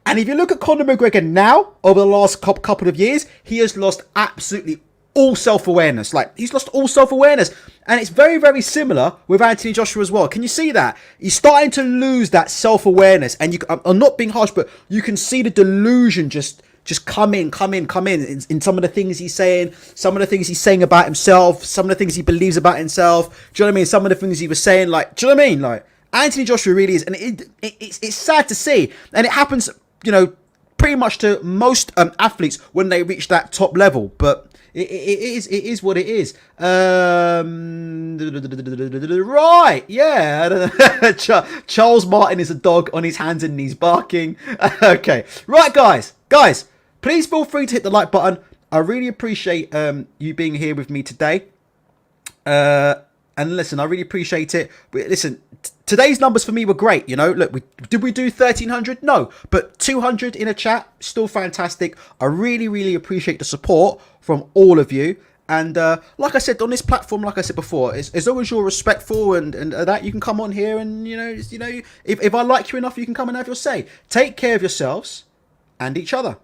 And if you look at Conor McGregor now, over the last couple of years, he has lost absolutely all self-awareness. Like, he's lost all self-awareness, and it's very, very similar with Anthony Joshua as well. Can you see that? He's starting to lose that self-awareness, and I'm not being harsh, but you can see the delusion just come in in some of the things he's saying, some of the things he's saying about himself, some of the things he believes about himself. Do you know what I mean? Some of the things he was saying, like, do you know what I mean? Like, Anthony Joshua really is, and it's sad to see, and it happens, you know, pretty much to most athletes when they reach that top level, but it is what it is. Right, yeah. Charles Martin is a dog on his hands and knees barking. Okay, right, guys, please feel free to hit the like button. I really appreciate you being here with me today. And listen, I really appreciate it. Listen, today's numbers for me were great. You know, look, did we do 1,300? No, but 200 in a chat, still fantastic. I really, really appreciate the support from all of you. And like I said, on this platform, like I said before, as long as you're respectful and that, you can come on here and, you know, if I like you enough, you can come and have your say. Take care of yourselves and each other.